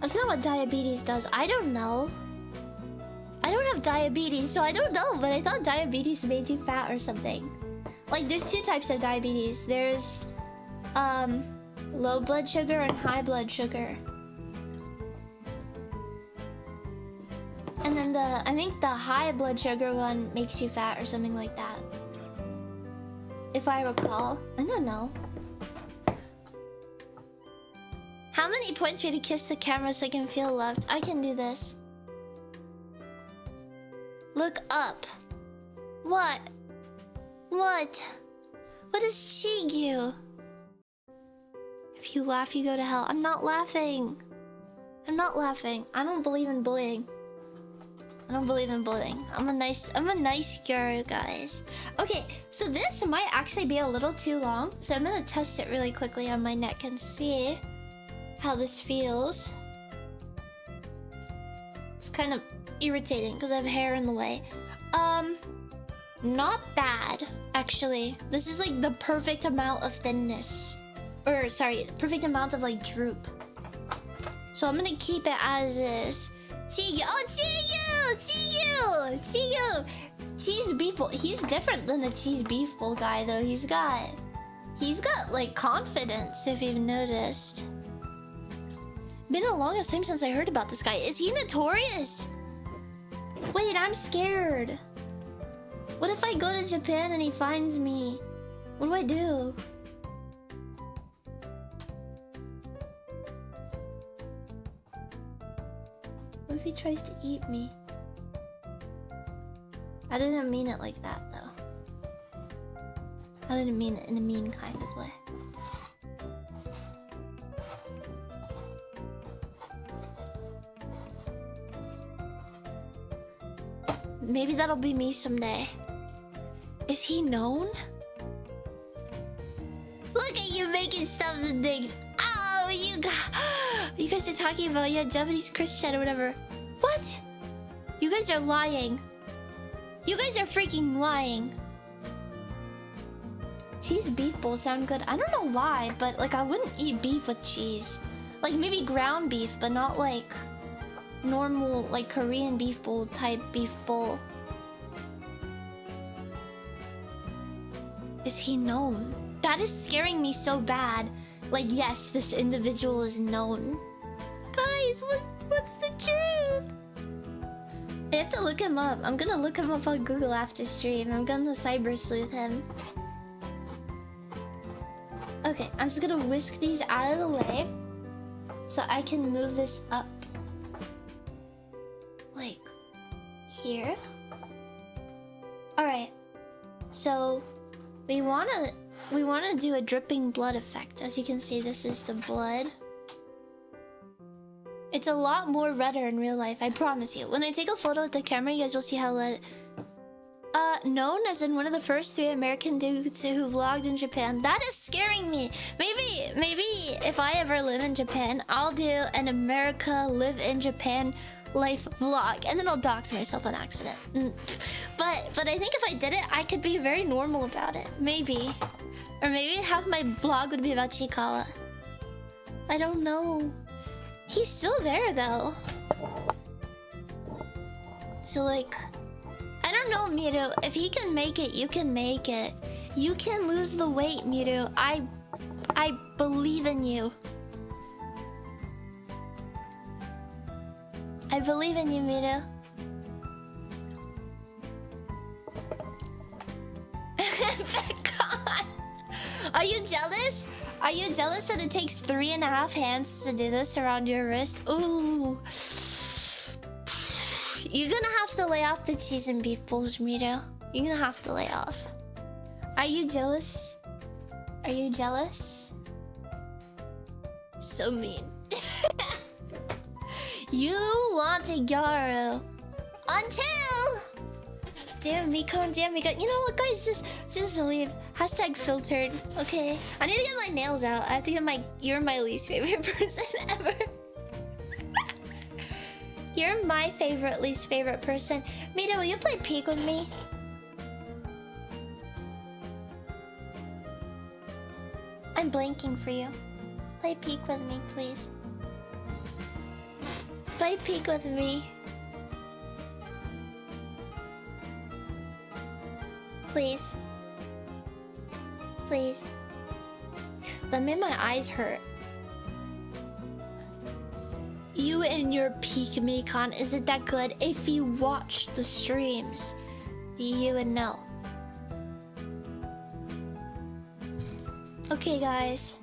That's not what diabetes does. I don't know. I don't have diabetes, so I don't know, but I thought diabetes made you fat or something. Like, there's 2 types of diabetes. There's, low blood sugar and high blood sugar. And then I think the high blood sugar one makes you fat or something like that. If I recall. I don't know. How many points for you to kiss the camera so I can feel loved? I can do this. Look up. What? What? What is Chigyu? If you laugh, you go to hell. I'm not laughing. I'm not laughing. I don't believe in bullying. I don't believe in bullying. I'm a nice girl, guys. Okay, so this might actually be a little too long. So I'm gonna test it really quickly on my neck and see how this feels. It's kind of irritating because I have hair in the way. Not bad, actually. This is like the perfect amount of thinness. Or, sorry, perfect amount of like droop. So I'm gonna keep it as is. Chigyu! Oh, Chigyu! Cheese beef bowl. He's different than the cheese beef bowl guy, though. He's got like confidence, if you've noticed. Been the longest time since I heard about this guy. Is he notorious? Wait, I'm scared. What if I go to Japan and he finds me? What do I do? What if he tries to eat me? I didn't mean it like that, though. I didn't mean it in a mean kind of way. Maybe that'll be me someday. Is he known? Look at you making stuff and things. Oh, you guys are talking about, yeah, Japanese Christian or whatever. What? You guys are lying. You guys are freaking lying. Cheese beef bowl sound good. I don't know why, but like I wouldn't eat beef with cheese. Like maybe ground beef, but not like normal like Korean beef bowl type beef bowl. Is he known? That is scaring me so bad. Like yes, this individual is known. Guys, what's the truth? I have to look him up. I'm gonna look him up on Google after stream. I'm gonna cyber sleuth him. Okay, I'm just gonna whisk these out of the way so I can move this up. Like here. Alright. So we wanna do a dripping blood effect. As you can see, this is the blood. It's a lot more redder in real life, I promise you. When I take a photo with the camera, you guys will see how red. Known as in one of the first 3 American dudes who vlogged in Japan. That is scaring me. Maybe if I ever live in Japan, I'll do an America live in Japan life vlog, and then I'll dox myself on accident. But I think if I did it, I could be very normal about it. Maybe. Or maybe half my vlog would be about Chikawa. I don't know. He's still there though. So like, I don't know, Miru. If he can make it, you can make it. You can lose the weight, Miru. I believe in you. I believe in you, Miru. Are you jealous? Are you jealous that it takes 3.5 hands to do this around your wrist? Ooh. You're gonna have to lay off the cheese and beef bowls, Miru. You're gonna have to lay off. Are you jealous? Are you jealous? So mean. You want a Yaho until damn Mikan, damn Mikan. You know what, guys? Just leave. Hashtag filtered. Okay. I need to get my nails out. I have to get my. You're my least favorite person ever. You're my least favorite person. Mita, will you play Peek with me? I'm blanking for you. Play Peek with me, please. Play Peek with me. Please. Please. That made my eyes hurt. You and your Peek, Mikan, is it that good? If you watched the streams, you would know. Okay, guys.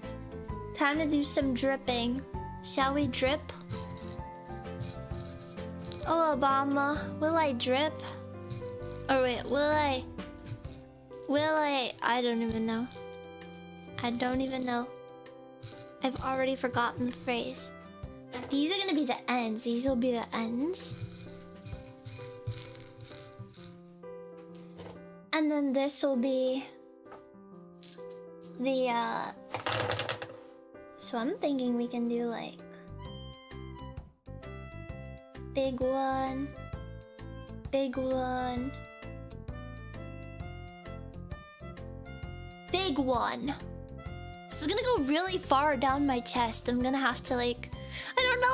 Time to do some dripping. Shall we drip? Oh, Obama, will I drip? Or wait, will I? I don't even know. I don't even know. I've already forgotten the phrase. These are gonna be the ends. These will be the ends. And then this will be the, so I'm thinking we can do like big one, big one, big one. This is gonna go really far down my chest. I'm gonna have to like, I don't know,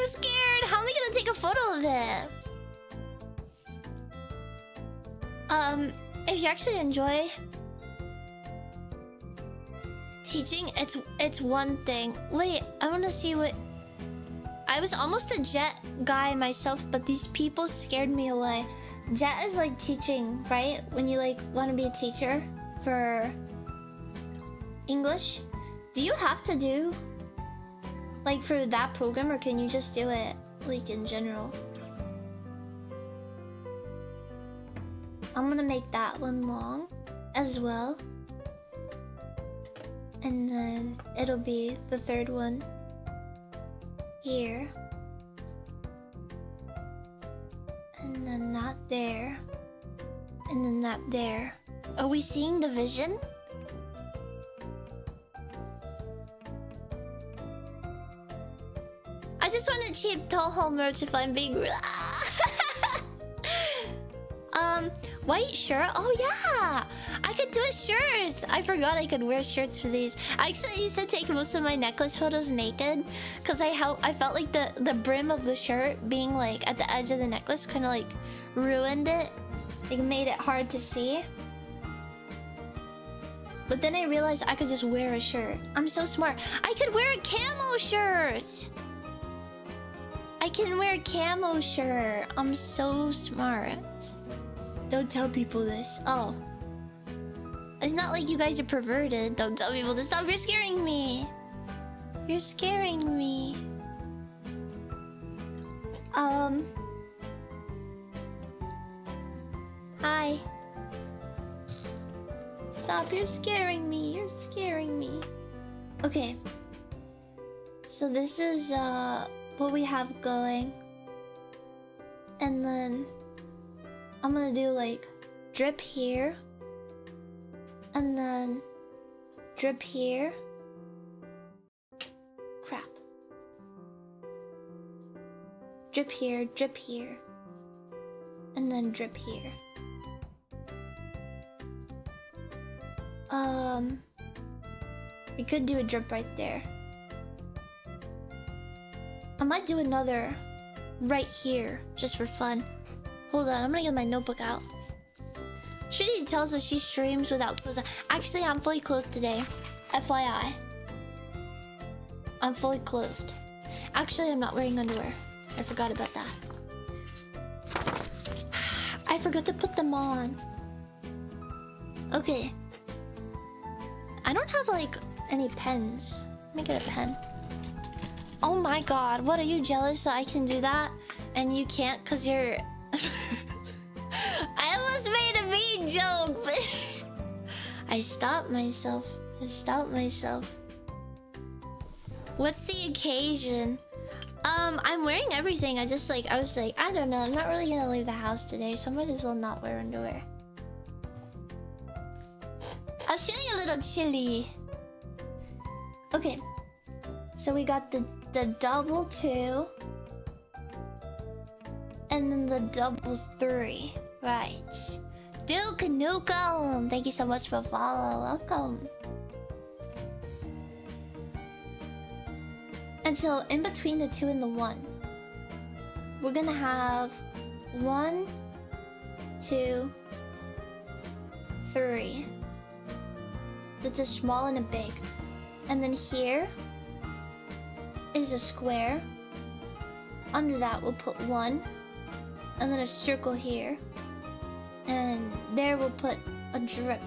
I'm scared. How am I gonna take a photo of it? If you actually enjoy teaching, it's one thing. Wait, I wanna see what... I was almost a jet guy myself, but these people scared me away. Jet is like teaching, right? When you like want to be a teacher for English, do you have to do like for that program, or can you just do it like in general? I'm gonna make that one long as well, and then it'll be the third one here, and then that there, and then that there. Are we seeing the vision? I just want a cheap Toho merch if I'm being real. White shirt? Oh yeah! I could do a shirt! I forgot I could wear shirts for these. I actually used to take most of my necklace photos naked, because I felt like the brim of the shirt being like at the edge of the necklace kind of like ruined it. Like made it hard to see. But then I realized I could just wear a shirt. I'm so smart. I could wear a camo shirt! I can wear a camo shirt. I'm so smart. Don't tell people this. Oh. It's not like you guys are perverted. Don't tell people this. Stop, you're scaring me. You're scaring me. Hi. Stop, you're scaring me. You're scaring me. Okay. So this is what we have going. And then I'm gonna do like drip here, and then drip here. Crap. Drip here, and then drip here. We could do a drip right there. I might do another right here just for fun. Hold on, I'm gonna get my notebook out. Shitty tells us she streams without clothes on. Actually, I'm fully clothed today. FYI. I'm fully clothed. Actually, I'm not wearing underwear. I forgot about that. I forgot to put them on. Okay. I don't have like any pens. Let me get a pen. Oh my god, what, are you jealous that I can do that and you can't because you're... I almost made a mean joke, but I stopped myself. What's the occasion? I'm wearing everything. I was like, I don't know, I'm not really gonna leave the house today, so I might as well not wear underwear. I was feeling a little chilly. Okay, so we got the double 2. And then the double 3. Right. Duke Nukem! Thank you so much for follow. Welcome. And so in between the 2 and the 1, we're gonna have 1, 2, 3. That's a small and a big. And then here is a square. Under that we'll put 1. And then a circle here. And there we'll put a drip.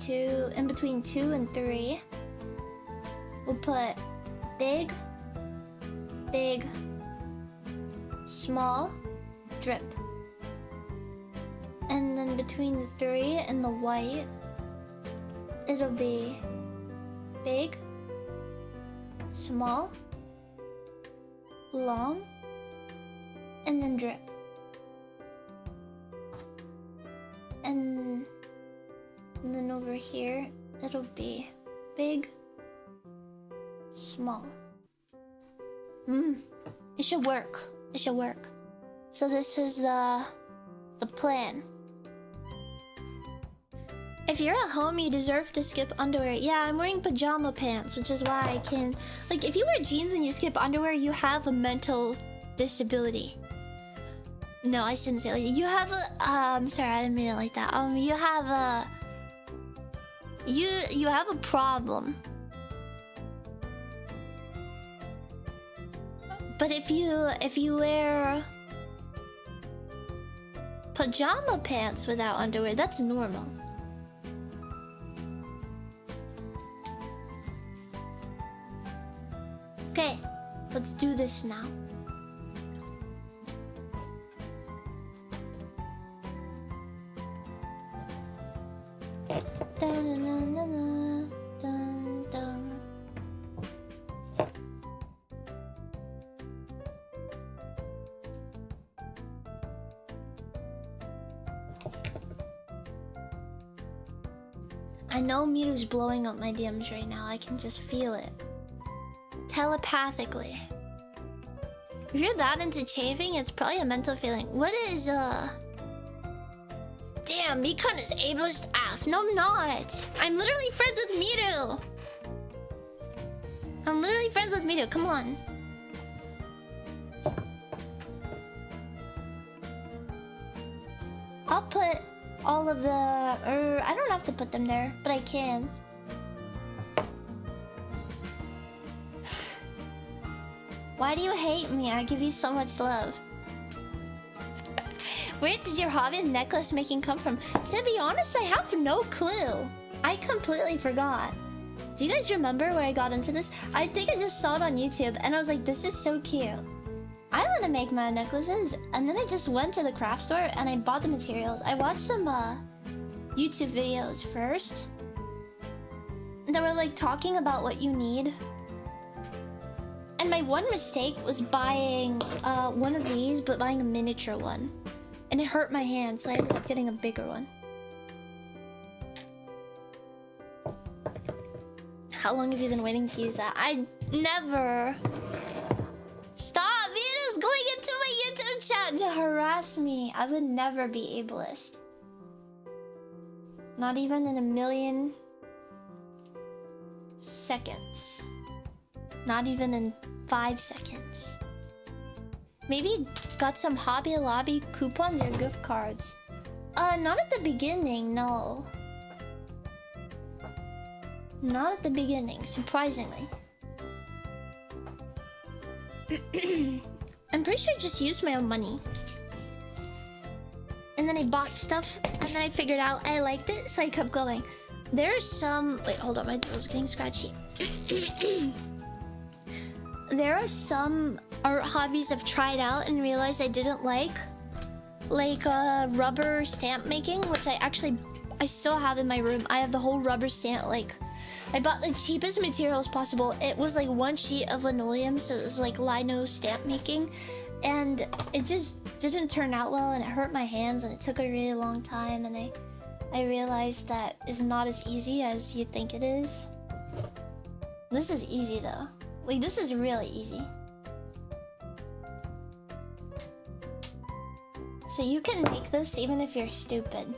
2, in between 2 and 3, we'll put big, big, small, drip. And then between the 3 and the white, it'll be big, small, long, and then drip. And then over here, it'll be big, small. It should work. It should work. So this is the plan. If you're at home, you deserve to skip underwear. Yeah, I'm wearing pajama pants, which is why I can... Like, if you wear jeans and you skip underwear, you have a mental disability. No, I shouldn't say like that. You have a... I'm sorry, I didn't mean it like that. You have a... You have a problem. But if you wear pajama pants without underwear, that's normal. Okay, let's do this now. Dun, dun, dun. I know Mewtwo's blowing up my DMs right now. I can just feel it. Telepathically. If you're that into chafing, it's probably a mental feeling. What is, Damn, Mikan is ableist AF. No, I'm not. I'm literally friends with Mewtwo. I'm literally friends with Mewtwo. Come on. I'll put all of the... I don't have to put them there, but I can. Why do you hate me? I give you so much love. Where did your hobby of necklace making come from? To be honest, I have no clue. I completely forgot. Do you guys remember where I got into this? I think I just saw it on YouTube and I was like, this is so cute. I want to make my necklaces. And then I just went to the craft store and I bought the materials. I watched some YouTube videos first. They were like talking about what you need. And my one mistake was buying one of these, but buying a miniature one. And it hurt my hand, so I ended up getting a bigger one. How long have you been waiting to use that? I never... Stop! Vito's going into my YouTube chat to harass me. I would never be ableist. Not even in a million seconds. Not even in 5 seconds. Maybe got some Hobby Lobby coupons or gift cards. Not at the beginning, no. Not at the beginning, surprisingly. I'm pretty sure I just used my own money. And then I bought stuff, and then I figured out I liked it, so I kept going. There's some... Wait, hold on, my throat's getting scratchy. There are some art hobbies I've tried out and realized I didn't like rubber stamp making, which I still have in my room. I have the whole rubber stamp, like, I bought the cheapest materials possible. It was like 1 sheet of linoleum, so it was like lino stamp making, and it just didn't turn out well, and it hurt my hands, and it took a really long time, and I realized that it's not as easy as you think it is. This is easy though. Like, this is really easy. So you can make this even if you're stupid.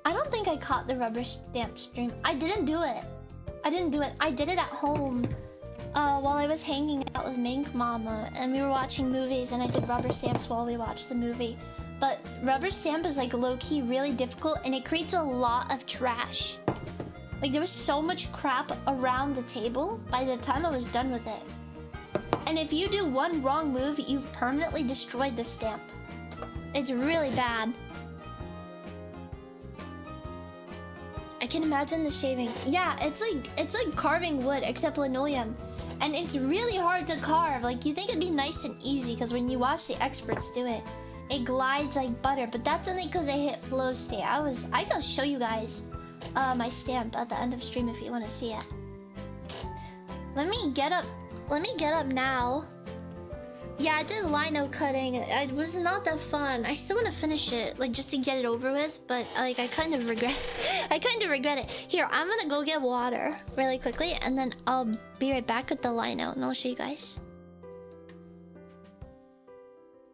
I don't think I caught the rubber stamp stream. I didn't do it. I did it at home while I was hanging out with Mink Mama, and we were watching movies, and I did rubber stamps while we watched the movie. But rubber stamp is like low-key really difficult, and it creates a lot of trash. Like, there was so much crap around the table by the time I was done with it. And if you do one wrong move, you've permanently destroyed the stamp. It's really bad. I can imagine the shavings. Yeah, it's like carving wood, except linoleum. And it's really hard to carve. Like, you think it'd be nice and easy, because when you watch the experts do it, it glides like butter. But that's only because I hit flow state. I gotta show you guys my stamp at the end of stream if you want to see it. Let me get up now. Yeah, I did lino cutting. It was not that fun. I still want to finish it, like, just to get it over with, but like I kind of regret it. Here, I'm gonna go get water really quickly, and then I'll be right back with the lino, and I'll show you guys.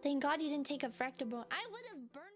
Thank God you didn't take a fractal bone. I would have burned.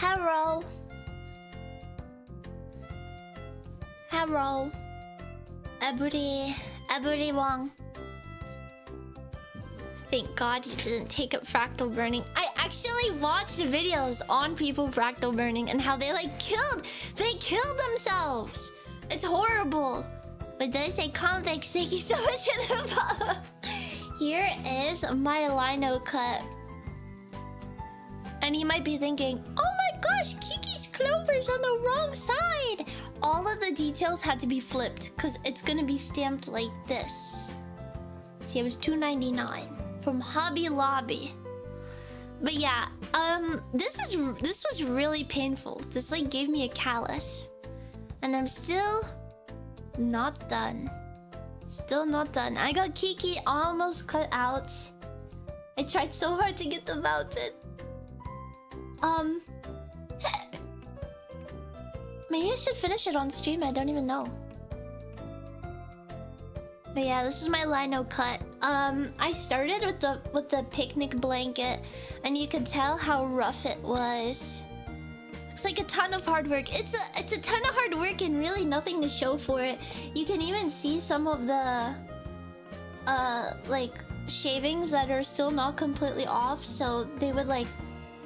Hello. Hello. Everyone. Thank God you didn't take up fractal burning. I actually watched videos on people fractal burning and how they killed themselves. It's horrible. But did I say convicts? Thank you so much for the follow. Here is my lino cut. And you might be thinking, oh my gosh, Kiki's clover's on the wrong side. All of the details had to be flipped because it's gonna be stamped like this. See, it was $2.99 from Hobby Lobby. But yeah, this was really painful. This like gave me a callus. And I'm still not done. Still not done. I got Kiki almost cut out. I tried so hard to get them mounted. Maybe I should finish it on stream. I don't even know. But yeah, this is my lino cut. I started with the picnic blanket, and you could tell how rough it was. It's like a ton of hard work. It's a ton of hard work and really nothing to show for it. You can even see some of the like shavings that are still not completely off, so they would like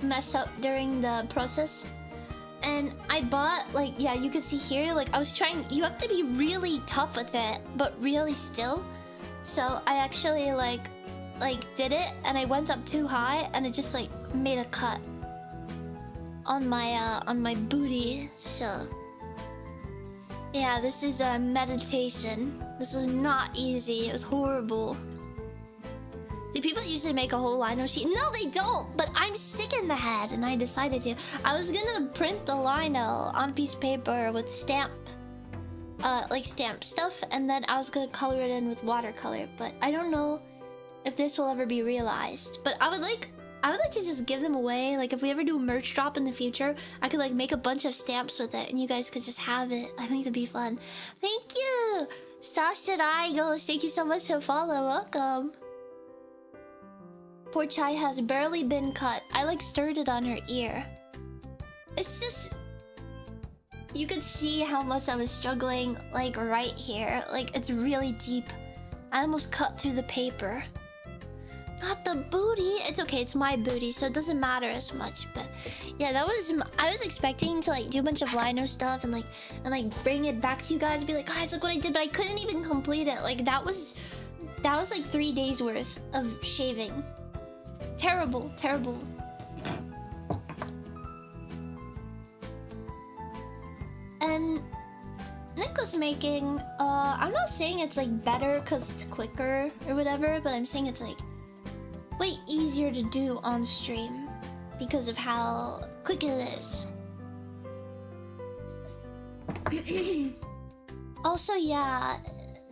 mess up during the process. And I bought like, yeah, you can see here, like I was trying, you have to be really tough with it, but really still. So I actually like did it, and I went up too high, and it just like made a cut on my booty. So yeah, this is a meditation. This is not easy. It was horrible. Do people usually make a whole lino sheet? No, they don't, but I'm sick in the head and I decided to. I was gonna print the lino on a piece of paper with stamp stuff, and then I was gonna color it in with watercolor, but I don't know if this will ever be realized. But I would like to just give them away. Like if we ever do a merch drop in the future, I could like make a bunch of stamps with it and you guys could just have it. I think it'd be fun. Thank you! Sasha Igos, thank you so much for follow. Welcome. Poor Chai has barely been cut. I like stirred it on her ear. It's just, you could see how much I was struggling, like right here. Like it's really deep. I almost cut through the paper. Not the booty. It's okay, it's my booty, so it doesn't matter as much. But yeah, that was, I was expecting to like do a bunch of lino stuff and bring it back to you guys and be like, guys, look what I did, but I couldn't even complete it. Like that was like 3 days worth of shaving. Terrible, terrible. And necklace making, I'm not saying it's like better because it's quicker or whatever, but I'm saying it's like way easier to do on stream because of how quick it is. Also, yeah,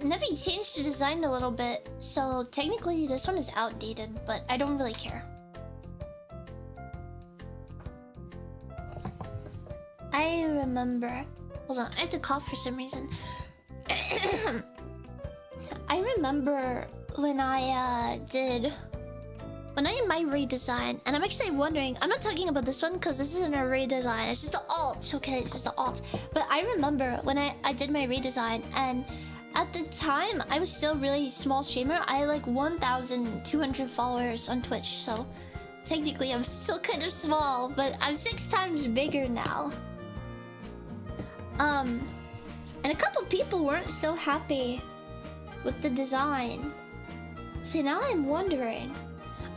Neppie changed the design a little bit, so technically this one is outdated, but I don't really care. I remember... Hold on, I have to cough for some reason. I remember when I did my redesign, and I'm actually wondering, I'm not talking about this one because this isn't a redesign, it's just an alt, okay, it's just an alt. But I remember when I did my redesign, and at the time, I was still really small streamer. I had like 1,200 followers on Twitch, so technically I'm still kind of small, but I'm 6 times bigger now. And a couple people weren't so happy with the design. So now I'm wondering.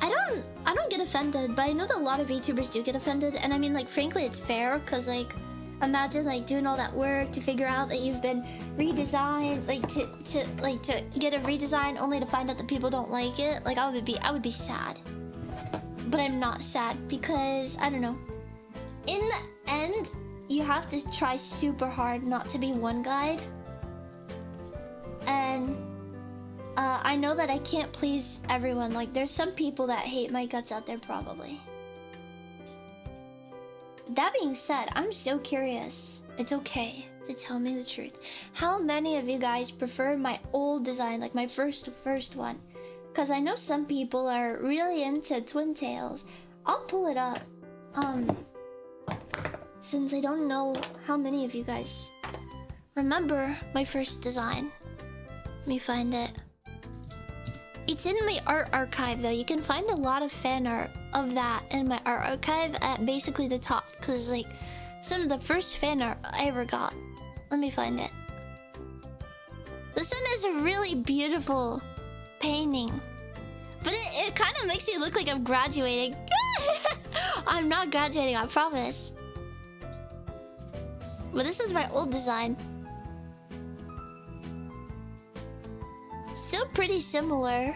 I don't get offended, but I know that a lot of VTubers do get offended, and I mean, like, frankly, it's fair, because like, imagine like doing all that work to figure out that you've been redesigned, like to get a redesign only to find out that people don't like it. Like I would be sad. But I'm not sad because I don't know. In the end, you have to try super hard not to be one guide. And I know that I can't please everyone. Like there's some people that hate my guts out there probably. That being said, I'm so curious. It's okay to tell me the truth. How many of you guys prefer my old design, like my first one? Because I know some people are really into twin tails. I'll pull it up. since I don't know how many of you guys remember my first design. Let me find it. It's in my art archive though. You can find a lot of fan art of that in my art archive at basically the top, because like some of the first fan art I ever got. Let me find it. This one is a really beautiful painting, but it kind of makes me look like I'm graduating. I'm not graduating, I promise. But this is my old design. Still pretty similar.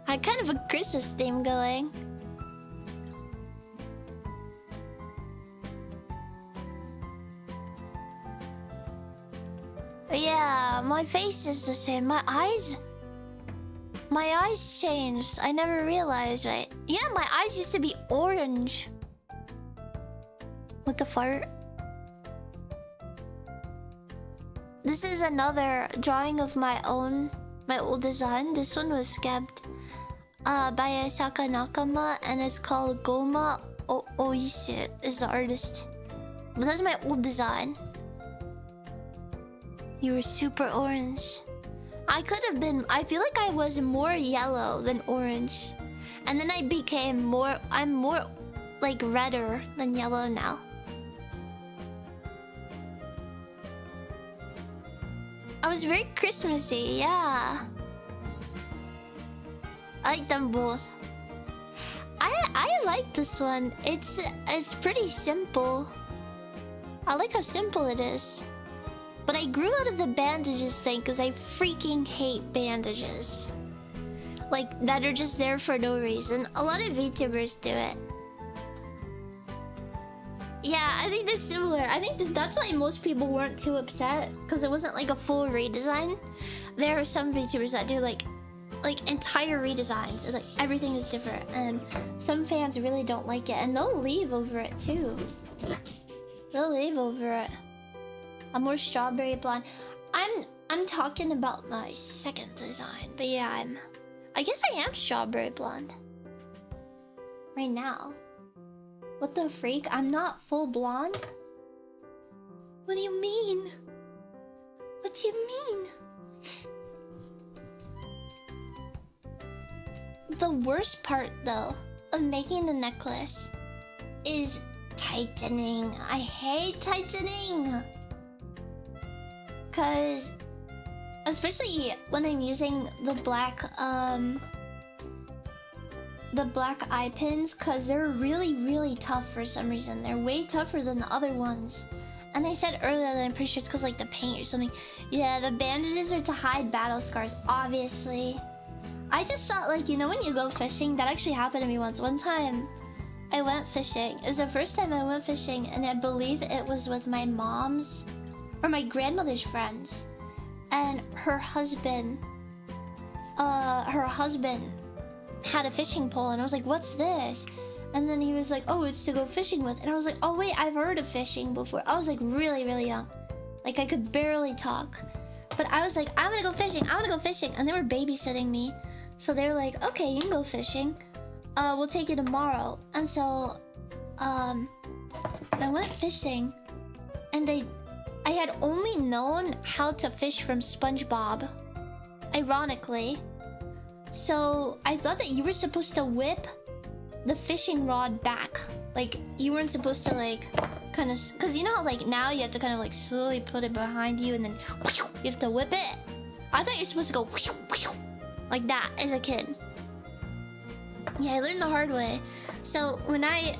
I had kind of a Christmas theme going. But yeah, my face is the same. My eyes changed. I never realized, right? Yeah, my eyes used to be orange. What the fart? This is another drawing of my old design. This one was scabbed by Asaka Nakama, and it's called Goma Oishi is the artist. But that's my old design. You were super orange. I could have been. I feel like I was more yellow than orange, and then I became more. I'm more like redder than yellow now. I was very Christmassy, yeah. I like them both. I like this one. It's pretty simple. I like how simple it is. But I grew out of the bandages thing because I freaking hate bandages. Like, that are just there for no reason. A lot of VTubers do it. Yeah, I think they're similar. I think that's why most people weren't too upset, because it wasn't like a full redesign. There are some VTubers that do like entire redesigns, and like everything is different, and some fans really don't like it, and they'll leave over it too. They'll leave over it. I'm more strawberry blonde. I'm talking about my second design, but yeah, I guess I am strawberry blonde right now. What the freak? I'm not full blonde? What do you mean? What do you mean? The worst part though of making the necklace is tightening. I hate tightening. Cause especially when I'm using the black eye pins, cause they're really tough for some reason. They're way tougher than the other ones. And I said earlier that I'm pretty sure it's cause like the paint or something. Yeah, the bandages are to hide battle scars, obviously. I just thought, like, you know when you go fishing? That actually happened to me once. One time I went fishing. It was the first time I went fishing, and I believe it was with my mom's or my grandmother's friends. And her husband had a fishing pole, and I was like, what's this? And then he was like, oh, it's to go fishing with. And I was like, oh wait, I've heard of fishing before. I was like really young. Like I could barely talk. But I was like, I'm gonna go fishing, I wanna go fishing. And they were babysitting me. So they were like, okay, you can go fishing. We'll take you tomorrow. And so I went fishing, and I had only known how to fish from SpongeBob, ironically. So I thought that you were supposed to whip the fishing rod back. Like, you weren't supposed to like kind of, because you know how like now you have to kind of like slowly put it behind you and then you have to whip it. I thought you're supposed to go like that as a kid. Yeah, I learned the hard way. So when I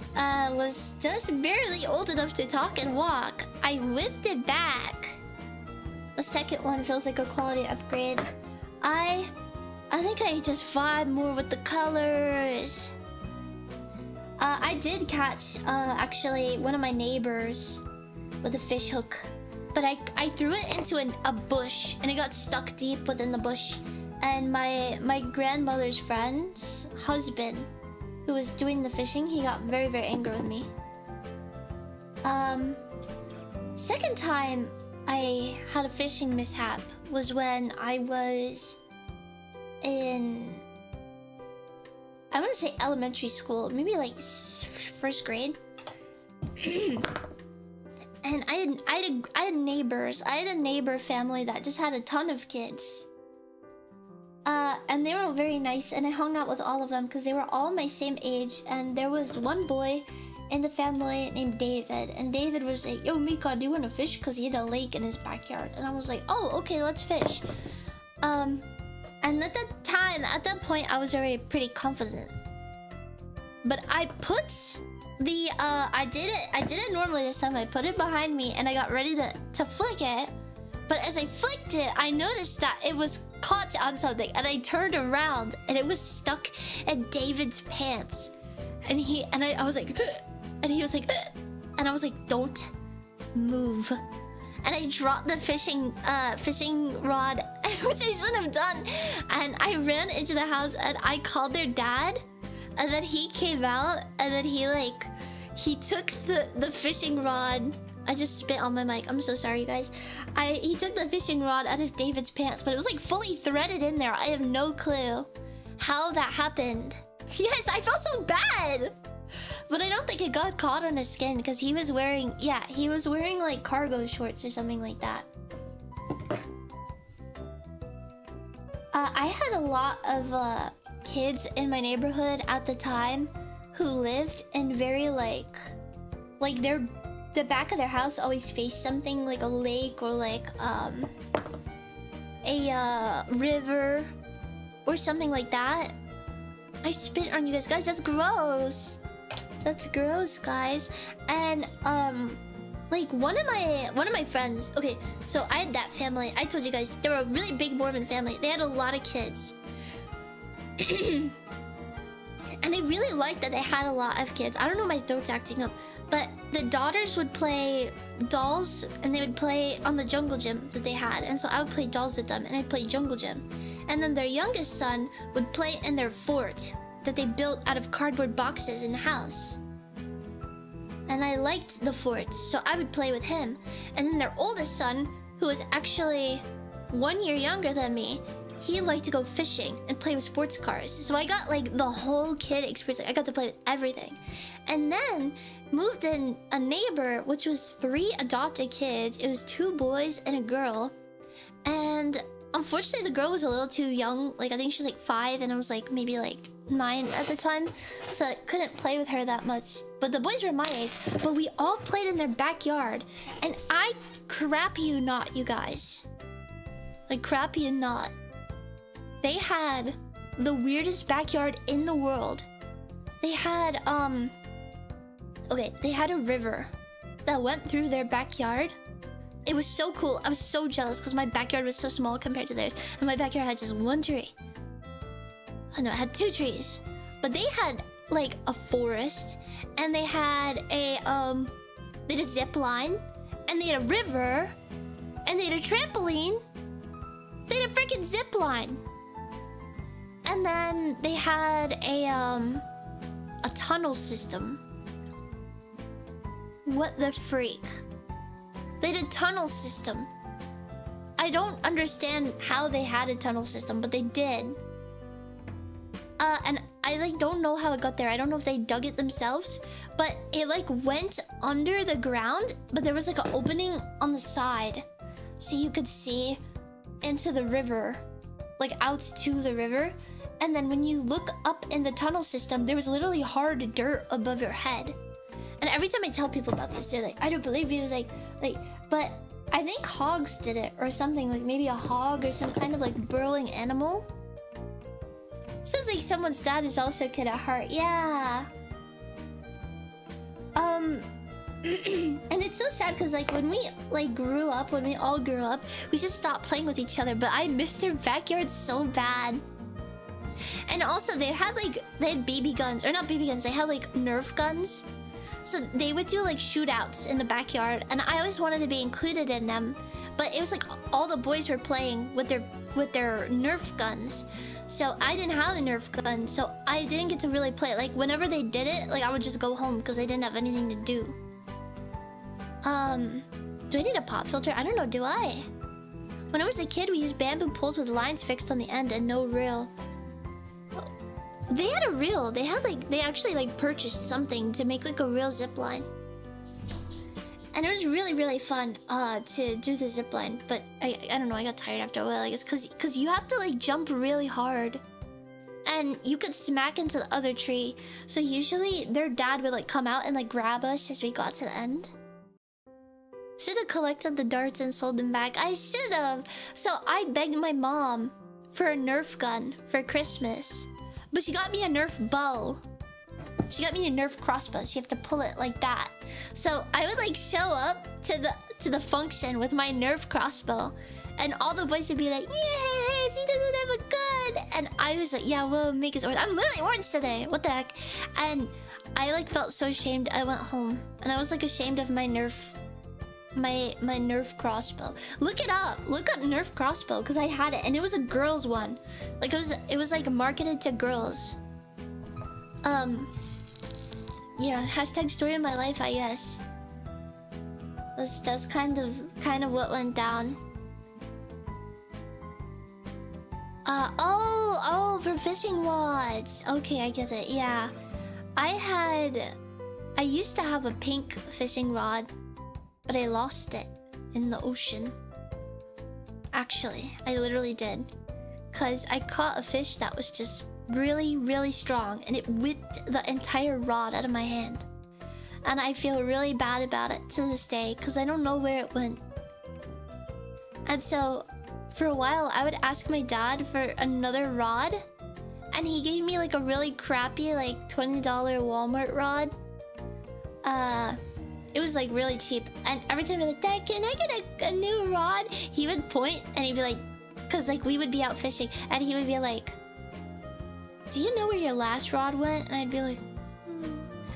was just barely old enough to talk and walk, I whipped it back. The second one feels like a quality upgrade. I think I just vibe more with the colors. I did catch actually one of my neighbors with a fish hook, but I threw it into a bush, and it got stuck deep within the bush. And my grandmother's friend's husband, who was doing the fishing, he got very angry with me. Second time I had a fishing mishap was when I was in, I want to say elementary school, maybe like first grade. And I had neighbors. I had a neighbor family that just had a ton of kids. And they were all very nice, and I hung out with all of them because they were all my same age. And there was one boy in the family named David, and David was like, "Yo, Mikan, do you want to fish?" Because he had a lake in his backyard. And I was like, "Oh, okay, let's fish." And at that point, I was already pretty confident. But I put the I did it normally this time. I put it behind me and I got ready to flick it. But as I flicked it, I noticed that it was caught on something, and I turned around and it was stuck in David's pants. And I was like, and he was like, and I was like, "Don't move." And I dropped the fishing rod, which I shouldn't have done. And I ran into the house and I called their dad. And then he came out, and then he took the fishing rod. I just spit on my mic. I'm so sorry, you guys. He took the fishing rod out of David's pants, but it was like fully threaded in there. I have no clue how that happened. Yes, I felt so bad. But I don't think it got caught on his skin because he was wearing like cargo shorts or something like that. I had a lot of kids in my neighborhood at the time who lived in very like the back of their house always faced something like a lake or like a river or something like that. I spit on you guys. Guys, that's gross. That's gross, guys. And like one of my friends. Okay, so I had that family. I told you guys they were a really big Mormon family. They had a lot of kids. And I really liked that they had a lot of kids. I don't know, my throat's acting up. But the daughters would play dolls, and they would play on the jungle gym that they had. And so I would play dolls with them, and I'd play jungle gym. And then their youngest son would play in their fort that they built out of cardboard boxes in the house. And I liked the fort, so I would play with him. And then their oldest son, who was actually 1 year younger than me, he liked to go fishing and play with sports cars. So I got like the whole kid experience. I got to play with everything. And then moved in a neighbor, which was 3 adopted kids. It was 2 boys and a girl. And unfortunately, the girl was a little too young. Like, I think she was like 5, and I was like maybe like 9 at the time. So I couldn't play with her that much. But the boys were my age. But we all played in their backyard. And I crap you not, you guys. Like, crap you not. They had the weirdest backyard in the world. They had, okay, they had a river that went through their backyard. It was so cool. I was so jealous because my backyard was so small compared to theirs. And my backyard had just 1 tree. Oh no, it had 2 trees. But they had, like, a forest. And they had a zip line. And they had a river. And they had a trampoline. They had a freaking zip line. And then they had a tunnel system. What the freak? They had a tunnel system. I don't understand how they had a tunnel system, but they did. And I like don't know how it got there. I don't know if they dug it themselves, but it like went under the ground, but there was like an opening on the side, so you could see into the river, like out to the river. And then when you look up in the tunnel system, there was literally hard dirt above your head. And every time I tell people about this, they're like, "I don't believe you," like, but I think hogs did it or something, like maybe a hog or some kind of like burrowing animal. Sounds like someone's dad is also a kid at heart. Yeah. And it's so sad because like when we like grew up, when we all grew up, we just stopped playing with each other. But I missed their backyard so bad. And also they had BB guns, or not BB guns, they had like Nerf guns. So they would do like shootouts in the backyard, and I always wanted to be included in them. But it was like all the boys were playing with their Nerf guns. So I didn't have a Nerf gun, so I didn't get to really play it. Like whenever they did it, like I would just go home because I didn't have anything to do. Do I need a pop filter? I don't know, do I? When I was a kid, we used bamboo poles with lines fixed on the end and no reel. They had a reel. They actually like purchased something to make like a real zip line. And it was really, really fun to do the zipline. But I don't know, I got tired after a while, I guess, because you have to like jump really hard. And you could smack into the other tree. So usually their dad would like come out and like grab us as we got to the end. Should have collected the darts and sold them back. I should have. So I begged my mom for a Nerf gun for Christmas. But she got me a Nerf bow. She got me a Nerf crossbow, so you have to pull it like that. So I would like show up to the function with my Nerf crossbow, and all the boys would be like, "Yeah, she doesn't have a gun," and I was like, "Yeah, we'll make it orange." I'm literally orange today. What the heck? And I like felt so ashamed. I went home and I was like ashamed of my Nerf crossbow. Look it up. Look up Nerf crossbow because I had it and it was a girl's one. Like it was like marketed to girls. Yeah, hashtag story of my life, I guess. That's kind of what went down. Oh, for fishing rods. Okay, I get it. Yeah, I used to have a pink fishing rod, but I lost it in the ocean. Actually, I literally did, cause I caught a fish that was just really, really strong, and it whipped the entire rod out of my hand. And I feel really bad about it to this day, because I don't know where it went. And so, for a while, I would ask my dad for another rod, and he gave me like a really crappy, like $20 Walmart rod. It was like really cheap, and every time I'd be like, "Dad, can I get a new rod?" He would point, and he'd be like, because like we would be out fishing, and he would be like, "Do you know where your last rod went?" And I'd be like,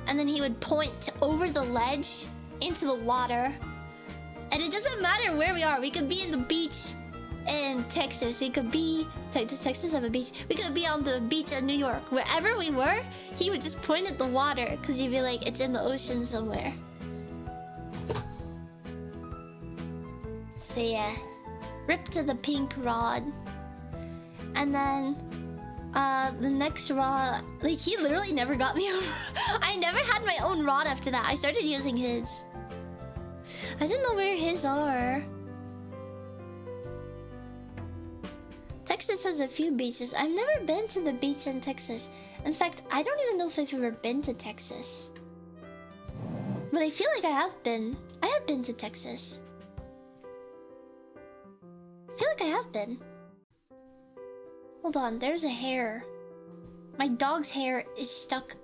and then he would point over the ledge into the water. And it doesn't matter where we are. We could be in the beach in Texas. We could be... Does Texas have a beach? We could be on the beach in New York. Wherever we were, he would just point at the water, because he'd be like, "It's in the ocean somewhere." So yeah, rip to the pink rod. And then the next rod, like he literally never got me I never had my own rod after that. I started using his. I don't know where his are. Texas has a few beaches. I've never been to the beach in Texas. In fact, I don't even know if I've ever been to Texas. But I feel like I have been. I have been to Texas. I feel like I have been. Hold on, there's a hair. My dog's hair is stuck.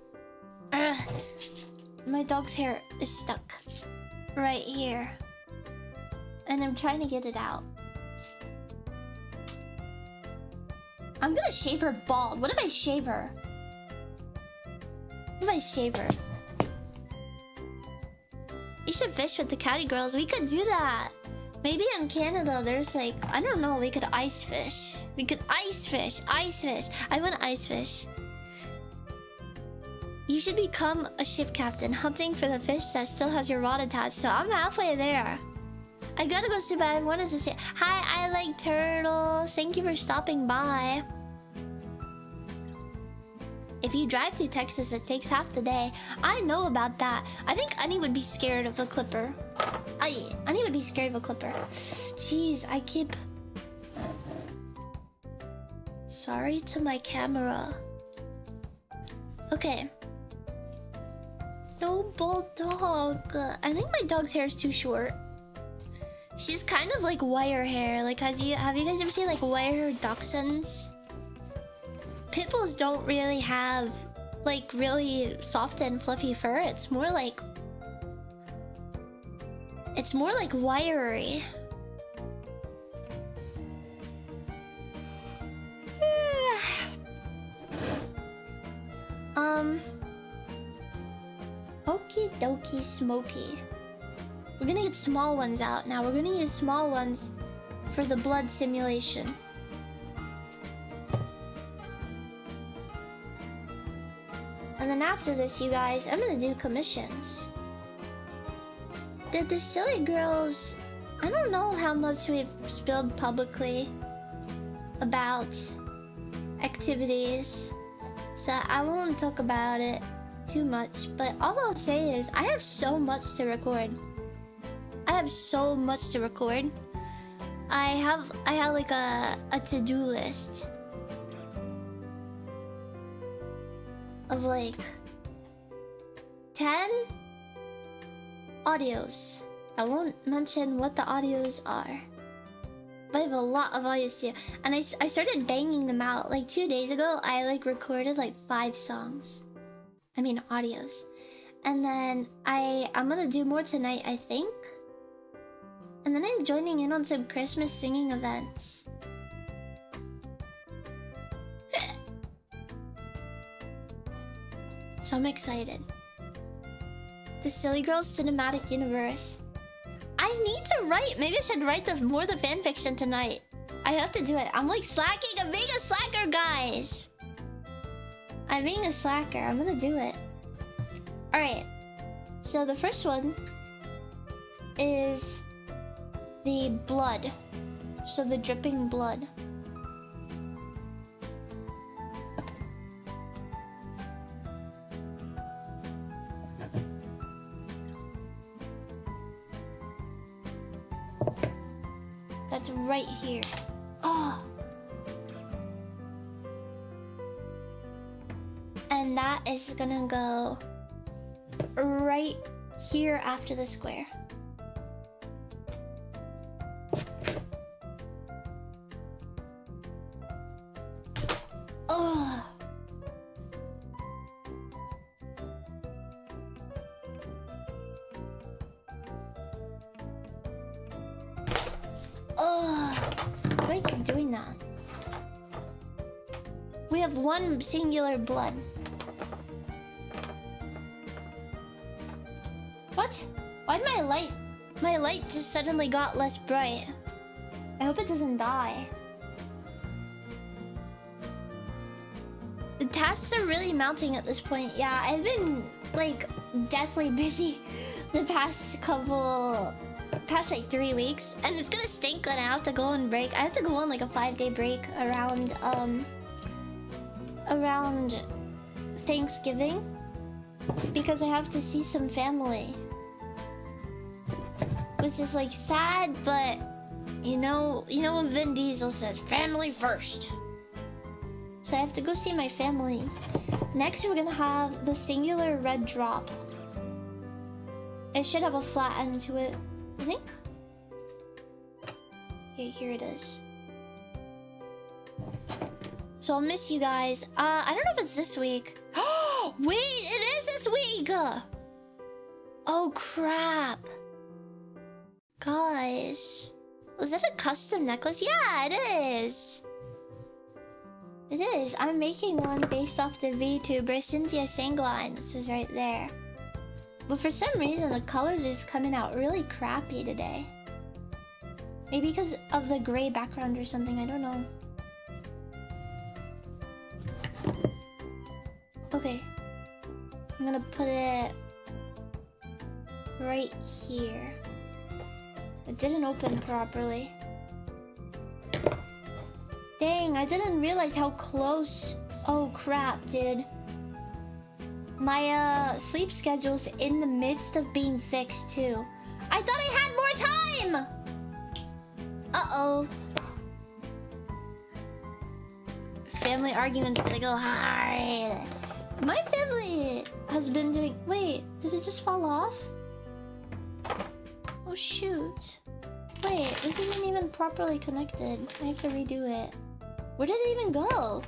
My dog's hair is stuck right here. And I'm trying to get it out. I'm gonna shave her bald. What if I shave her? What if I shave her? You should fish with the catty girls. We could do that. Maybe in Canada there's like, I don't know, we could ice fish. We could ice fish. Ice fish. I want to ice fish. You should become a ship captain, hunting for the fish that still has your rod attached. So I'm halfway there. I gotta go sleep, but I wanted to say hi. I like turtles. Thank you for stopping by. If you drive through Texas, it takes half the day. I know about that. I think Annie would be scared of the clipper. Annie would be scared of a clipper. Jeez, I keep... Sorry to my camera. Okay. No bald dog. I think my dog's hair is too short. She's kind of like wire hair. Like, have you guys ever seen like wire dachshunds? Pit bulls don't really have like really soft and fluffy fur. It's more like wiry. Okie dokie smoky. We're gonna get small ones out now. We're gonna use small ones for the blood simulation. And then after this, you guys, I'm gonna do commissions. The silly girls, I don't know how much we've spilled publicly about activities, so I won't talk about it too much, but all I'll say is I have so much to record. have so much to record. I have like a to-do list of like 10 audios. I won't mention what the audios are, but I have a lot of audios too. And I started banging them out. Like 2 days ago, I like recorded like 5 songs. I mean audios. And then I'm gonna do more tonight, I think. And then I'm joining in on some Christmas singing events. So I'm excited. The Silly Girls Cinematic Universe. I need to write. Maybe I should write more of the fanfiction tonight. I have to do it. I'm like slacking. I'm being a slacker, guys. I'm being a slacker. I'm gonna do it. Alright. So the first one is the blood. So the dripping blood. That's right here. Oh. And that is gonna go right here after the square. Oh. Oh. Why do I keep doing that? We have one singular blood. What? Why'd my light just suddenly got less bright? I hope it doesn't die. The tasks are really mounting at this point. Yeah, I've been like deathly busy the past like 3 weeks, and it's gonna stink when I have to go on break. I have to go on like a 5-day break around Thanksgiving because I have to see some family, which is like sad, but you know when Vin Diesel says family first. So I have to go see my family. Next, we're gonna have the singular red drop. It should have a flat end to it, I think. Okay, here it is. So I'll miss you guys. I don't know if it's this week. Wait, it is this week! Oh crap. Guys. Was it a custom necklace? Yeah, it is. It is. I'm making one based off the VTuber Cynthia Sanguine, which is right there. But for some reason, the colors are just coming out really crappy today. Maybe because of the gray background or something, I don't know. Okay. I'm gonna put it right here. It didn't open properly. Dang, I didn't realize how close. Oh crap, dude. My sleep schedule's in the midst of being fixed too. I thought I had more time! Uh-oh. Family argument's gonna go hard. My family has been doing... Wait, did it just fall off? Oh shoot. Wait, this isn't even properly connected. I have to redo it. Where did it even go?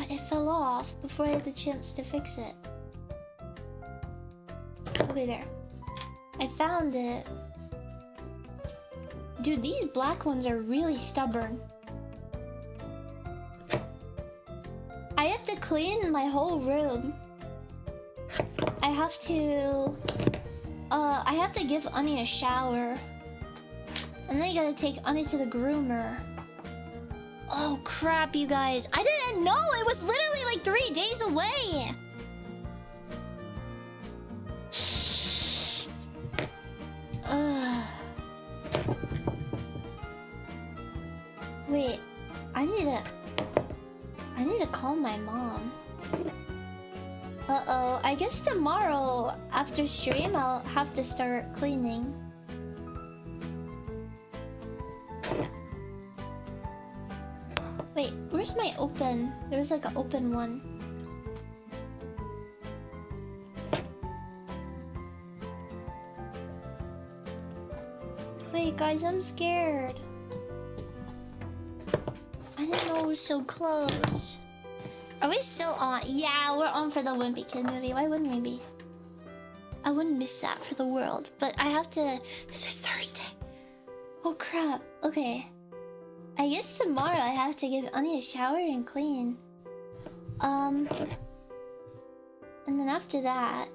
It fell off before I had the chance to fix it. Okay, there. I found it. Dude, these black ones are really stubborn. I have to clean my whole room. I have to give Ani a shower. And then I gotta take Ani to the groomer. Oh crap, you guys. I didn't know it was literally like 3 days away. Wait, I need to call my mom. Uh-oh, I guess tomorrow after stream I'll have to start cleaning. Wait, where's my open? There was like an open one. Wait guys, I'm scared. I didn't know it was so close. Are we still on? Yeah, we're on for the Wimpy Kid movie. Why wouldn't we be? I wouldn't miss that for the world. But I have to... It's Thursday. Oh crap. Okay. I guess tomorrow I have to give Ani a shower and clean. And then after that...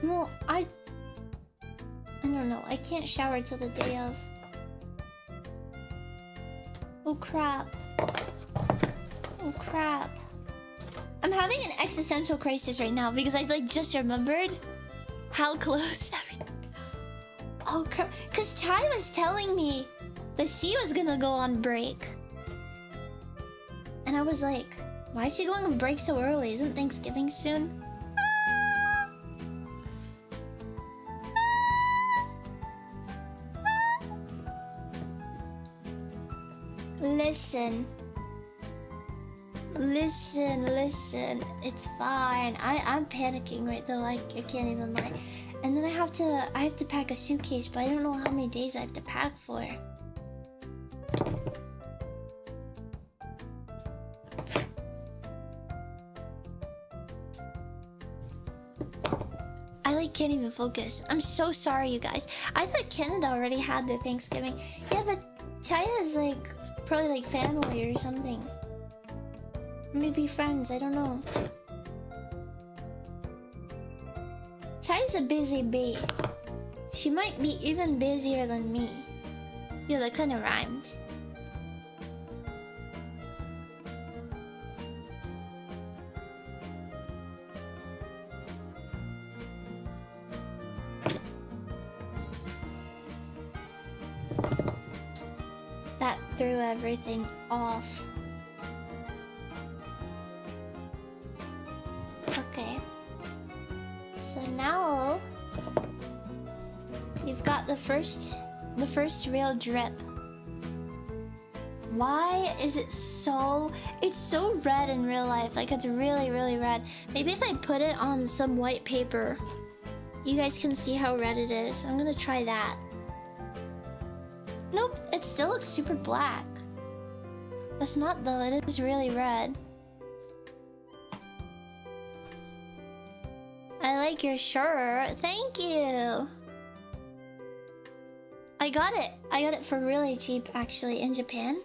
No, I don't know. I can't shower till the day of. Oh crap. Oh crap. I'm having an existential crisis right now because I like just remembered how close Oh crap. Cause Chai was telling me that she was gonna go on break. And I was like, why is she going on break so early? Isn't Thanksgiving soon? Listen. It's fine. I'm panicking right though. I can't even lie. And then I have to pack a suitcase, but I don't know how many days I have to pack for. I like can't even focus. I'm so sorry, you guys. I thought Canada already had their Thanksgiving. Yeah, but China's like probably like family or something. Maybe friends, I don't know. Chai's a busy bee. She might be even busier than me. Yeah, that kind of rhymed. That threw everything off. Okay. So now you've got the first real drip. Why is it so... It's so red in real life. Like, it's really, really red. Maybe if I put it on some white paper, you guys can see how red it is. I'm gonna try that. Nope, it still looks super black. That's not though, it is really red. I like your shirt. Thank you. I got it for really cheap actually in Japan.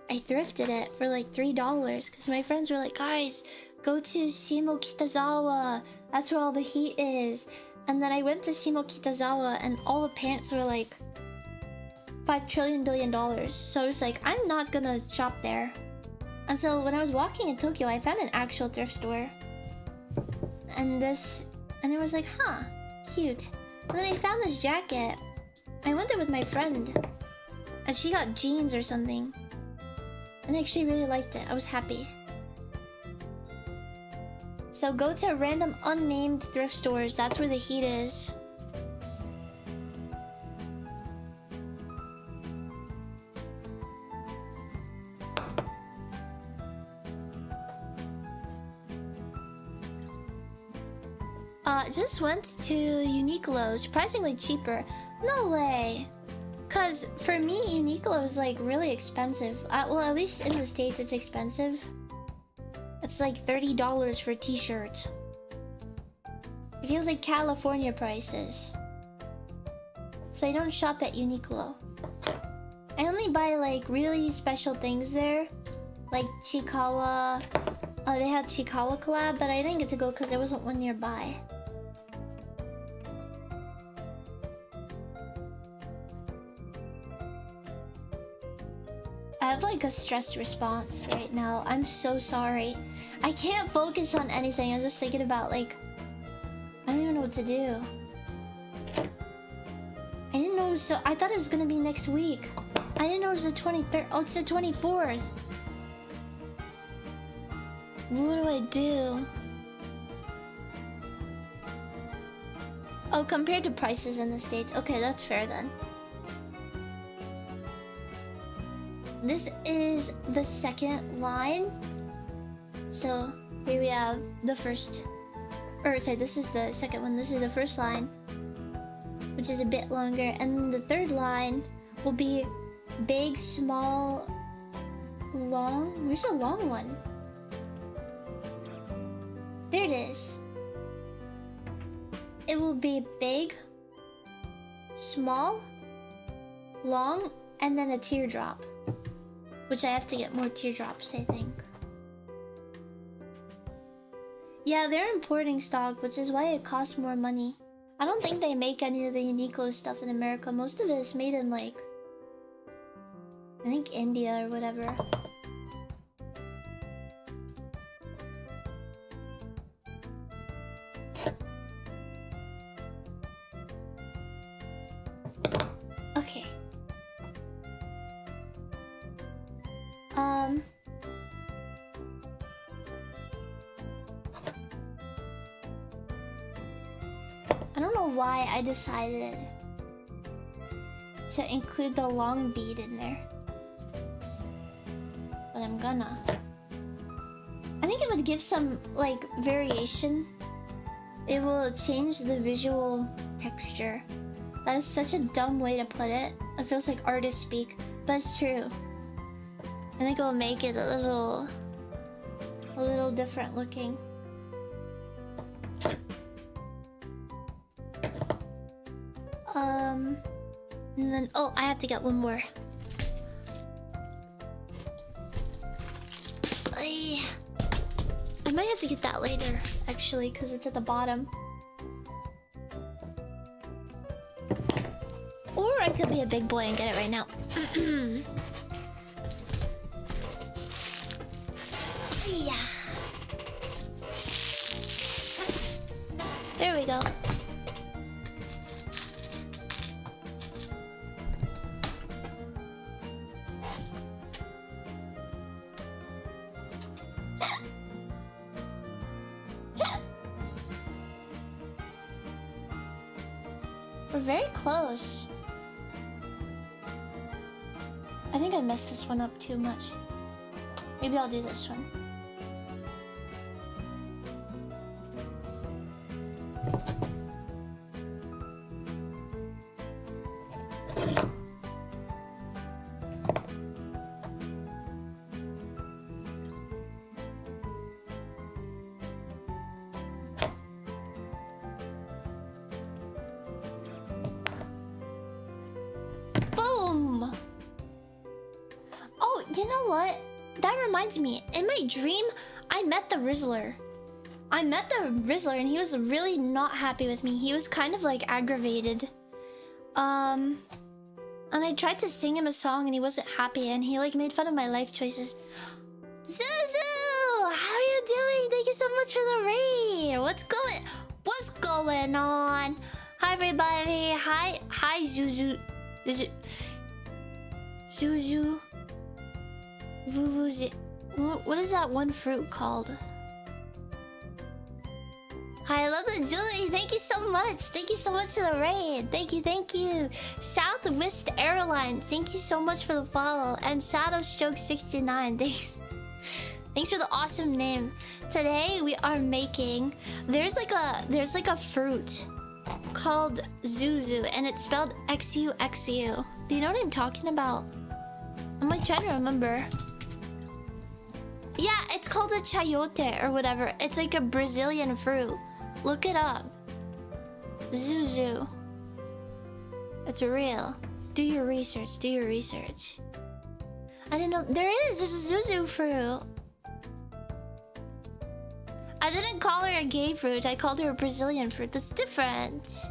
I thrifted it for like $3 because my friends were like, guys, go to Shimo Kitazawa. That's where all the heat is. And then I went to Shimo Kitazawa and all the pants were like $5 trillion billion. So I was like, I'm not gonna shop there. And so when I was walking in Tokyo, I found an actual thrift store. And it was like, huh, cute. And then I found this jacket. I went there with my friend. And she got jeans or something. And I actually really liked it. I was happy. So go to random unnamed thrift stores. That's where the heat is. Just went to Uniqlo, surprisingly cheaper. No way! Cause for me, Uniqlo is like really expensive. Well, at least in the States it's expensive. It's like $30 for a t-shirt. It feels like California prices. So I don't shop at Uniqlo. I only buy like really special things there. Like Chikawa. They had Chikawa collab, but I didn't get to go because there wasn't one nearby. I have like a stress response right now. I'm so sorry. I can't focus on anything. I'm just thinking about like... I don't even know what to do. I didn't know it was so... I thought it was gonna be next week. I didn't know it was the 23rd. Oh, it's the 24th. What do I do? Oh, compared to prices in the States. Okay, that's fair then. This is the second line. So here we have the first, or sorry, this is the second one. This is the first line, which is a bit longer, and then the third line will be big, small, long. Where's the long one? There it is. It will be big, small, long, and then a teardrop. Which I have to get more teardrops, I think. Yeah, they're importing stock, which is why it costs more money. I don't think they make any of the Uniqlo stuff in America. Most of it is made in, like, I think India or whatever. Okay. I don't know why I decided to include the long bead in there, but I'm gonna. I think it would give some, like, variation. It will change the visual texture. That is such a dumb way to put it. It feels like artist speak, but it's true. I think it'll make it a little different looking. And then, oh, I have to get one more. I might have to get that later, actually, because it's at the bottom. Or I could be a big boy and get it right now. Yeah. There we go. We're very close. I think I messed this one up too much. Maybe I'll do this one. Boom! Oh, you know what? That reminds me. In my dream, I met the Rizzler. And he was really not happy with me. He was kind of like aggravated. And I tried to sing him a song and he wasn't happy and he like made fun of my life choices. Zuzu! How are you doing? Thank you so much for the raid. What's going on? Hi everybody. Hi Zuzu. Zuzu. What is that one fruit called? Hi, I love the jewelry. Thank you so much. Thank you so much for the raid. Thank you. Southwest Airlines. Thank you so much for the follow. And Shadowstroke69. Thanks for the awesome name. Today we are making. There's like a fruit called Zuzu, and it's spelled XUXU. Do you know what I'm talking about? I'm like trying to remember. Yeah, it's called a chayote or whatever. It's like a Brazilian fruit. Look it up. Zuzu. It's real. Do your research. I didn't know. There's a Zuzu fruit. I didn't call her a gay fruit. I called her a Brazilian fruit. That's different.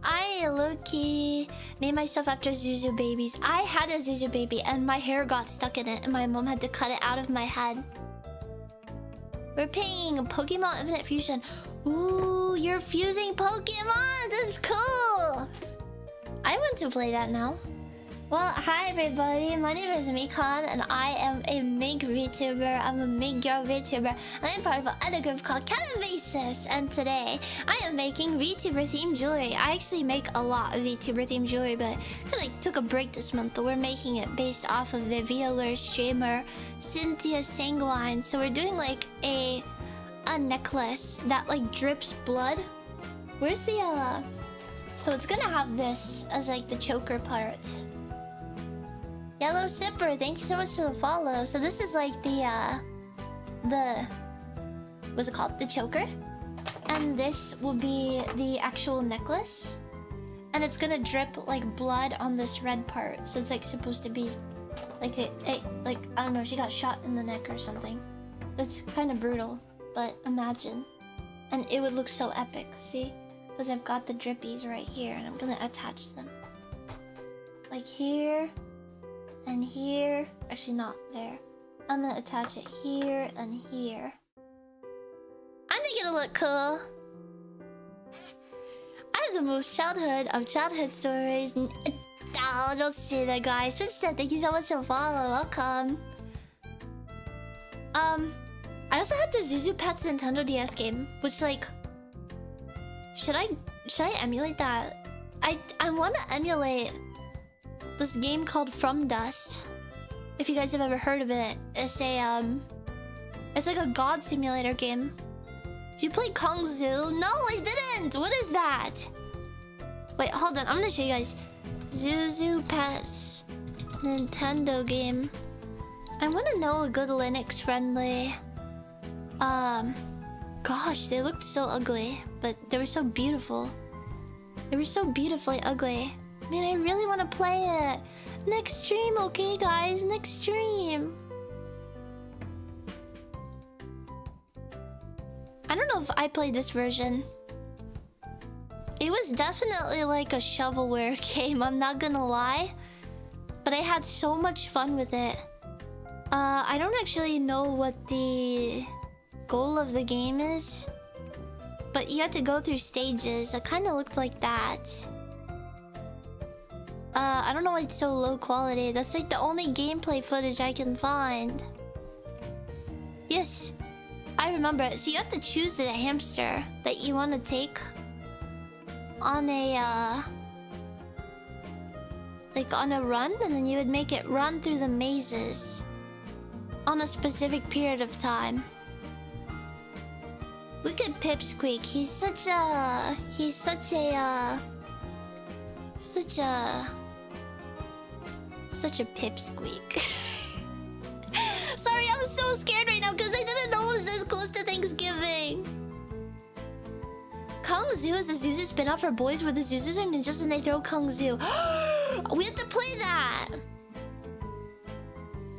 I Loki named myself after Zuzu babies. I had a Zuzu baby and my hair got stuck in it and my mom had to cut it out of my head. We're playing Pokemon Infinite Fusion. Ooh, you're fusing Pokemon. That's cool. I want to play that now. Well, hi everybody, my name is Mikan and I am a mink VTuber. I'm a mink girl VTuber and I'm part of another group called Katabasis. And today, I am making VTuber themed jewelry. I actually make a lot of VTuber themed jewelry, but I took a break this month, but we're making it based off of the VLR streamer Cynthia Sanguine. So we're doing like a necklace that like drips blood. Where's the So it's gonna have this as like the choker part. Yellow Sipper, thank you so much for the follow. So this is like the what's it called? The choker. And this will be the actual necklace. And it's gonna drip like blood on this red part. So it's like supposed to be like like I don't know, she got shot in the neck or something. That's kind of brutal, but imagine. And it would look so epic, see? Because I've got the drippies right here and I'm gonna attach them. Like here. And here, actually not there. I'm gonna attach it here and here. I think it'll look cool. I have the most childhood stories. Oh, don't say that, guys. Just thank you so much for follow. Welcome. I also have the Zuzu Pets Nintendo DS game, which like, should I emulate that? I want to emulate this game called From Dust. If you guys have ever heard of it, it's a it's like a god simulator game. Did you play Kong Zoo? No, I didn't. What is that? Wait, hold on. I'm gonna show you guys. Zuzu Pets Nintendo game. I want to know a good Linux friendly. Gosh, they looked so ugly, but they were so beautiful. They were so beautifully ugly. Man, I really want to play it. Next stream, okay, guys? Next stream. I don't know if I played this version. It was definitely like a shovelware game, I'm not gonna lie. But I had so much fun with it. I don't actually know what the goal of the game is. But you had to go through stages. It kind of looked like that. I don't know why it's so low quality. That's like the only gameplay footage I can find. Yes, I remember it. So you have to choose the hamster that you want to take on a like on a run, and then you would make it run through the mazes on a specific period of time. Look at Pipsqueak. He's such a pipsqueak. Sorry, I'm so scared right now because I didn't know it was this close to Thanksgiving. Kong Zoo is a Zuzu spin-off for boys where the Zuzus are ninjas and they throw Kong Zoo. We have to play that.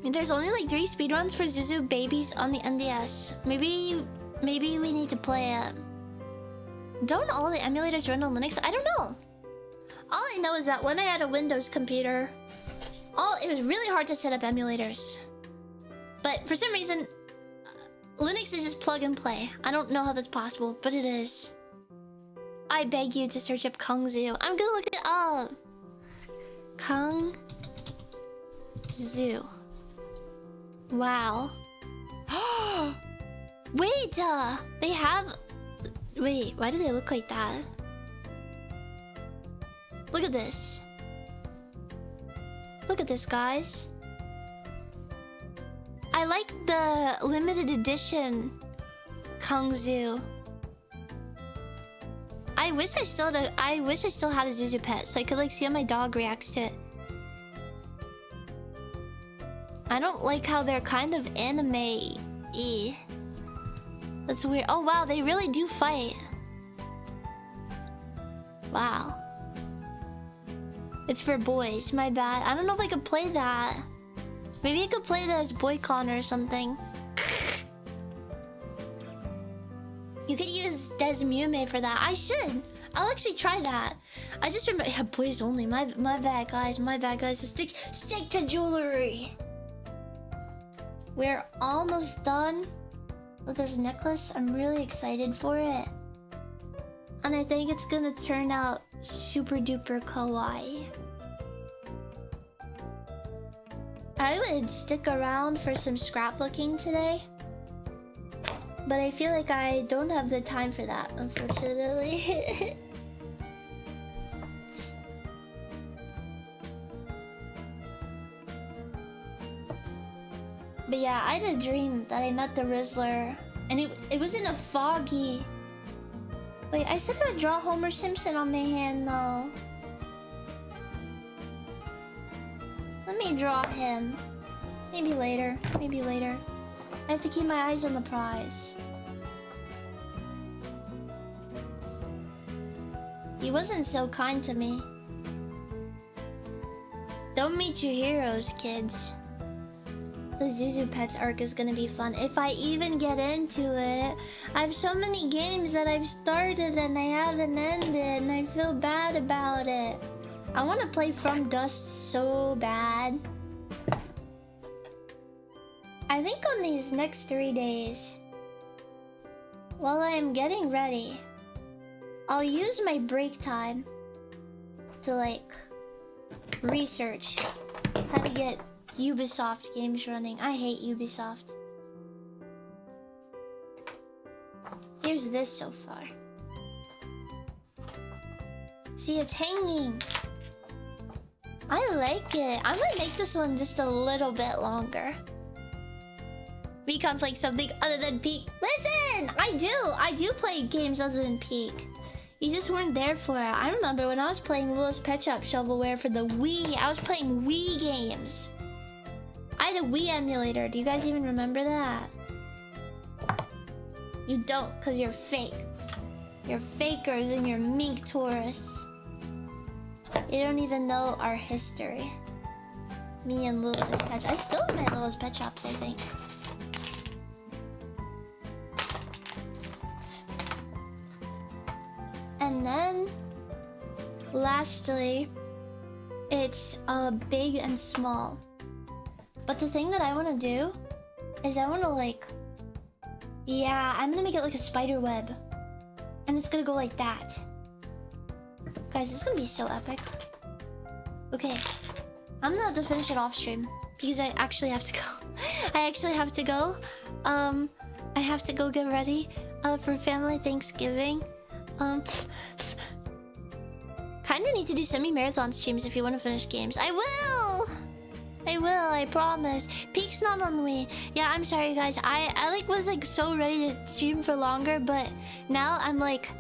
And there's only like 3 speedruns for Zuzu babies on the NDS. Maybe we need to play it. Don't all the emulators run on Linux? I don't know. All I know is that when I had a Windows computer, it was really hard to set up emulators. But for some reason, Linux is just plug and play. I don't know how that's possible, but it is. I beg you to search up Kong Zoo. I'm gonna look it up. Kong Zoo. Wow. Wait, they have... Wait, why do they look like that? Look at this. Look at this, guys. I like the limited edition Kong Zoo. I wish I still had a Zuzu pet so I could like see how my dog reacts to it. I don't like how they're kind of anime-y. That's weird. Oh wow, they really do fight. Wow. It's for boys, my bad. I don't know if I could play that. Maybe I could play it as BoyCon or something. You could use Desmume for that. I should. I'll actually try that. I just remember, yeah, boys only. My bad, guys. My bad, guys. So stick to jewelry. We're almost done with this necklace. I'm really excited for it. And I think it's gonna turn out super duper kawaii. I would stick around for some scrapbooking today. But I feel like I don't have the time for that, unfortunately. But yeah, I had a dream that I met the Rizzler. And it was in a foggy... Wait, I said I would draw Homer Simpson on my hand though. Let me draw him. Maybe later. Maybe later. I have to keep my eyes on the prize. He wasn't so kind to me. Don't meet your heroes, kids. The Zuzu Pets arc is gonna be fun. If I even get into it. I have so many games that I've started and I haven't ended, and I feel bad about it. I want to play From Dust so bad. I think on these next 3 days, while I am getting ready, I'll use my break time to like research how to get Ubisoft games running. I hate Ubisoft. Here's this so far. See, it's hanging. I like it. I'm gonna make this one just a little bit longer. Mikan playing something other than Peak. Listen! I do play games other than Peak. You just weren't there for it. I remember when I was playing RULEZ Pet Shop Shovelware for the Wii. I was playing Wii games. I had a Wii emulator. Do you guys even remember that? You don't, because you're fake. You're fakers and you're mink tourists. You don't even know our history. Me and RULEZ Pet Shop. I still have my RULEZ Pet Shops, I think. And then, lastly, it's big and small. But the thing that I want to do is I want to like... Yeah, I'm gonna make it like a spider web. And it's gonna go like that. Guys, this is gonna be so epic. Okay, I'm gonna have to finish it off stream because I actually have to go. I actually have to go. I have to go get ready for family Thanksgiving. Kinda need to do semi-marathon streams if you want to finish games. I will! I promise. Peak's not on me. Yeah, I'm sorry guys. I like was like so ready to stream for longer, but now I'm like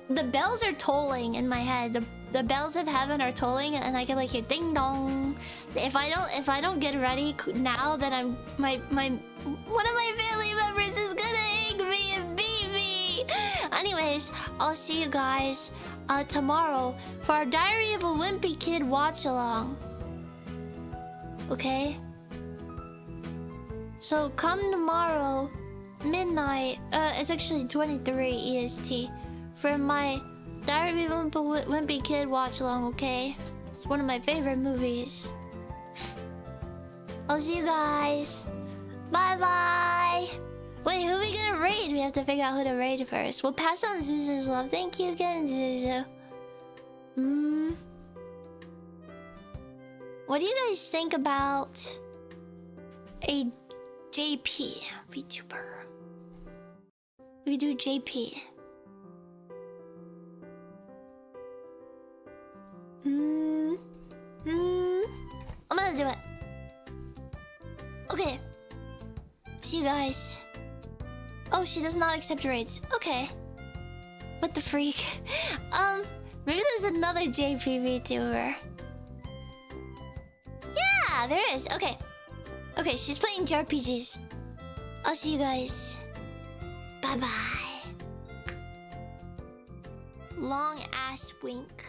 the bells are tolling in my head. The bells of heaven are tolling and I can like hear ding dong. If I don't get ready now, then I'm one of my family members is gonna egg me and beat me. Anyways, I'll see you guys tomorrow for our Diary of a Wimpy Kid watch along. Okay? So come tomorrow, midnight, it's actually 23 EST, for my Diary of a Wimpy Kid watch along, okay? It's one of my favorite movies. I'll see you guys. Bye bye. Wait, who are we gonna raid? We have to figure out who to raid first. We'll pass on Zuzu's love. Thank you again, Zuzu. What do you guys think about a JP VTuber? We do JP. I'm gonna do it. Okay. See you guys. Oh, she does not accept raids. Okay. What the freak? Maybe there's another JP VTuber. Yeah, there is. Okay. Okay, she's playing JRPGs. I'll see you guys. Bye-bye. Long ass wink.